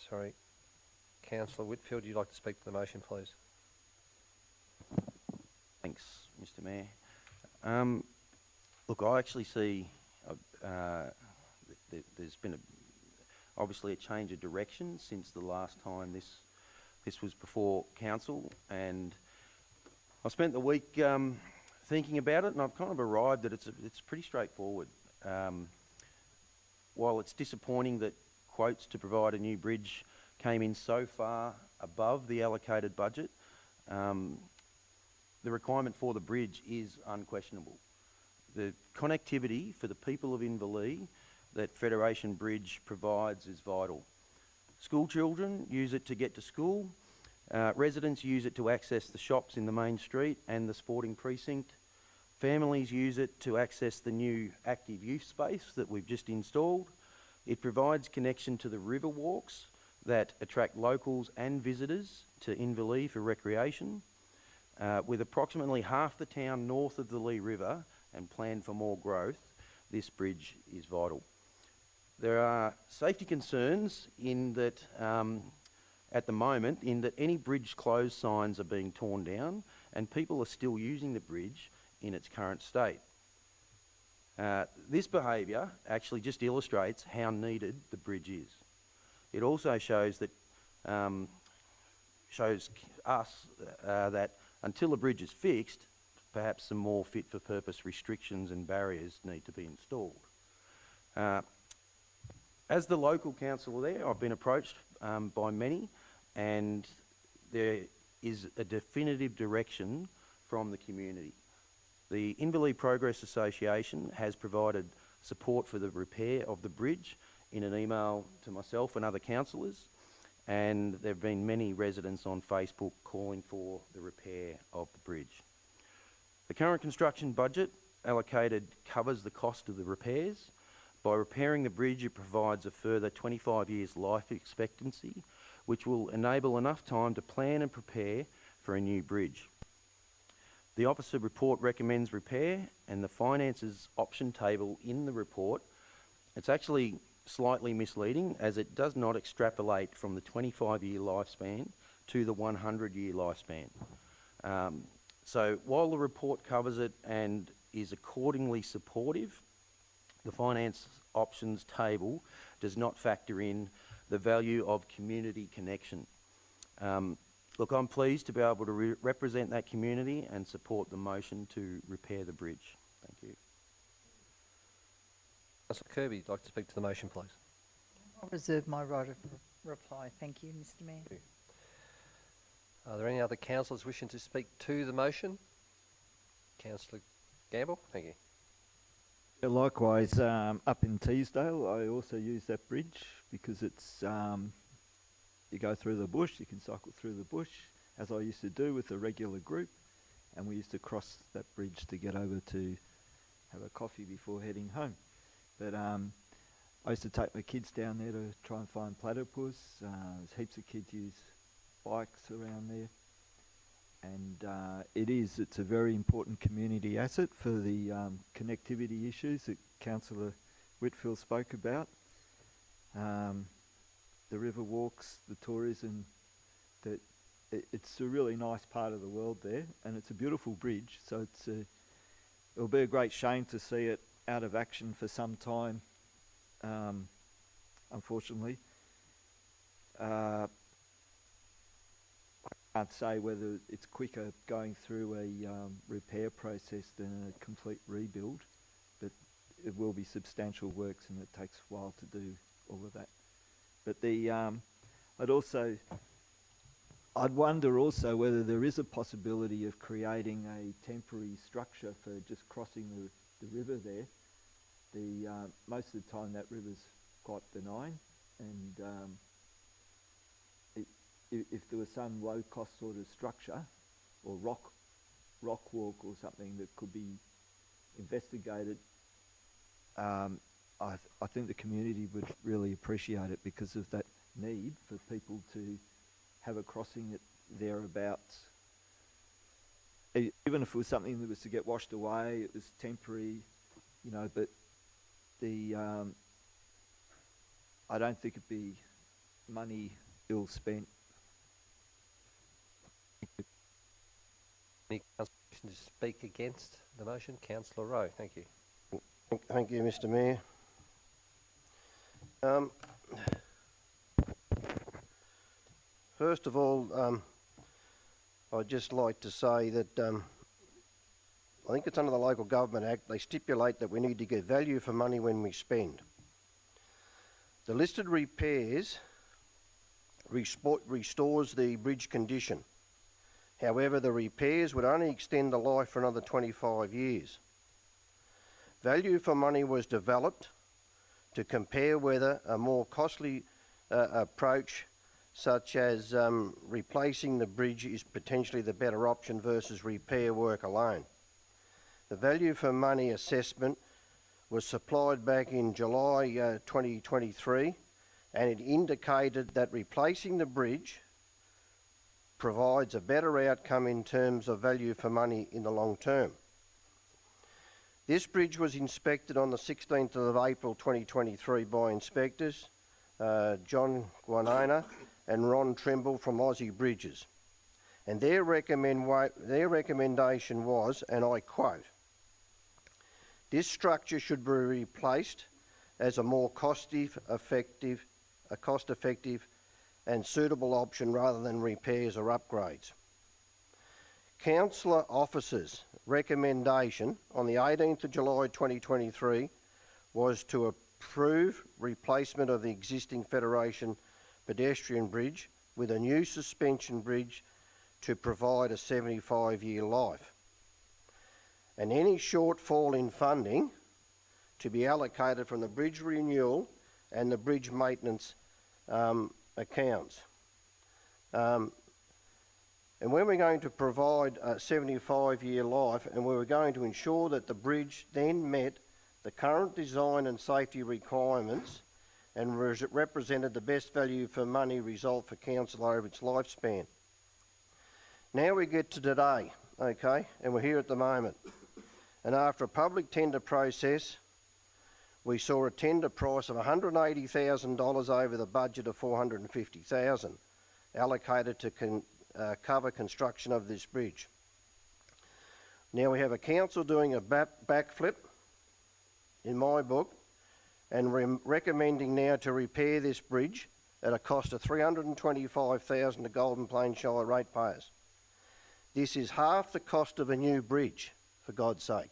Sorry. Councillor Whitfield, you'd like to speak to the motion, please? Thanks, Mr. Mayor. Look, I actually see there's been obviously a change of direction since the last time this was before council, and I spent the week thinking about it, and I've kind of arrived that it's pretty straightforward. While it's disappointing that quotes to provide a new bridge came in so far above the allocated budget, the requirement for the bridge is unquestionable. The connectivity for the people of Inverleigh that Federation Bridge provides is vital. School children use it to get to school. Residents use it to access the shops in the main street and the sporting precinct. Families use it to access the new active youth space that we've just installed. It provides connection to the river walks that attract locals and visitors to Inverleigh for recreation. With approximately half the town north of the Lee River and planned for more growth, this bridge is vital. There are safety concerns in that, at the moment, in that any bridge closed signs are being torn down and people are still using the bridge in its current state. This behaviour actually just illustrates how needed the bridge is. It also shows that that until the bridge is fixed, perhaps some more fit-for-purpose restrictions and barriers need to be installed. As the local councillor there, I've been approached by many, and there is a definitive direction from the community. The Inverleigh Progress Association has provided support for the repair of the bridge in an email to myself and other councillors, and there have been many residents on Facebook calling for the repair of the bridge. The current construction budget allocated covers the cost of the repairs. By repairing the bridge, it provides a further 25 years life expectancy, which will enable enough time to plan and prepare for a new bridge. The officer report recommends repair, and the finances option table in the report, it's actually slightly misleading as it does not extrapolate from the 25-year lifespan to the 100-year lifespan. So while the report covers it and is accordingly supportive, the finance options table does not factor in the value of community connection. Look, I'm pleased to be able to represent that community and support the motion to repair the bridge. Thank you. Councillor Kirby, you'd like to speak to the motion, please? I'll reserve my right of reply. Thank you, Mr. Mayor. Thank you. Are there any other councillors wishing to speak to the motion? Councillor Gamble, thank you. Yeah, likewise, up in Teesdale, I also use that bridge because it's, you go through the bush, you can cycle through the bush, as I used to do with a regular group, and we used to cross that bridge to get over to have a coffee before heading home. But I used to take my kids down there to try and find platypus. There's heaps of kids use bikes around there. And it's a very important community asset for the connectivity issues that Councillor Whitfield spoke about. The river walks, the tourism, it's a really nice part of the world there, and it's a beautiful bridge, so it'll be a great shame to see it out of action for some time, unfortunately. can't say whether it's quicker going through a repair process than a complete rebuild, but it will be substantial works and it takes a while to do all of that. But the I'd wonder also whether there is a possibility of creating a temporary structure for just crossing the river there. Most of the time that river's quite benign, and if there was some low-cost sort of structure or rock walk or something that could be investigated, I think the community would really appreciate it because of that need for people to have a crossing at thereabouts. Even if it was something that was to get washed away, it was temporary, you know, but I don't think it'd be money ill spent. Any councillor to speak against the motion? Councillor Rowe, thank you. Thank you, Mr. Mayor. First of all, I'd just like to say that I think it's under the Local Government Act, they stipulate that we need to get value for money when we spend. The listed repairs restores the bridge condition. However, the repairs would only extend the life for another 25 years. Value for money was developed to compare whether a more costly approach such as replacing the bridge is potentially the better option versus repair work alone. The value for money assessment was supplied back in July 2023, and it indicated that replacing the bridge provides a better outcome in terms of value for money in the long term. This bridge was inspected on the 16th of April 2023 by inspectors John Guanana and Ron Trimble from Aussie Bridges, and their recommendation was, and I quote, "This structure should be replaced as a more cost-effective and suitable option rather than repairs or upgrades." Councillor Officer's recommendation on the 18th of July 2023 was to approve replacement of the existing Federation pedestrian bridge with a new suspension bridge to provide a 75-year life, and any shortfall in funding to be allocated from the bridge renewal and the bridge maintenance accounts. And when we're going to provide a 75-year life, and we were going to ensure that the bridge then met the current design and safety requirements and represented the best value for money result for council over its lifespan. Now we get to today, okay, and we're here at the moment. And after a public tender process, we saw a tender price of $180,000 over the budget of $450,000 allocated to cover construction of this bridge. Now we have a council doing a backflip, in my book, and recommending now to repair this bridge at a cost of $325,000 to Golden Plains Shire ratepayers. This is half the cost of a new bridge, for God's sake.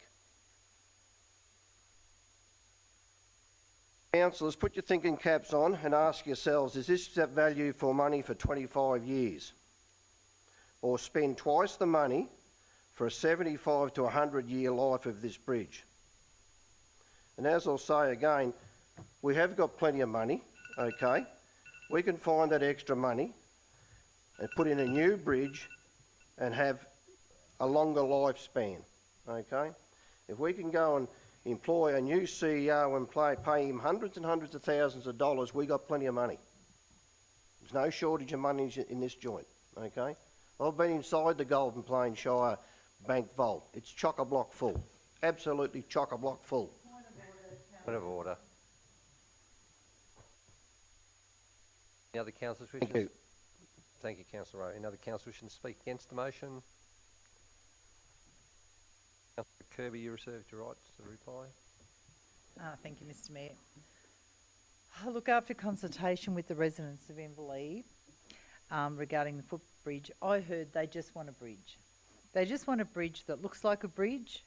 Councillors, put your thinking caps on and ask yourselves, is this that value for money for 25 years? Or spend twice the money for a 75 to 100-year life of this bridge? And as I'll say again, we have got plenty of money, okay? We can find that extra money and put in a new bridge and have a longer lifespan, okay? If we can go and employ a new CEO and pay him hundreds and hundreds of thousands of dollars, we got plenty of money. There's no shortage of money in this joint, okay? I've been inside the Golden Plains Shire bank vault. It's chock-a-block full, absolutely chock-a-block full. Point of order. Any other councillors wishing? Thank you. Thank you, Councillor Rowe. Any other councillors wishing to speak against the motion? Councillor Kirby, you reserved your rights to reply. Thank you, Mr. Mayor. Look, after consultation with the residents of Inverleigh, regarding the footbridge, I heard they just want a bridge. They just want a bridge that looks like a bridge,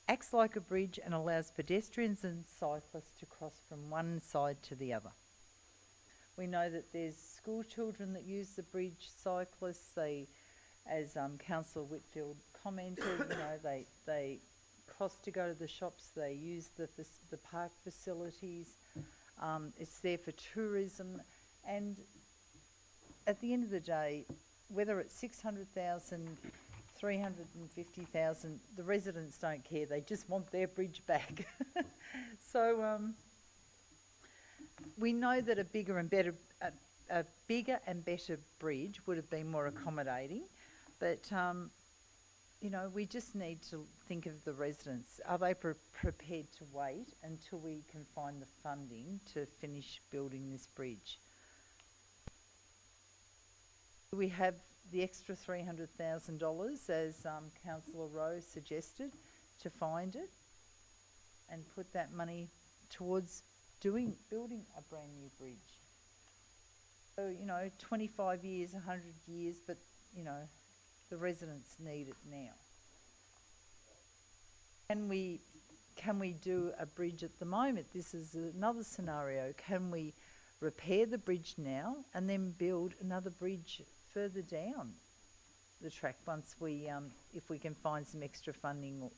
acts like a bridge, and allows pedestrians and cyclists to cross from one side to the other. We know that there's school children that use the bridge, cyclists, they, as Councillor Whitfield commented, you know, they cross to go to the shops, they use the park facilities, it's there for tourism, and at the end of the day, whether it's 600,000, 350,000, the residents don't care, they just want their bridge back. So we know that a bigger and better bridge would have been more accommodating, but you know, we just need to think of the residents. Are they prepared to wait until we can find the funding to finish building this bridge? We have the extra $300,000, as Councillor Rowe suggested, to find it and put that money towards building a brand new bridge. So, you know, 25 years, 100 years, but, you know, the residents need it now. Can we do a bridge at the moment? This is another scenario. Can we repair the bridge now and then build another bridge further down the track once we, if we can find some extra funding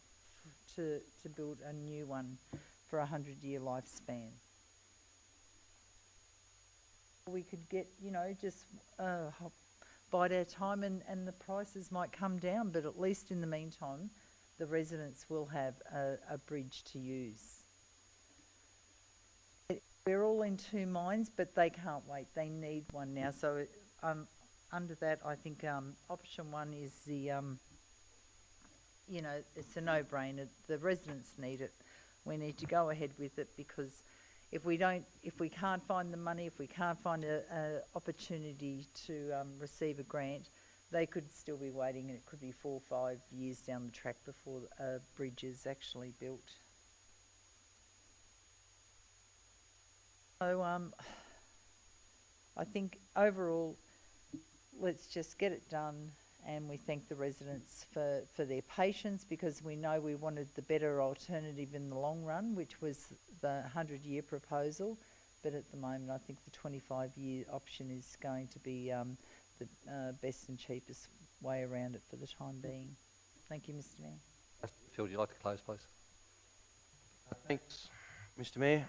to build a new one for a 100-year lifespan? We could get, you know, just bide our time and the prices might come down, but at least in the meantime, the residents will have a bridge to use. We're all in two minds, but they can't wait. They need one now. So under that, I think option one is the, you know, it's a no-brainer. The residents need it. We need to go ahead with it, because if we can't find the money, if we can't find a opportunity to receive a grant, they could still be waiting, and it could be 4 or 5 years down the track before a bridge is actually built. So I think overall, let's just get it done, and we thank the residents for their patience, because we know we wanted the better alternative in the long run, which was the 100-year proposal, but at the moment I think the 25-year option is going to be the best and cheapest way around it for the time being. Thank you, Mr. Mayor. Phil, would you like to close, please? Thanks, Mr. Mayor.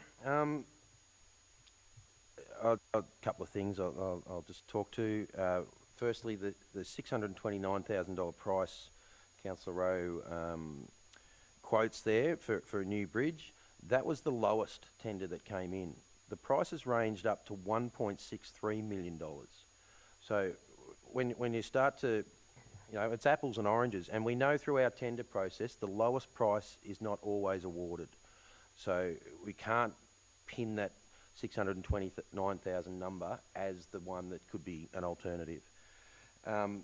A couple of things I'll just talk to. Firstly, the $629,000 price Councillor Rowe quotes there for a new bridge, that was the lowest tender that came in. The prices ranged up to $1.63 million. So when you start to, you know, it's apples and oranges, and we know through our tender process the lowest price is not always awarded. So we can't pin that 629,000 number as the one that could be an alternative. I've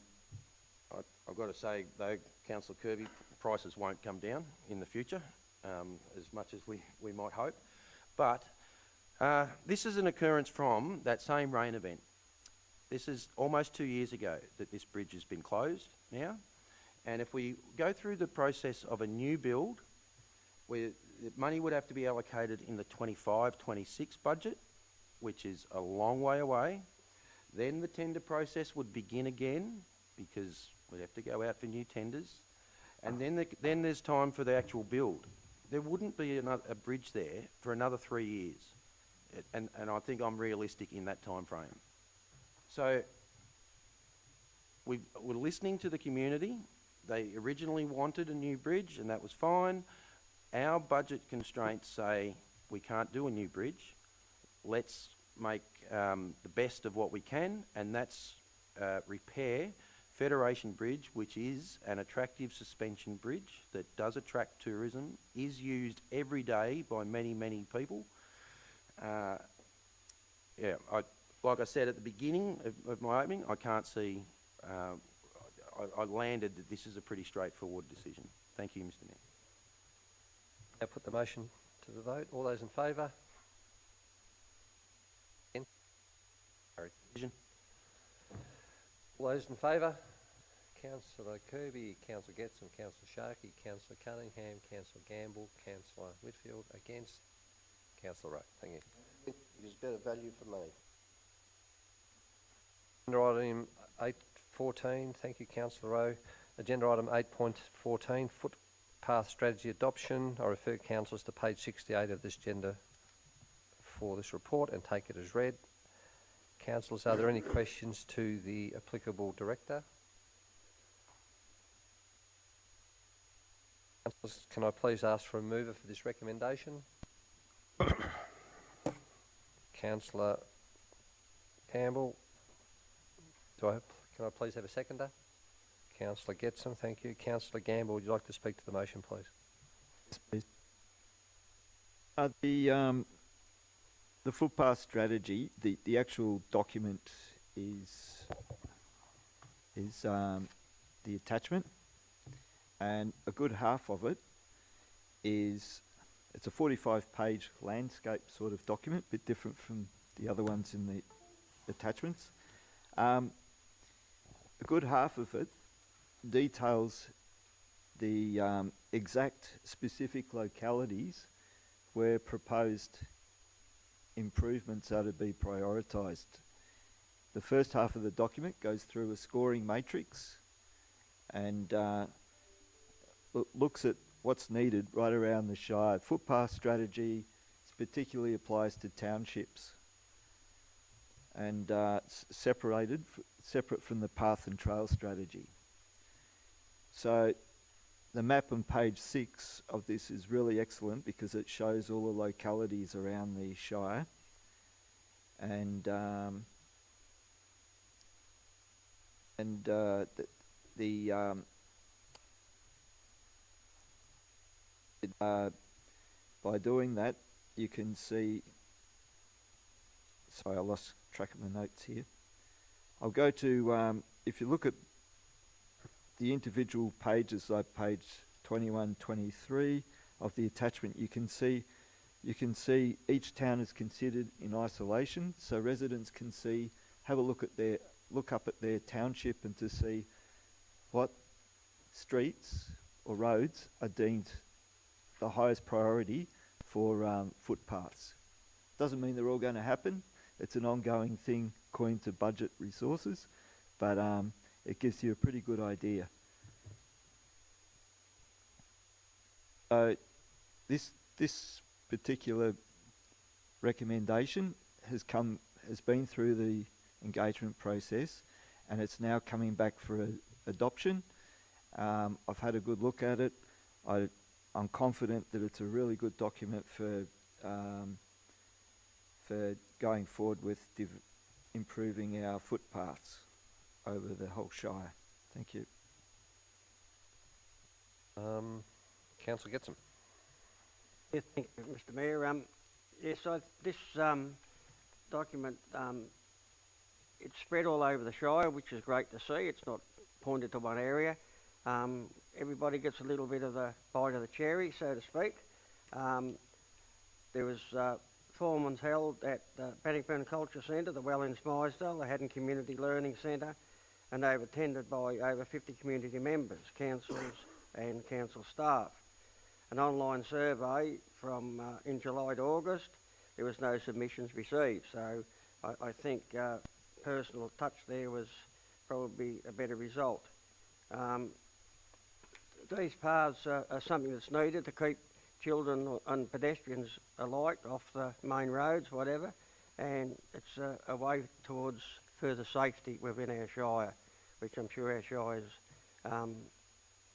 got to say though, Councillor Kirby, prices won't come down in the future as much as we might hope. But this is an occurrence from that same rain event. This is almost 2 years ago that this bridge has been closed now. And if we go through the process of a new build, where the money would have to be allocated in the 25-26 budget, which is a long way away. Then the tender process would begin again, because we'd have to go out for new tenders. And then there's time for the actual build. There wouldn't be a bridge there for another 3 years. And I think I'm realistic in that time frame. So we're listening to the community. They originally wanted a new bridge, and that was fine. Our budget constraints say we can't do a new bridge. Let's make the best of what we can, and that's repair Federation Bridge, which is an attractive suspension bridge that does attract tourism, is used every day by many, many people. Yeah, like I said at the beginning of my opening, I can't see, I landed that this is a pretty straightforward decision. Thank you, Mr. Mayor. Now put the motion to the vote. All those in favour? Carried. All those in favour? Councillor Kirby, Councillor Getson, Councillor Sharkey, Councillor Cunningham, Councillor Gamble, Councillor Whitfield. Against? Councillor Rowe. Thank you. It's better value for money. Agenda item 8.14. Thank you, Councillor Rowe. Agenda item 8.14, footpath strategy adoption. I refer councillors to page 68 of this agenda for this report and take it as read. Councillors, are there any questions to the applicable director? Councillors, can I please ask for a mover for this recommendation? Councillor Campbell. Can I please have a seconder? Councillor Getson, thank you. Councillor Gamble, would you like to speak to the motion, please? Yes, please. The footpath strategy, the actual document is the attachment, and a good half of it is, it's a 45-page landscape sort of document, a bit different from the other ones in the attachments. A good half of it details the exact specific localities where proposed improvements are to be prioritised. The first half of the document goes through a scoring matrix and looks at what's needed right around the Shire. Footpath strategy particularly applies to townships and separate from the path and trail strategy. So the map on page 6 of this is really excellent because it shows all the localities around the Shire, and by doing that you can see, sorry I lost track of my notes here. I'll go to, if you look at the individual pages, like page 21, 23 of the attachment, you can see each town is considered in isolation, so residents can see, have a look up at their township and to see what streets or roads are deemed the highest priority for footpaths. Doesn't mean they're all going to happen. It's an ongoing thing according to budget resources, but it gives you a pretty good idea. This particular recommendation has been through the engagement process, and it's now coming back for adoption. I've had a good look at it. I'm confident that it's a really good document for going forward with improving our footpaths over the whole Shire. Thank you. Councillor Getson. Yes, thank you, Mr. Mayor. Yes, this document, it's spread all over the Shire, which is great to see. It's not pointed to one area. Everybody gets a little bit of the bite of the cherry, so to speak. There was performance held at the Bannockburn Culture Centre, the Well in Smeisdale, the Haddon Community Learning Centre, and they were attended by over 50 community members, councillors and council staff. An online survey from in July to August, there was no submissions received, so I think personal touch there was probably a better result. These paths are something that's needed to keep children and pedestrians alike off the main roads, whatever, and it's a way towards further safety within our Shire, which I'm sure our Shire's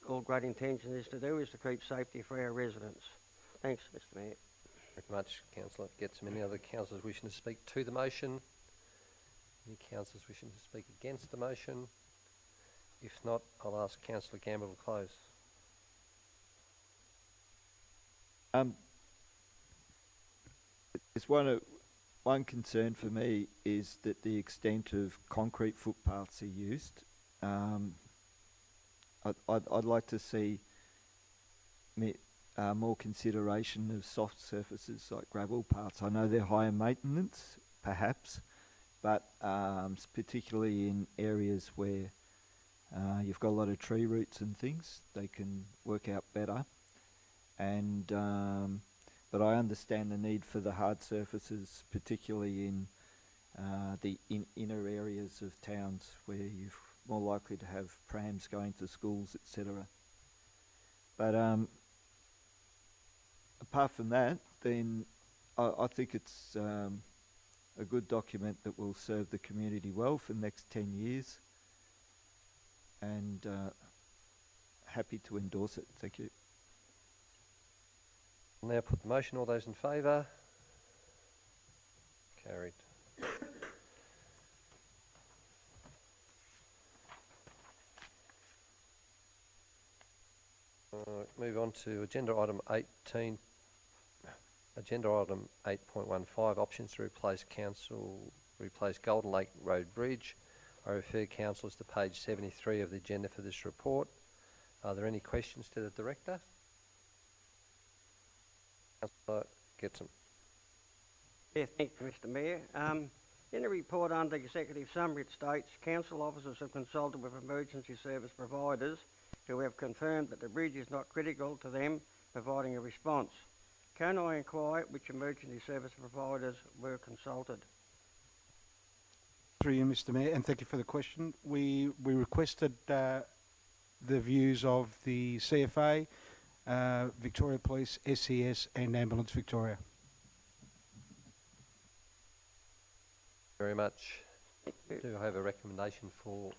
all great intention is to do, is to keep safety for our residents. Thanks, Mr. Mayor. Thank you very much, Councillor Getson. Any other councillors wishing to speak to the motion? Any councillors wishing to speak against the motion? If not, I'll ask Councillor Gamble to close. It's one concern for me is that the extent of concrete footpaths are used. I'd like to see more consideration of soft surfaces like gravel paths. I know they're higher maintenance, perhaps, but particularly in areas where you've got a lot of tree roots and things, they can work out better. And but I understand the need for the hard surfaces, particularly in the inner areas of towns where you're more likely to have prams going to schools, etc. But apart from that, then I think it's a good document that will serve the community well for the next 10 years, and happy to endorse it. Thank you. I'll now put the motion. All those in favour? Carried. Move on to agenda item 18. Agenda item 8.15, options to replace Golden Lake Road Bridge. I refer councillors to page 73 of the agenda for this report. Are there any questions to the Director? Councillor Getson. Yeah, thank you, Mr Mayor. In the report under Executive Summary it states, Council officers have consulted with emergency service providers who have confirmed that the bridge is not critical to them providing a response. Can I inquire which emergency service providers were consulted? Through you, Mr Mayor, and thank you for the question. We requested the views of the CFA, Victoria Police, SES and Ambulance Victoria. Very much. Do I have a recommendation for...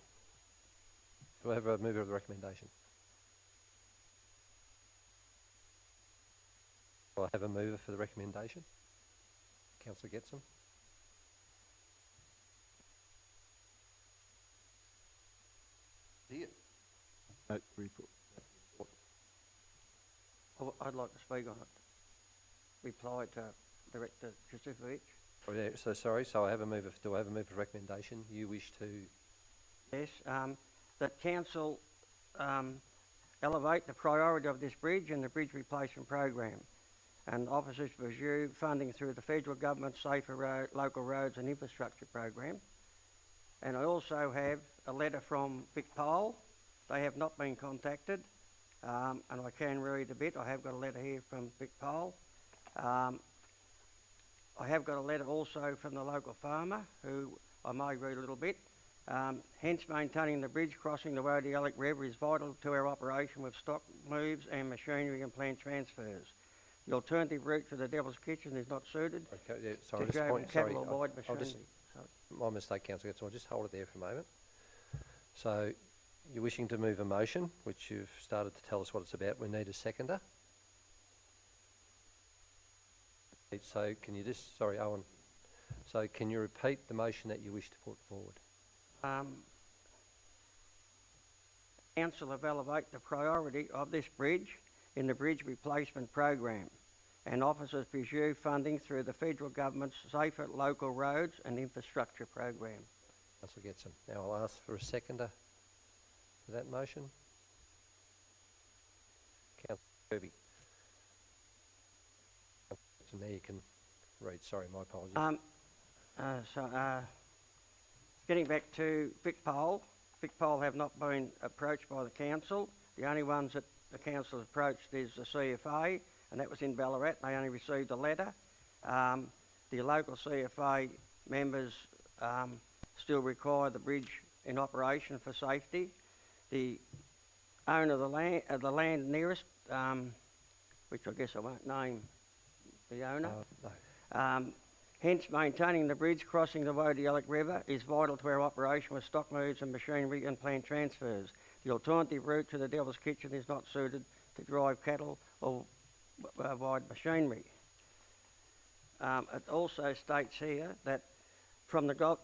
Do I have a mover of the recommendation? Do I have a mover for the recommendation? Councillor Getson. Here. No, report. I'd like to speak on it. Reply to Director Josipovic. Oh, yeah, so sorry, so I have a mover. Do I have a mover for recommendation? You wish to... Yes, that Council elevate the priority of this bridge and the bridge replacement program, and officers pursue funding through the federal government's Safer Local Roads and Infrastructure program. And I also have a letter from VicPol. They have not been contacted, and I can read a bit. I have got a letter here from VicPol. I have got a letter also from the local farmer, who I may read a little bit. Hence, maintaining the bridge crossing the Wodiallic River is vital to our operation with stock moves and machinery and plant transfers. The alternative route to the Devil's Kitchen is not suited. Okay, yeah, sorry, to just point, sorry, wide machinery. My mistake, Councillor, so I'll just hold it there for a moment. So, you're wishing to move a motion, which you've started to tell us what it's about. We need a seconder. So, can you just, sorry, Owen, so can you repeat the motion that you wish to put forward? Council have elevated the priority of this bridge in the bridge replacement program, and officers pursue funding through the federal government's Safer Local Roads and Infrastructure program. Councillor Getson. Now I'll ask for a seconder for that motion. Councillor Kirby. So now you can read. Sorry, my apologies. Getting back to VicPol, VicPol have not been approached by the council. The only ones that the council has approached is the CFA, and that was in Ballarat. They only received a letter. The local CFA members still require the bridge in operation for safety. The owner of the land nearest, which I guess I won't name the owner. No. Hence, maintaining the bridge crossing the Wodiallic River is vital to our operation with stock moves and machinery and plant transfers. The alternative route to the Devil's Kitchen is not suited to drive cattle or wide machinery. It also states here that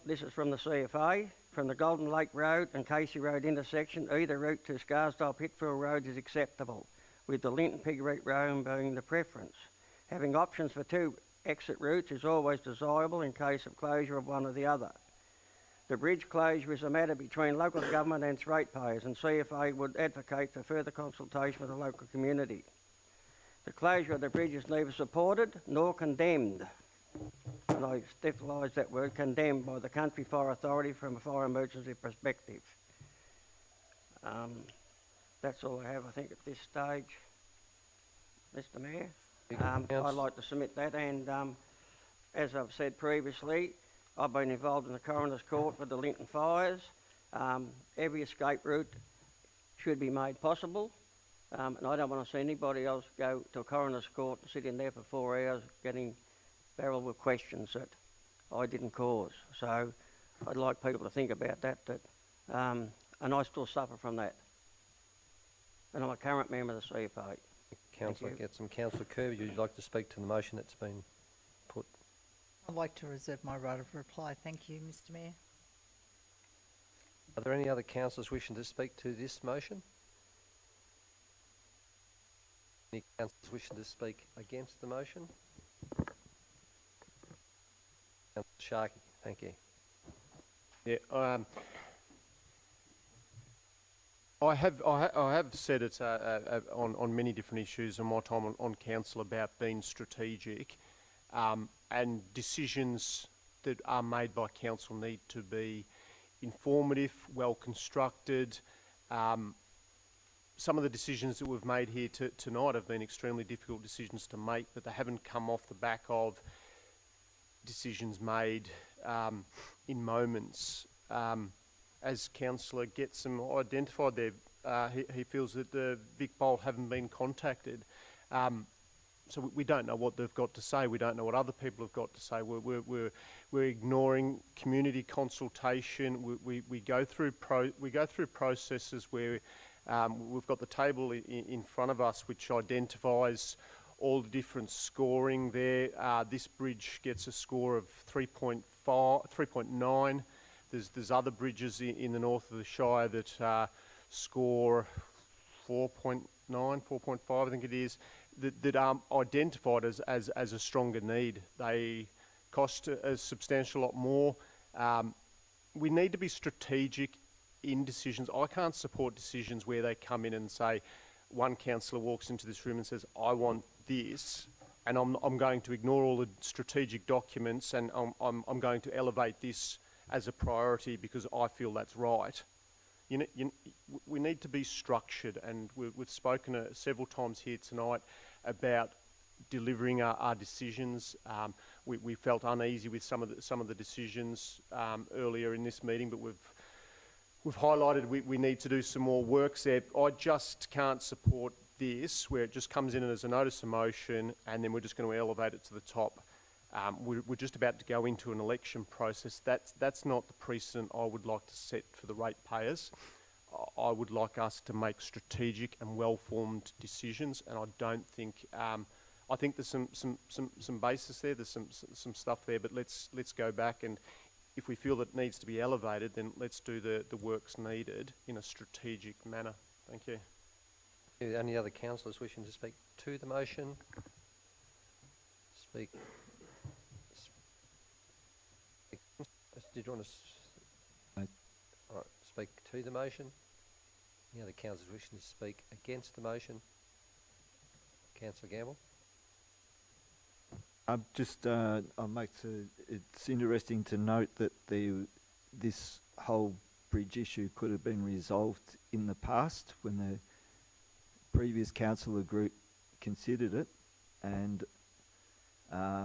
this is from the CFA, from the Golden Lake Road and Casey Road intersection, either route to Scarsdale Pitfield Road is acceptable, with the Linton Piggery Road being the preference. Having options for two exit routes is always desirable in case of closure of one or the other. The bridge closure is a matter between local government and its ratepayers, and CFA would advocate for further consultation with the local community. The closure of the bridge is neither supported nor condemned. and I stipulise that were condemned by the Country Fire Authority from a fire emergency perspective. That's all I have, I think, at this stage, Mr Mayor. I'd like to submit that, and as I've said previously, I've been involved in the Coroner's Court for the Linton fires. Every escape route should be made possible, and I don't want to see anybody else go to a Coroner's Court and sit in there for 4 hours getting barreled with questions that I didn't cause. So I'd like people to think about that, and I still suffer from that. And I'm a current member of the CFA. Councillor Getson. Councillor Kirby, would you like to speak to the motion that's been put? I'd like to reserve my right of reply. Thank you, Mr Mayor. Are there any other councillors wishing to speak to this motion? Any councillors wishing to speak against the motion? Councillor Sharkey, thank you. Yeah, I have said it on many different issues in my time on council about being strategic, and decisions that are made by council need to be informative, well constructed. Some of the decisions that we've made here tonight have been extremely difficult decisions to make, but they haven't come off the back of decisions made in moments. As Councillor Getson identified there, he feels that the Vic Bolt haven't been contacted. So we don't know what they've got to say. We don't know what other people have got to say. We're ignoring community consultation. We go through processes where we've got the table in front of us which identifies all the different scoring there. This bridge gets a score of 3.9. There's other bridges in the north of the Shire that score 4.9, 4.5, I think it is, that are identified as a stronger need. They cost a substantial lot more. We need to be strategic in decisions. I can't support decisions where they come in and say, one councillor walks into this room and says, I want this, and I'm going to ignore all the strategic documents, and I'm going to elevate this as a priority because I feel that's right. We need to be structured, and we've spoken several times here tonight about delivering our decisions. We felt uneasy with some of the decisions earlier in this meeting, but we've highlighted we need to do some more work there. I just can't support this where it just comes in as a notice of motion and then we're just going to elevate it to the top. We're just about to go into an election process. That's not the precedent I would like to set for the ratepayers. I would like us to make strategic and well-formed decisions, and I don't think. I think there's some basis there. There's some stuff there, but let's go back, and if we feel that it needs to be elevated, then let's do the works needed in a strategic manner. Thank you. Any other councillors wishing to speak to the motion? Speak. Did you want to speak to the motion? Any other councillors wishing to speak against the motion? Councillor Gamble. It's interesting to note that this whole bridge issue could have been resolved in the past when the previous councillor group considered it, and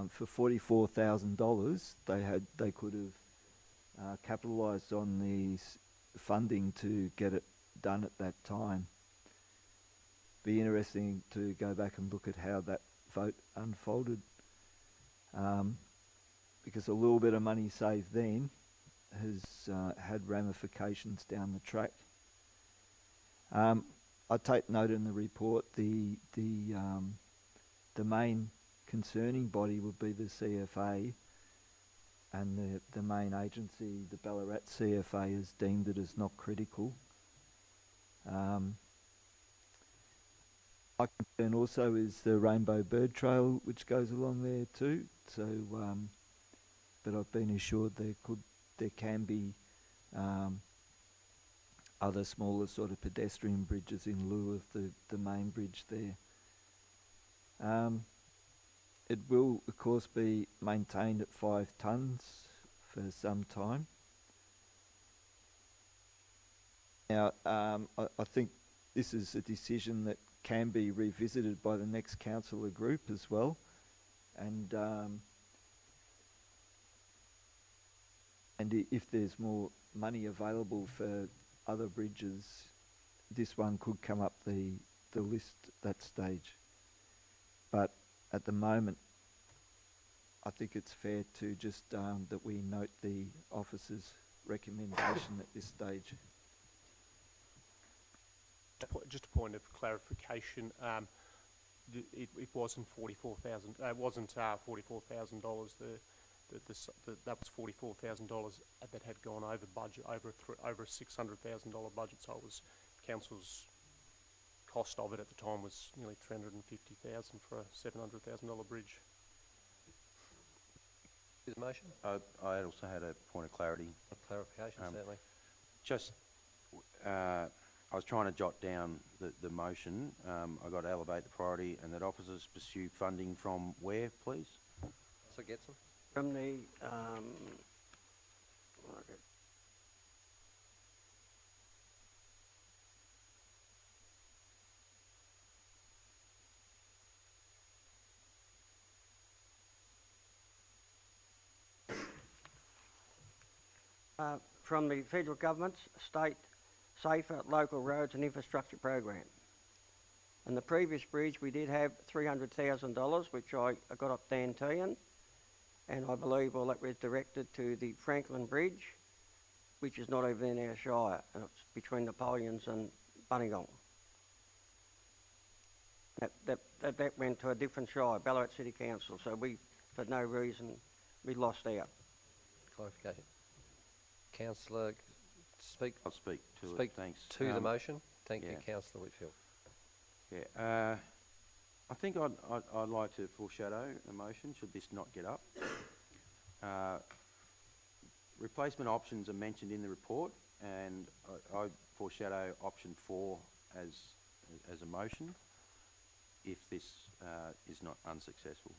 for $44,000 they could have capitalised on the funding to get it done at that time. Be interesting to go back and look at how that vote unfolded, because a little bit of money saved then has had ramifications down the track. I take note in the report the main concerning body would be the CFA, and the main agency, the Ballarat CFA, has deemed it as not critical. My concern also is the Rainbow Bird Trail, which goes along there too. So, but I've been assured there can be other smaller sort of pedestrian bridges in lieu of the main bridge there. It will, of course, be maintained at 5 tonnes for some time. Now, I think this is a decision that can be revisited by the next councillor group as well. And if there's more money available for other bridges, this one could come up the list at that stage. But at the moment, I think it's fair to just that we note the officer's recommendation at this stage. Just a point of clarification. It wasn't $44,000. It wasn't $44,000. That was $44,000 that had gone over budget, over a $600,000 budget. So it was council's cost of it at the time was nearly $350,000 for a $700,000 bridge. Is the motion? I also had a point of clarity. A clarification, certainly. Just, I was trying to jot down the motion. I got to elevate the priority and that officers pursue funding from where, please? So get some. From the federal government's state safer local roads and infrastructure program. And the previous bridge we did have $300,000, which I got up Dantean, and I believe all that was directed to the Franklin Bridge, which is not even in our shire, and it's between Napoleons and Bunnyong. That went to a different shire, Ballarat City Council, so we, for no reason, we lost out. Clarification. Councillor, speak. I'll speak to speak it, thanks. To the motion. Thank you, yeah. Councillor Whitfield. Yeah, I think I'd like to foreshadow a motion, should this not get up. Replacement options are mentioned in the report, and I foreshadow option 4 as a motion if this is not unsuccessful.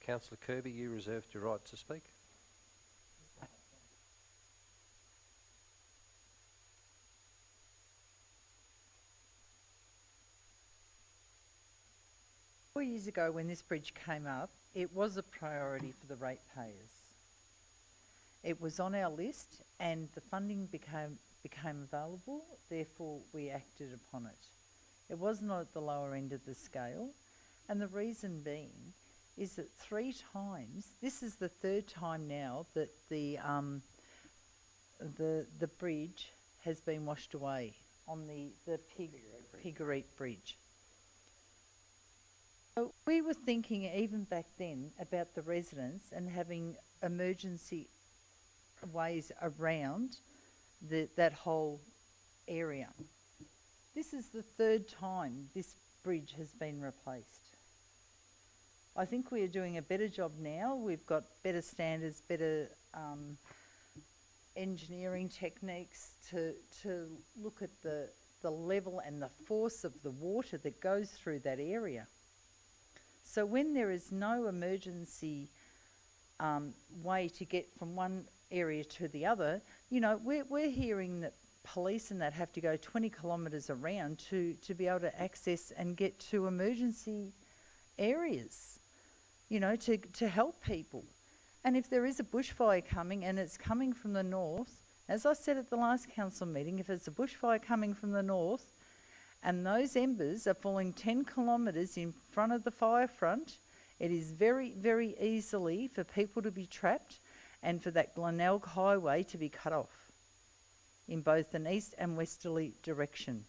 Councillor Kirby, you reserved your right to speak. Years ago when this bridge came up, it was a priority for the ratepayers. It was on our list and the funding became available, therefore we acted upon it. It was not at the lower end of the scale, and the reason being is that 3 times, this is the 3rd time now that the bridge has been washed away on the Piggereet Bridge. So we were thinking even back then about the residents and having emergency ways around that whole area. This is the 3rd time this bridge has been replaced. I think we are doing a better job now. We've got better standards, better engineering techniques to look at the level and the force of the water that goes through that area. So when there is no emergency way to get from one area to the other, you know, we're hearing that police and that have to go 20 kilometres around to be able to access and get to emergency areas, you know, to help people. And if there is a bushfire coming and it's coming from the north, as I said at the last council meeting, if it's a bushfire coming from the north and those embers are falling 10 kilometres in front of the fire front, it is very, very easily for people to be trapped and for that Glenelg highway to be cut off in both an east and westerly direction.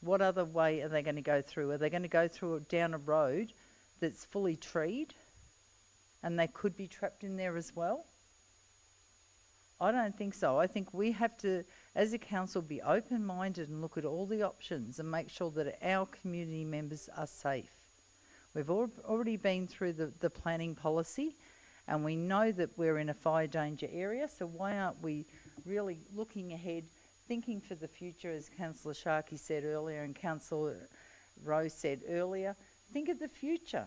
What other way are they going to go through? Are they going to go through down a road that's fully treed and they could be trapped in there as well? I don't think so. I think we have to, as a council, be open-minded and look at all the options and make sure that our community members are safe. We've already been through the planning policy and we know that we're in a fire danger area, so why aren't we really looking ahead, thinking for the future, as Councillor Sharkey said earlier and Councillor Rowe said earlier, think of the future.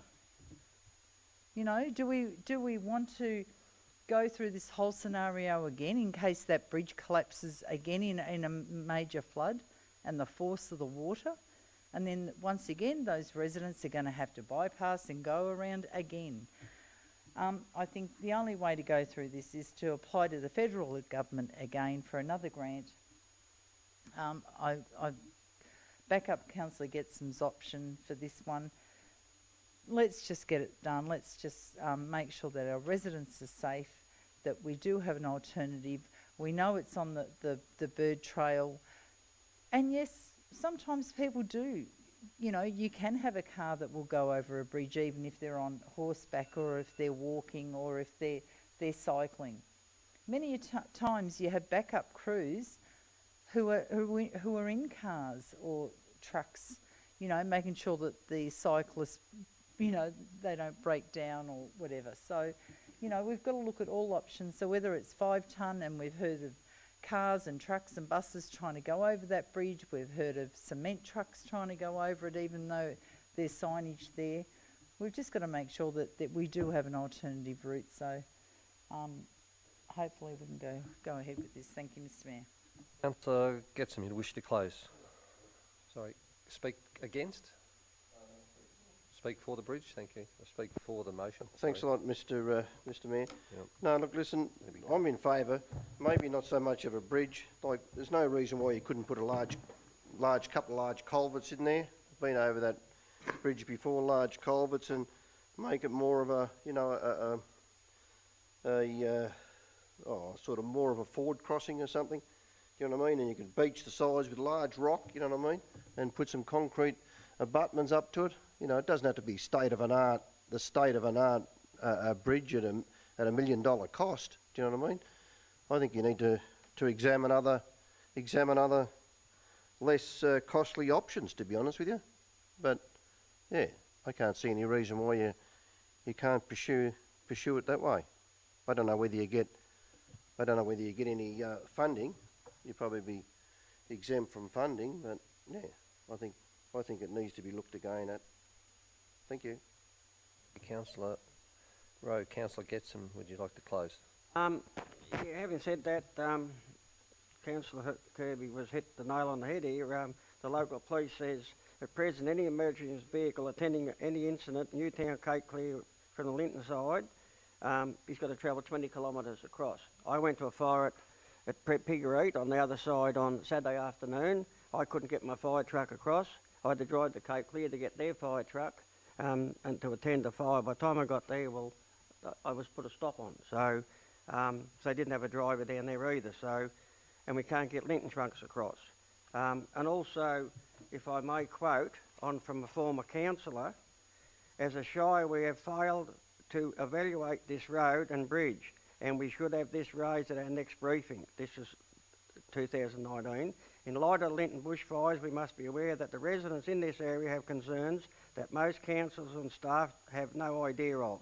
You know, do we want to go through this whole scenario again in case that bridge collapses again in a major flood and the force of the water? And then once again, those residents are going to have to bypass and go around again. I think the only way to go through this is to apply to the federal government again for another grant. I back up Councillor Getsom's option for this one. Let's just get it done. Let's just make sure that our residents are safe, that we do have an alternative. We know it's on the bird trail. And yes, sometimes people do. You know, you can have a car that will go over a bridge even if they're on horseback or if they're walking or if they're cycling. Many times you have backup crews who are in cars or trucks, you know, making sure that the cyclists, you know, they don't break down or whatever. So, you know, we've got to look at all options. So whether it's 5 tonne, and we've heard of cars and trucks and buses trying to go over that bridge, we've heard of cement trucks trying to go over it even though there's signage there. We've just got to make sure that we do have an alternative route. So hopefully we can go ahead with this. Thank you, Mr Mayor. Councillor Getsom, you wish to close? Sorry, speak against? Speak for the bridge, thank you. Speak for the motion. Thanks a lot, Mr. Mayor. Yep. No, look, listen, I'm in favour. Maybe not so much of a bridge. Like, there's no reason why you couldn't put a couple of large culverts in there. I've been over that bridge before, large culverts, and make it more of a, you know, sort of more of a forward crossing or something. You know what I mean? And you can beach the sides with large rock. You know what I mean? And put some concrete abutments up to it. You know, it doesn't have to be the state of an art bridge at $1 million cost. Do you know what I mean? I think you need to examine other less costly options, to be honest with you. But yeah, I can't see any reason why you can't pursue it that way. I don't know whether you get any funding. You'd probably be exempt from funding, but yeah, I think it needs to be looked again at. Thank you. Councillor Rowe, Councillor Getsom, would you like to close? Yeah, having said that, Councillor Kirby was hit the nail on the head here. The local police says at present any emergency vehicle attending any incident, Newtown, Cape Clear from the Linton side, he's got to travel 20 kilometres across. I went to a fire at Piggereat on the other side on Saturday afternoon. I couldn't get my fire truck across. I had to drive to Cape Clear to get their fire truck and to attend the fire. By the time I got there, well, I was put a stop on. So they didn't have a driver down there either. So, and we can't get Linton trucks across. And also, if I may quote on from a former councillor, as a Shire we have failed to evaluate this road and bridge, and we should have this raised at our next briefing. This is 2019. In light of Linton bushfires, we must be aware that the residents in this area have concerns that most councils and staff have no idea of.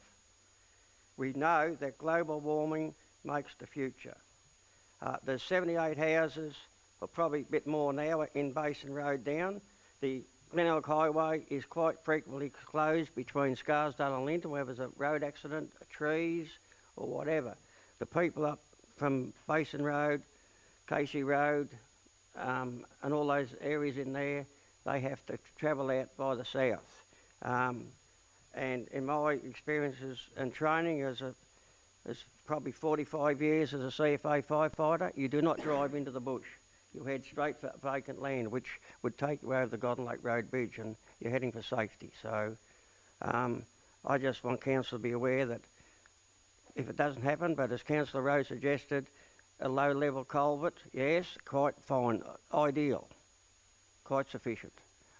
We know that global warming makes the future. There's 78 houses, or probably a bit more now, in Basin Road down. The Glenelg Highway is quite frequently closed between Scarsdale and Linton, whether there's a road accident, trees, or whatever. The people up from Basin Road, Casey Road, and all those areas in there, they have to travel out by the south. And in my experiences and training as probably 45 years as a CFA firefighter, you do not drive into the bush. You head straight for vacant land, which would take you over the Godden Lake Road Bridge, and you're heading for safety. So I just want council to be aware that if it doesn't happen, but as Councillor Rowe suggested, a low-level culvert, yes, quite fine, ideal, quite sufficient.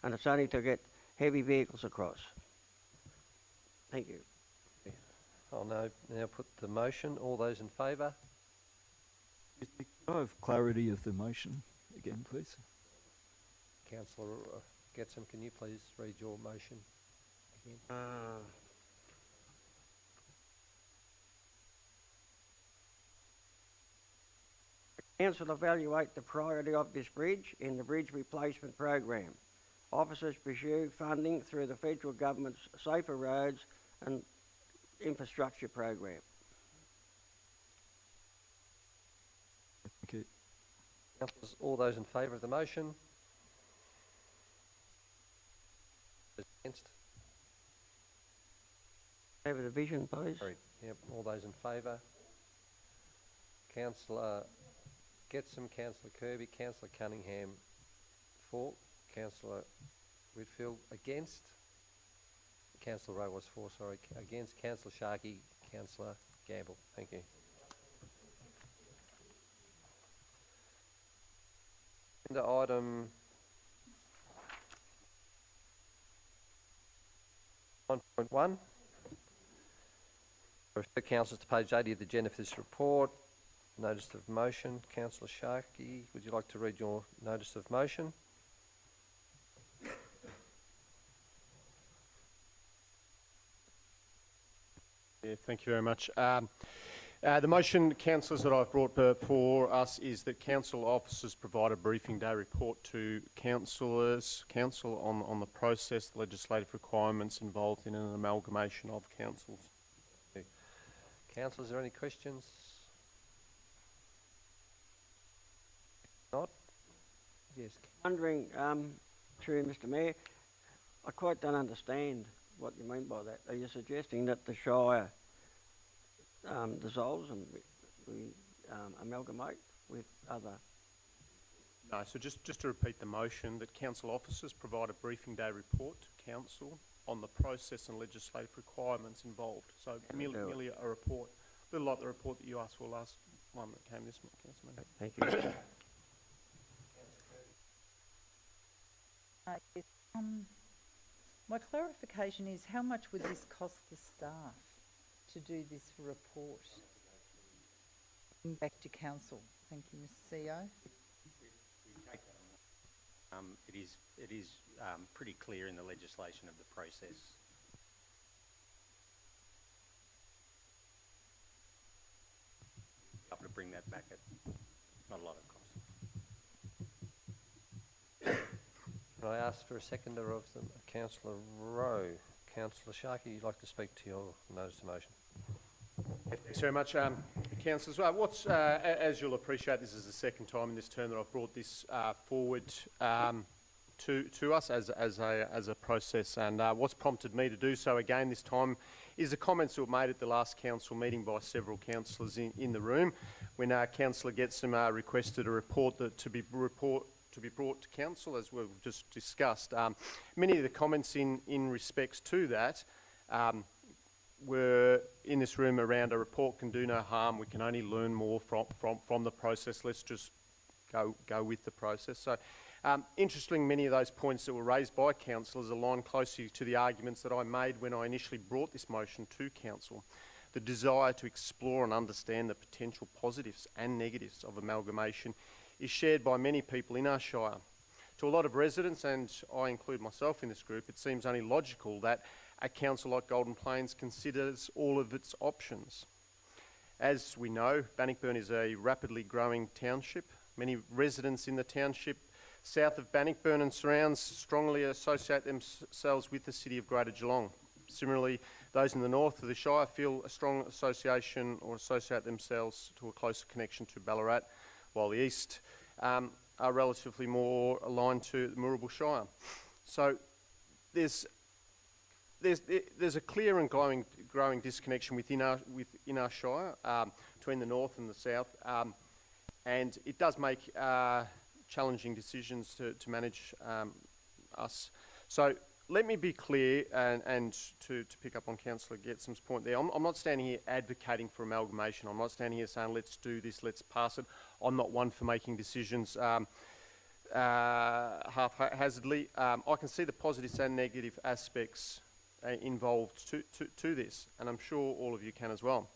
And it's only to get heavy vehicles across. Thank you. I'll now put the motion. All those in favour? Could I have clarity of the motion again, please? Councillor Getsom, can you please read your motion again? Council evaluate the priority of this bridge in the bridge replacement program. officers pursue funding through the federal government's Safer Roads and Infrastructure Program. Thank you. Councillors, all those in favour of the motion? Those against? Have a division, please. Sorry. Yep, all those in favour? Councillor Getsom, Councillor Kirby, Councillor Cunningham for, Councillor Whitfield against, Councillor Rowe was for, sorry, against, Councillor Sharkey, Councillor Gamble. Thank you. Agenda item 1.1. I refer councillors to page 80 of the agenda for this report. Notice of motion. Councillor Sharkey, would you like to read your notice of motion? Yeah, thank you very much. The motion, councillors, that I've brought before us is that council officers provide a briefing day report to council on the process, legislative requirements involved in an amalgamation of councils. Councillors, are there any questions? Not? Yes. Wondering, through Mr Mayor, I quite don't understand what you mean by that. Are you suggesting that the Shire dissolves and we amalgamate with other? No, so just to repeat the motion, that council officers provide a briefing day report to council on the process and legislative requirements involved. So merely a report, a little like the report that you asked for last one that came this month, Councillor. Thank you. Yes, my clarification is, how much would this cost the staff to do this report? Back to council. Thank you, Mr CEO. It is pretty clear in the legislation of the process. Able to bring that back at not a lot of cost. Can I ask for a seconder of them? Councillor Rowe. Councillor Sharkey, you'd like to speak to your notice of motion? Thanks very much, councillors. As you'll appreciate, this is the second time in this term that I've brought this forward to us as a process, and what's prompted me to do so again this time is the comments that were made at the last council meeting by several councillors in the room when Councillor Getsom requested a report to be brought to council, as we've just discussed. Many of the comments in respects to that were in this room around a report can do no harm, we can only learn more from the process, let's just go with the process. So interestingly, many of those points that were raised by councillors align closely to the arguments that I made when I initially brought this motion to council. The desire to explore and understand the potential positives and negatives of amalgamation is shared by many people in our Shire. To a lot of residents, and I include myself in this group, it seems only logical that a council like Golden Plains considers all of its options. As we know, Bannockburn is a rapidly growing township. Many residents in the township south of Bannockburn and surrounds strongly associate themselves with the city of Greater Geelong. Similarly, those in the north of the Shire feel a strong association or associate themselves to a closer connection to Ballarat, while the east are relatively more aligned to the Moorabool Shire. So there's a clear and growing disconnection within our Shire between the north and the south, and it does make challenging decisions to manage us. So let me be clear, and to pick up on Councillor Getsom's point there, I'm not standing here advocating for amalgamation. I'm not standing here saying let's do this, let's pass it. I'm not one for making decisions haphazardly. I can see the positives and negative aspects involved to this, and I'm sure all of you can as well.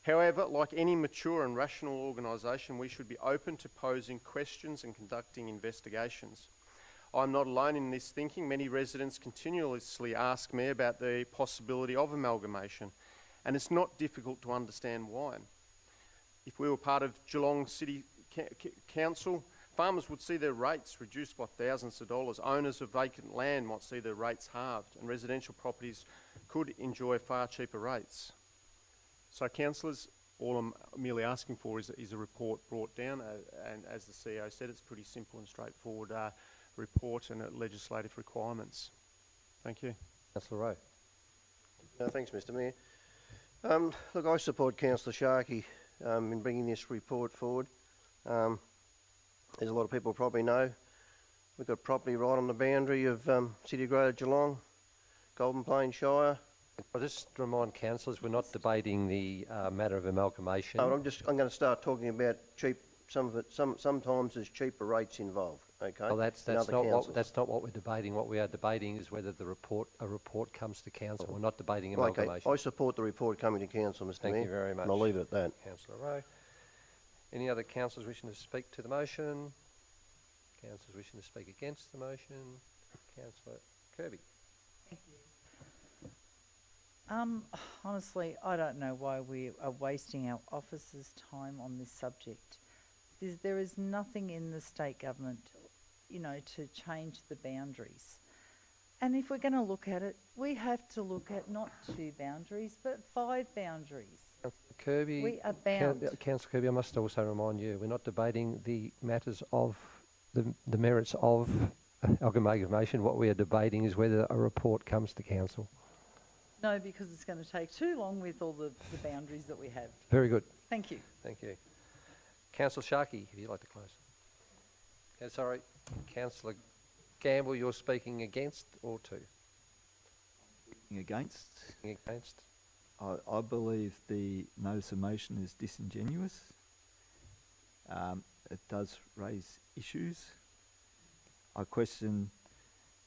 However, like any mature and rational organisation, we should be open to posing questions and conducting investigations. I'm not alone in this thinking. Many residents continuously ask me about the possibility of amalgamation, and it's not difficult to understand why. If we were part of Geelong City Council, farmers would see their rates reduced by thousands of dollars. Owners of vacant land might see their rates halved, and residential properties could enjoy far cheaper rates. So, councillors, all I'm merely asking for is a report brought down, and as the CEO said, it's pretty simple and straightforward report and legislative requirements. Thank you. Councillor Rowe. Thanks, Mr Mayor. Look, I support Councillor Sharkey in bringing this report forward. As a lot of people probably know, we've got property right on the boundary of City of Greater Geelong, Golden Plains Shire. I'll just remind councillors we're not debating the matter of amalgamation. No, I'm going to start talking about cheap. Sometimes there's cheaper rates involved. Okay. Well, that's not what we're debating. What we are debating is whether a report comes to council. We're not debating amalgamation. Okay. I support the report coming to council, Mr Mayor. Thank you very much. And I'll leave it at that. Councillor Rowe. Any other councillors wishing to speak to the motion? Councillors wishing to speak against the motion? Councillor Kirby. Thank you. Honestly, I don't know why we are wasting our officers' time on this subject. There is nothing in the state government, to change the boundaries. And if we're going to look at it, we have to look at not 2 boundaries, but 5 boundaries. Councillor Kirby. We are bound. Councillor Kirby, I must also remind you, we're not debating the matters of the merits of amalgamation. What we are debating is whether a report comes to council. No, because it's going to take too long with all the boundaries that we have. Very good. Thank you. Thank you. Councillor Sharkey, if you'd like to close. Okay, sorry. Councillor Gamble, you're speaking against or to? Against. Against. I believe the notice of motion is disingenuous. It does raise issues. I question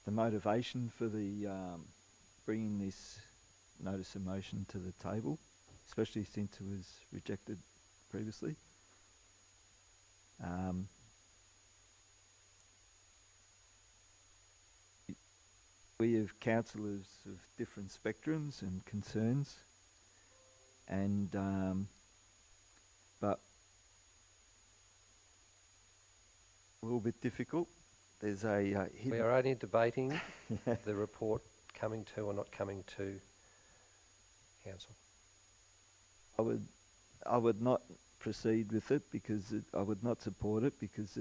the motivation for the bringing this notice of motion to the table, especially since it was rejected previously. We have councillors of different spectrums and concerns, and but a little bit difficult. There's a we are only debating the report coming to or not coming to council. I would not proceed with it because I would not support it because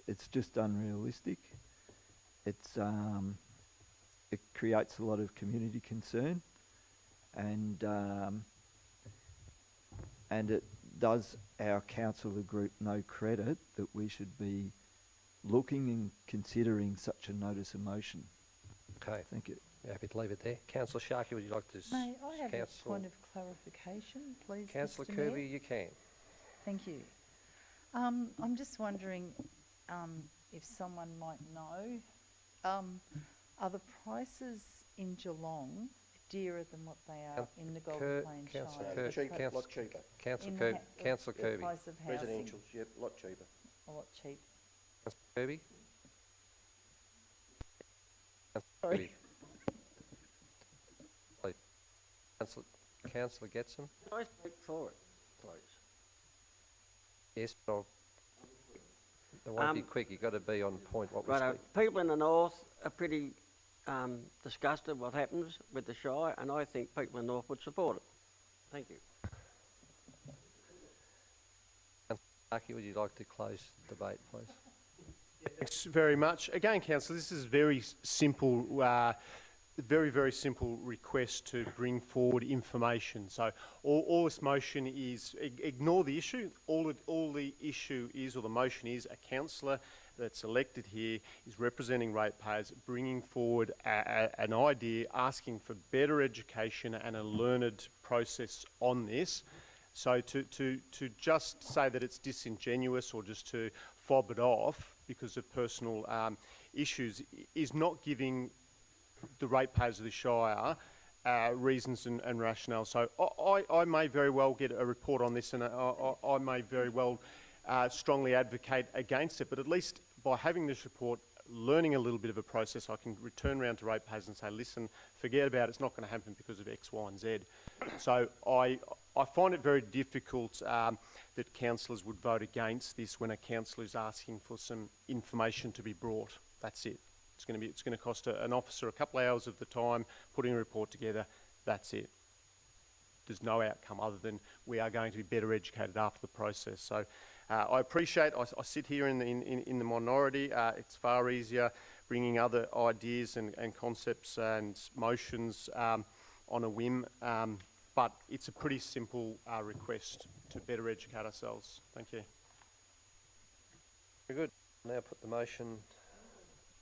it's just unrealistic. It creates a lot of community concern, and it does our councillor group no credit that we should be looking and considering such a notice of motion. Okay. Thank you. You're happy to leave it there. Councillor Sharkey, would you like to? May I have a point of clarification, please, Councillor Mr. Kirby, Mayor? you can. Thank you. I'm just wondering if someone might know, are the prices in Geelong dearer than what they are in the Golden Plains Shire? A lot cheaper. Councillor Kirby. The price of housing. Residentials, yep, a lot cheaper. A lot cheaper. Councillor Kirby. Sorry. Councillor Getson. Can I speak for it, please? Yes, but it won't be quick. You've got to be on point. What Right, people in the north are pretty disgusted what happens with the Shire, and I think people in the north would support it. Thank you. Councillor, would you like to close debate, please? Thanks very much. Again, Councillor, this is very simple, very simple request to bring forward information. So all this motion is, ignore the issue. All the issue is, or the motion is, a councillor that's elected here is representing ratepayers, bringing forward an idea, asking for better education and a learned process on this. So to just say that it's disingenuous or just to fob it off because of personal issues is not giving the ratepayers of the Shire reasons and rationale. So I may very well get a report on this, and I may very well strongly advocate against it, but at least by having this report, learning a little bit of a process, I can return around to ratepayers and say, listen, forget about it, it's not going to happen because of X, Y and Z. So I find it very difficult that councillors would vote against this when a councillor is asking for some information to be brought. That's it. It's going to cost an officer a couple of hours of the time putting a report together. That's it. There's no outcome other than we are going to be better educated after the process. So I appreciate, I sit here in the minority. It's far easier bringing other ideas and concepts and motions on a whim, but it's a pretty simple request to better educate ourselves. Thank you. Very good. I'll now put the motion.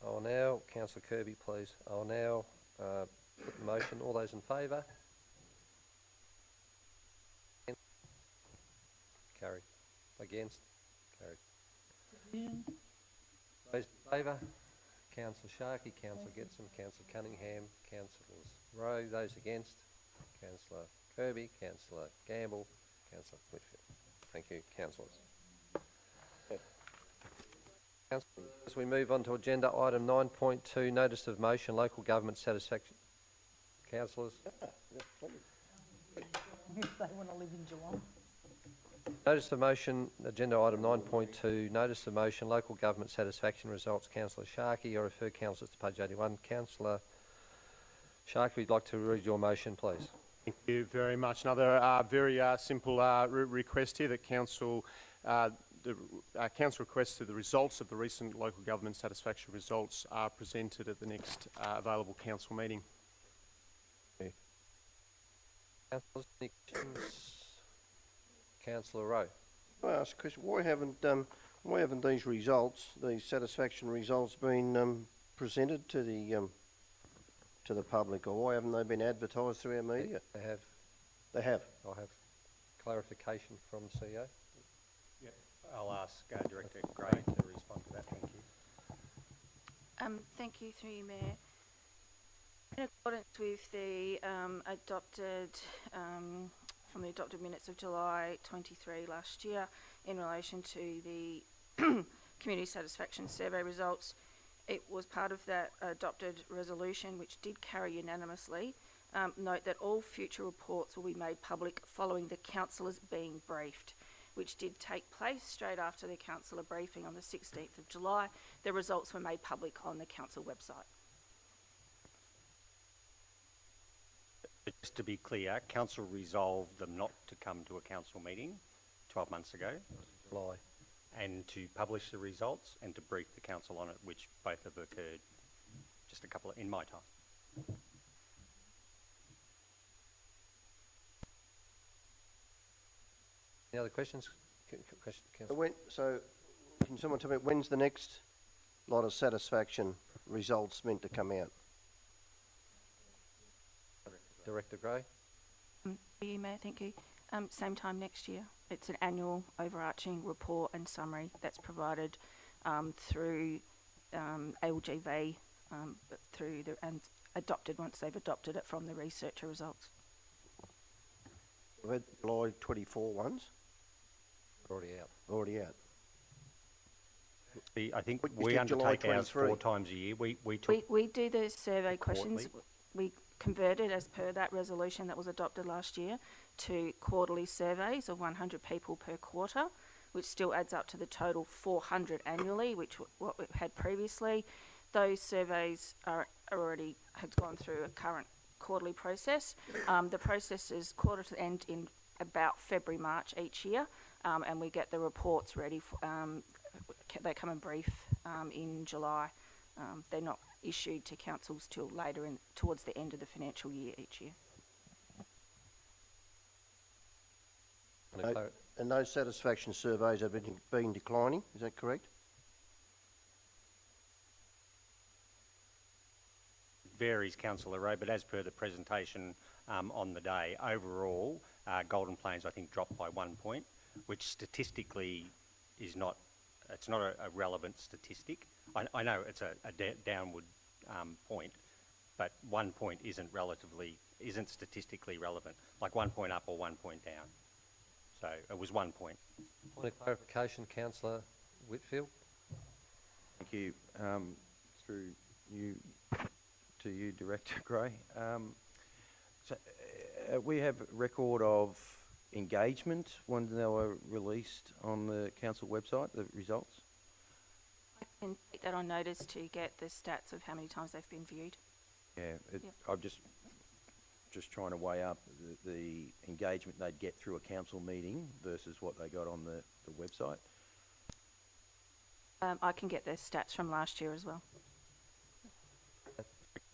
I'll now, Councillor Kirby, please. I'll now put the motion. All those in favour? Carried. Against? Carried. Those in favour? Councillor Sharkey, Councillor Getson, Councillor Cunningham, Councillors Rowe. Those against? Councillor Kirby, Councillor Gamble, Councillor Whitfield. Thank you, councillors. Councillors, as we move on to agenda item 9.2, notice of motion, local government satisfaction. Councillors. If they want to live in Geelong. Notice of motion, agenda item 9.2, notice of motion, local government satisfaction results. Councillor Sharkey, I refer councillors to page 81. Councillor Sharkey, would you like to read your motion, please? Thank you very much. Another very simple request here that council requests that the results of the recent local government satisfaction results are presented at the next available council meeting. Councillors, any questions? Councillor Rowe. Can I ask a question? Why haven't these results, these satisfaction results, been presented to the public, or why haven't they been advertised through our media? They have. They have. I have clarification from the CEO. Yeah, I'll ask Director Gray to respond to that. Thank you. Thank you, through you, Mayor. In accordance with the from the adopted minutes of July 23 last year, in relation to the community satisfaction survey results, it was part of that adopted resolution, which did carry unanimously. Note that all future reports will be made public following the councillors being briefed, which did take place straight after the councillor briefing on the 16th of July. The results were made public on the council website. Just to be clear, council resolved them not to come to a council meeting 12 months ago. July. And to publish the results and to brief the council on it, which both have occurred just a couple in my time. Any other questions? So, can someone tell me when's the next lot of satisfaction results meant to come out? Director Gray. You, Mayor, thank you. Same time next year. It's an annual overarching report and summary that's provided through LGV, and adopted once they've adopted it from the researcher results. We've had July 24 ones. Already out. Already out. I think we undertake ours 4 times a year. We do the survey questions. We converted, as per that resolution that was adopted last year, to quarterly surveys of 100 people per quarter, which still adds up to the total 400 annually, which what we had previously. Those surveys had gone through a current quarterly process. The process is quarter to end in about February, March each year, and we get the reports ready. They come and brief in July. They're not issued to councils till later towards the end of the financial year each year. And those satisfaction surveys have been declining, is that correct? Varies, Councillor Rowe, but as per the presentation on the day, overall, Golden Plains, I think, dropped by 1 point, which statistically is not, it's not a relevant statistic. I know it's a downward point, but 1 point isn't statistically relevant, like 1 point up or 1 point down. So it was 1 point. Point of clarification, Councillor Whitfield. Thank you. through you to you, Director Gray. We have a record of engagement when they were released on the council website, the results. I can take that on notice to get the stats of how many times they've been viewed. Yeah, Yep. I'm just trying to weigh up the engagement they'd get through a council meeting versus what they got on the website. I can get the stats from last year as well.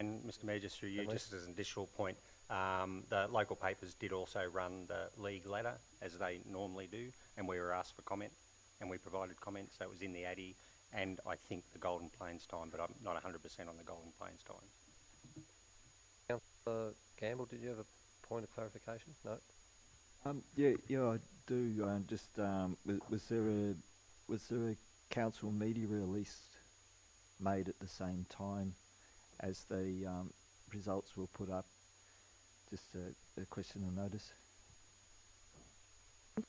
And Mr Mayor, just through you, just as an additional point, the local papers did also run the league letter, as they normally do, and we were asked for comment, and we provided comments. So it was in the Addy, and I think the Golden Plains Time, but I'm not 100% on the Golden Plains Times. Councillor Gamble, did you have a point of clarification? No? Yeah, I do. Was there a council media release made at the same time as the results were put up? Just a question of notice.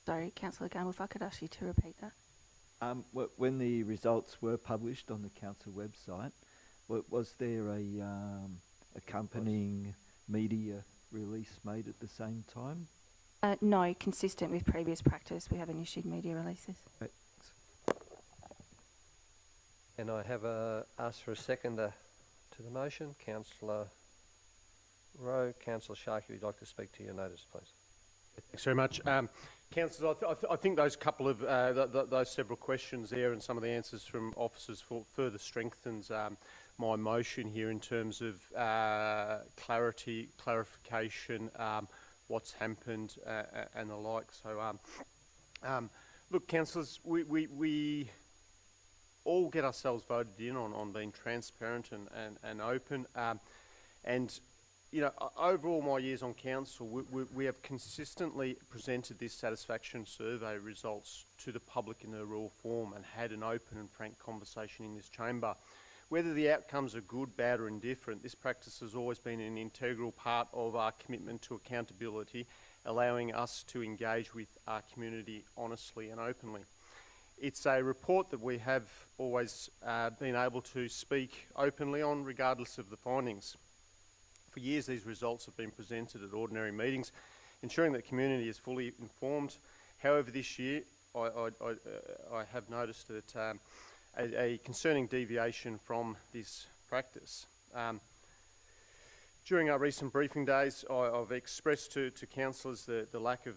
Sorry, Councillor Gamble, if I could ask you to repeat that. When the results were published on the council website, was there a accompanying media release made at the same time? No, consistent with previous practice, we haven't issued media releases. Right. And I have asked for a seconder to the motion. Councillor Rowe. Councillor Sharkey, would you like to speak to your notice, please? Thanks very much. Councillors, I think those couple of those several questions there and some of the answers from officers further strengthens my motion here in terms of clarification, what's happened and the like. So, look, councillors, we all get ourselves voted in on being transparent and open, and you know, over all my years on council, we have consistently presented this satisfaction survey results to the public in their raw form and had an open and frank conversation in this chamber. Whether the outcomes are good, bad or indifferent, this practice has always been an integral part of our commitment to accountability, allowing us to engage with our community honestly and openly. It's a report that we have always been able to speak openly on, regardless of the findings. For years, these results have been presented at ordinary meetings, ensuring that the community is fully informed. However, this year, I have noticed that a concerning deviation from this practice. During our recent briefing days, I've expressed to councillors the lack of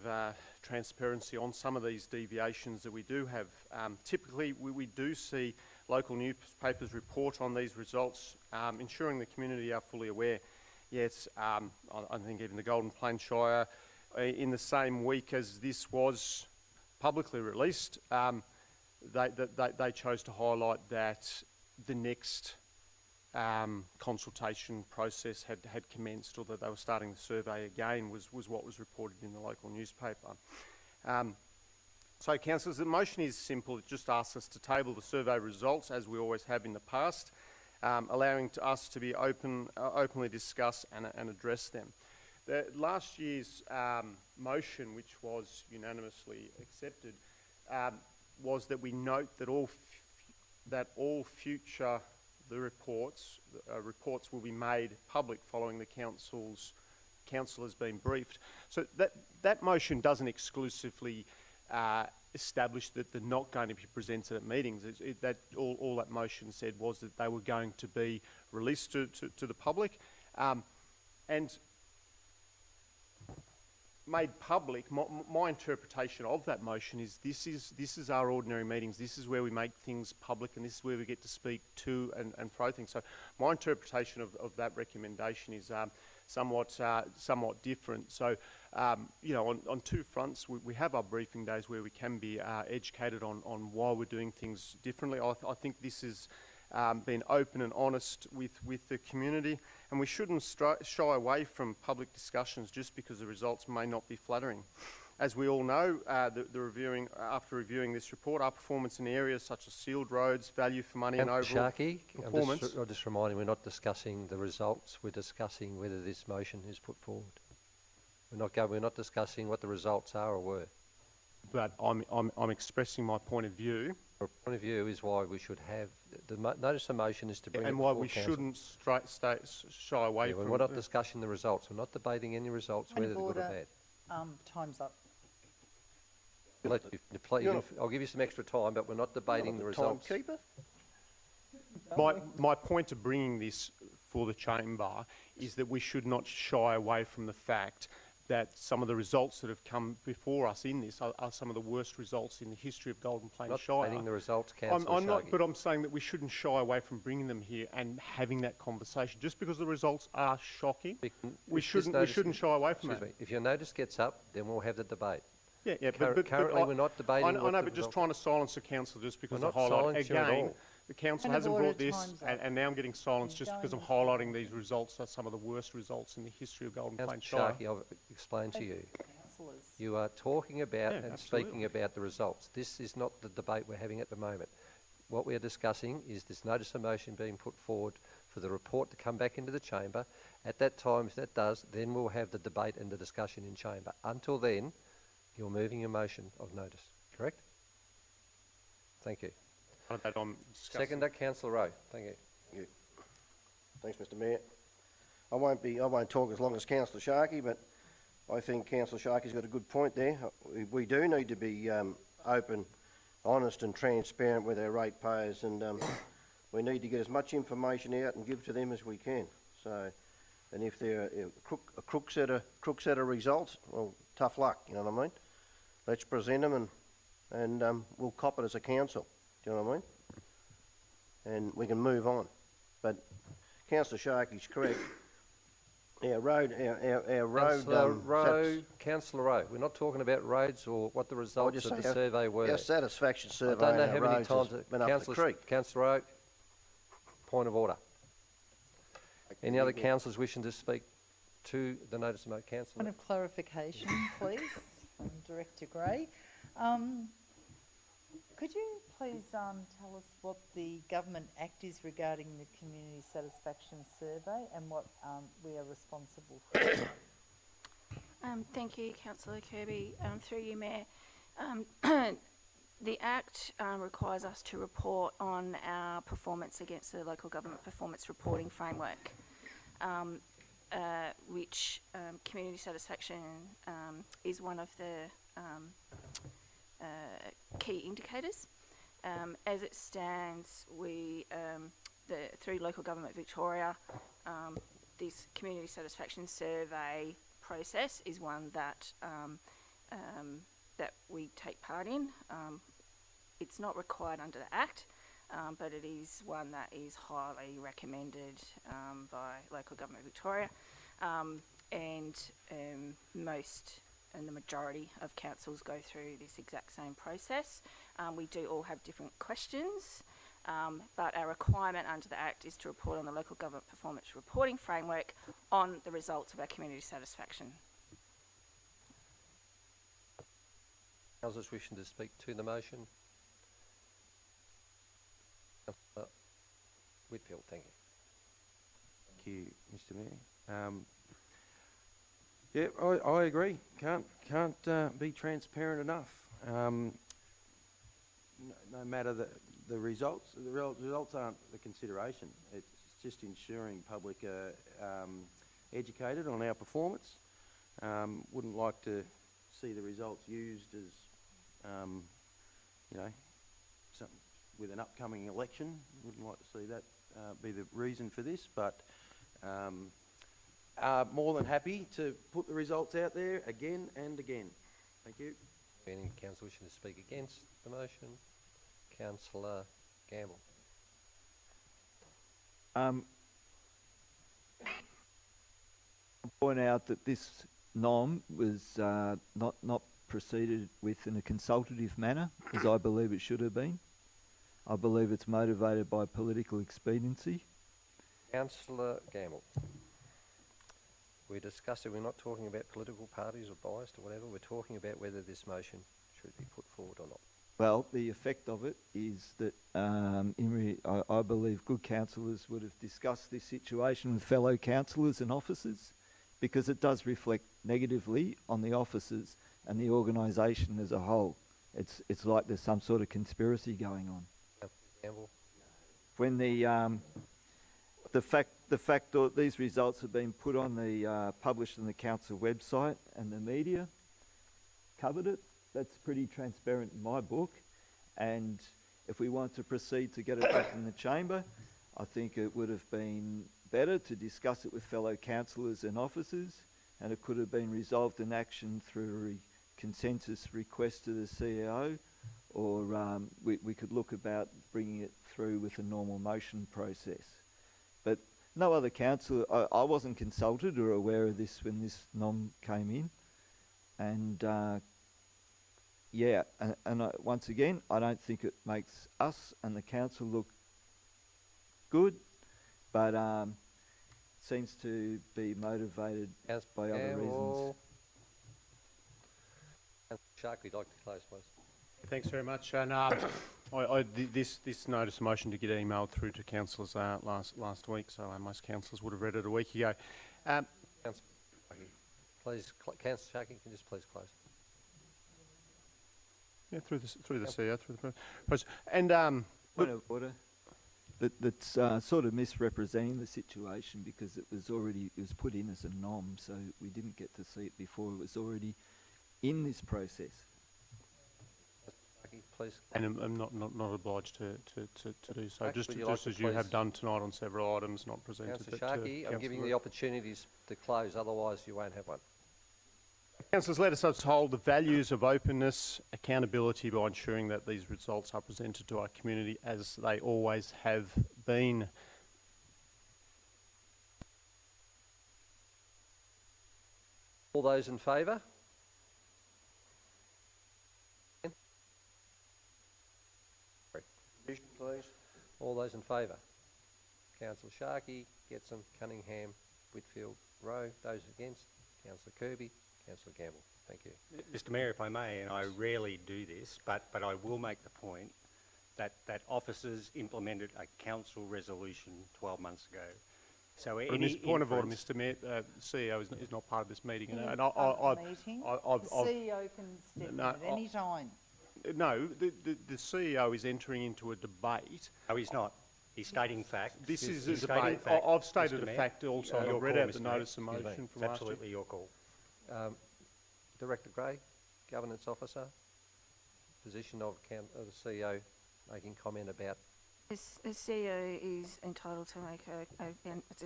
transparency on some of these deviations that we do have. Typically, we do see local newspapers report on these results, ensuring the community are fully aware. Yes, I think even the Golden Plains Shire, in the same week as this was publicly released, they chose to highlight that the next consultation process had commenced, or that they were starting the survey again, was what was reported in the local newspaper. So, councillors, the motion is simple. It just asks us to table the survey results, as we always have in the past, allowing us to be openly discuss and address them. The last year's motion, which was unanimously accepted, was that we note that all future reports will be made public following the councillors being briefed. So that motion doesn't exclusively establish that they're not going to be presented at meetings. All that motion said was that they were going to be released to the public, and made public. My interpretation of that motion is this is our ordinary meetings. This is where we make things public, and this is where we get to speak to and fro things. So my interpretation of that recommendation is somewhat different. So you know, on two fronts, we have our briefing days where we can be educated on why we're doing things differently. I think this has been open and honest with the community, and we shouldn't shy away from public discussions just because the results may not be flattering. As we all know, after reviewing this report, our performance in areas such as sealed roads, value for money and overall Sharkey, performance... I'll just remind you, we're not discussing the results, we're discussing whether this motion is put forward. We're not discussing what the results are or were. But I'm expressing my point of view. Our point of view is why we should have notice of motion is to bring it and why before we council. shouldn't shy away from. We're not discussing the results. We're not debating any results, Point whether of they're good or order. bad. Time's up. I'll give you some extra time, but we're not debating the results. Timekeeper? My point of bringing this for the chamber is that we should not shy away from the fact that some of the results that have come before us in this are some of the worst results in the history of Golden Plains Not Shire. debating the results, Councillor I'm not, Sharkey. but I'm saying that we shouldn't shy away from bringing them here and having that conversation. Just because the results are shocking, we shouldn't shy away from Excuse that. me. If your notice gets up, then we'll have the debate. Yeah, Currently, we're not debating. I know, what the but just result- trying to silence the council just because We're of not highlighting. silencing at Again, all. the council Point of hasn't order, brought this, time's up. and now I'm getting silenced just because I'm highlighting these results are some of the worst results in the history of Golden Plains Shire. Sharkey, I'll explain to you. You are talking about Yeah, and absolutely. speaking about the results. This is not the debate we're having at the moment. What we're discussing is this notice of motion being put forward for the report to come back into the chamber. At that time, if that does, then we'll have the debate and the discussion in chamber. Until then, you're moving a motion of notice, correct? Thank you. That I'm discussing. Seconder, Councillor Rowe. Thank you. Thanks, Mr Mayor. I won't talk as long as Councillor Sharkey, but I think Councillor Sharkey's got a good point there. We do need to be open, honest and transparent with our ratepayers, and we need to get as much information out and give to them as we can. So, and if they're a crook set of results, well, tough luck, you know what I mean? Let's present them and we'll cop it as a council, do you know what I mean? And we can move on. But Councillor Sharkey's correct. Our road. Councillor Rowe, we're not talking about roads or what the results of the survey were. Our satisfaction survey. I don't know on how our many roads times has been up the creek. Councillor Rowe, point of order. Any other councillors wishing to speak to the notice of motion? Councillor. Point of clarification, please, from Director Gray. Could you please tell us what the Government Act is regarding the Community Satisfaction Survey and what we are responsible for? Thank you, Councillor Kirby. Through you, Mayor. The Act requires us to report on our performance against the Local Government Performance Reporting Framework, which community satisfaction is one of the key indicators. As it stands, through Local Government Victoria, this community satisfaction survey process is one that that we take part in. It's not required under the Act, but it is one that is highly recommended by Local Government Victoria, and the majority of councils go through this exact same process. We do all have different questions, but our requirement under the Act is to report on the Local Government Performance Reporting Framework on the results of our community satisfaction. Councillors wishing to speak to the motion? Councillor Whitfield, thank you. Thank you, Mr Mayor. Yeah, I agree. Can't be transparent enough. No matter the results, the results aren't the consideration. It's just ensuring public are educated on our performance. Wouldn't like to see the results used as, something with an upcoming election. Wouldn't like to see that be the reason for this, but more than happy to put the results out there again and again. Thank you. Any councillor wishing to speak against the motion? Councillor Gamble. I'll point out that this NOM was not proceeded with in a consultative manner, as I believe it should have been. I believe it's motivated by political expediency. Councillor Gamble. We discussed it. We're not talking about political parties or biased or whatever. We're talking about whether this motion should be put forward or not. Well, the effect of it is that I believe good councillors would have discussed this situation with fellow councillors and officers, because it does reflect negatively on the officers and the organisation as a whole. It's like there's some sort of conspiracy going on. Gamble. when the fact that these results have been put on the published on the council website and the media covered it. That's pretty transparent in my book, and if we want to proceed to get it back in the chamber, I think it would have been better to discuss it with fellow councillors and officers, and it could have been resolved in action through a consensus request to the CEO, or we could look about bringing it through with a normal motion process. But no other councillor, I wasn't consulted or aware of this when this nom came in, and yeah, and once again, I don't think it makes us and the council look good, but seems to be motivated by other reasons. Shark, we'd like to close, please. Thanks very much. And this notice of motion to get emailed through to councillors last week, so most councillors would have read it a week ago. Please, Councillor Sharkey, you can just please close. Yeah, through the CEO, through the process. And point of order. That's sort of misrepresenting the situation, because it was put in as a nom, so we didn't get to see it before it was already in this process. Please. And I'm not obliged to do so. Actually, just as you have done tonight on several items not presented. Councillor Sharkey, I'm giving you the opportunities to close, otherwise you won't have one. Councillors, let us uphold the values of openness, accountability by ensuring that these results are presented to our community as they always have been. All those in favour? Please. All those in favour? Councillor Sharkey, Getson, Cunningham, Whitfield, Rowe. Those against? Councillor Kirby, Councillor Gamble. Thank you. Mr Mayor, if I may, and I rarely do this, but I will make the point that officers implemented a council resolution 12 months ago. So any point of order, Mr Mayor, CEO is not part of this meeting. The CEO can step in at any time. No, the CEO is entering into a debate. No, he's not. He's stating facts. This is a debate. I've stated a fact also. I've read out the notice of motion from last absolutely your call. Director Gray, Governance Officer, position of the CEO making comment about. The CEO is entitled to make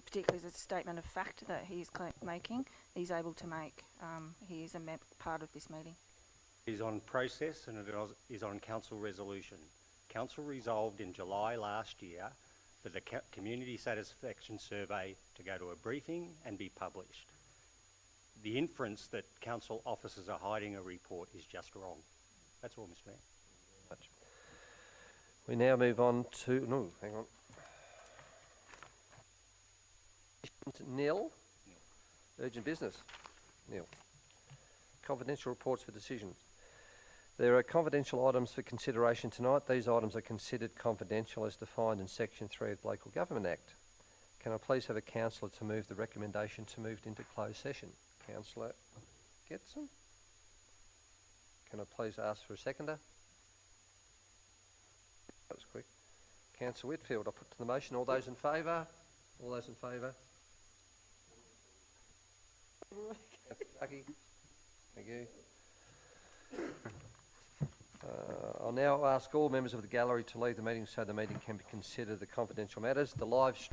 particularly as a statement of fact that he is making. He's able to make. He is a part of this meeting. Is on process and it is on council resolution. Council resolved in July last year for the community satisfaction survey to go to a briefing and be published. The inference that council officers are hiding a report is just wrong. That's all, Mr Mayor. We now move on to... No, hang on. Nil. Urgent business. Nil. Confidential reports for decision. There are confidential items for consideration tonight. These items are considered confidential as defined in Section 3 of the Local Government Act. Can I please have a councillor to move the recommendation to move into closed session? Councillor Getson? Can I please ask for a seconder? That was quick. Councillor Whitfield, I put to the motion. All those in favour? All those in favour? Thank you. I'll now ask all members of the gallery to leave the meeting so the meeting can be considered the confidential matters. The live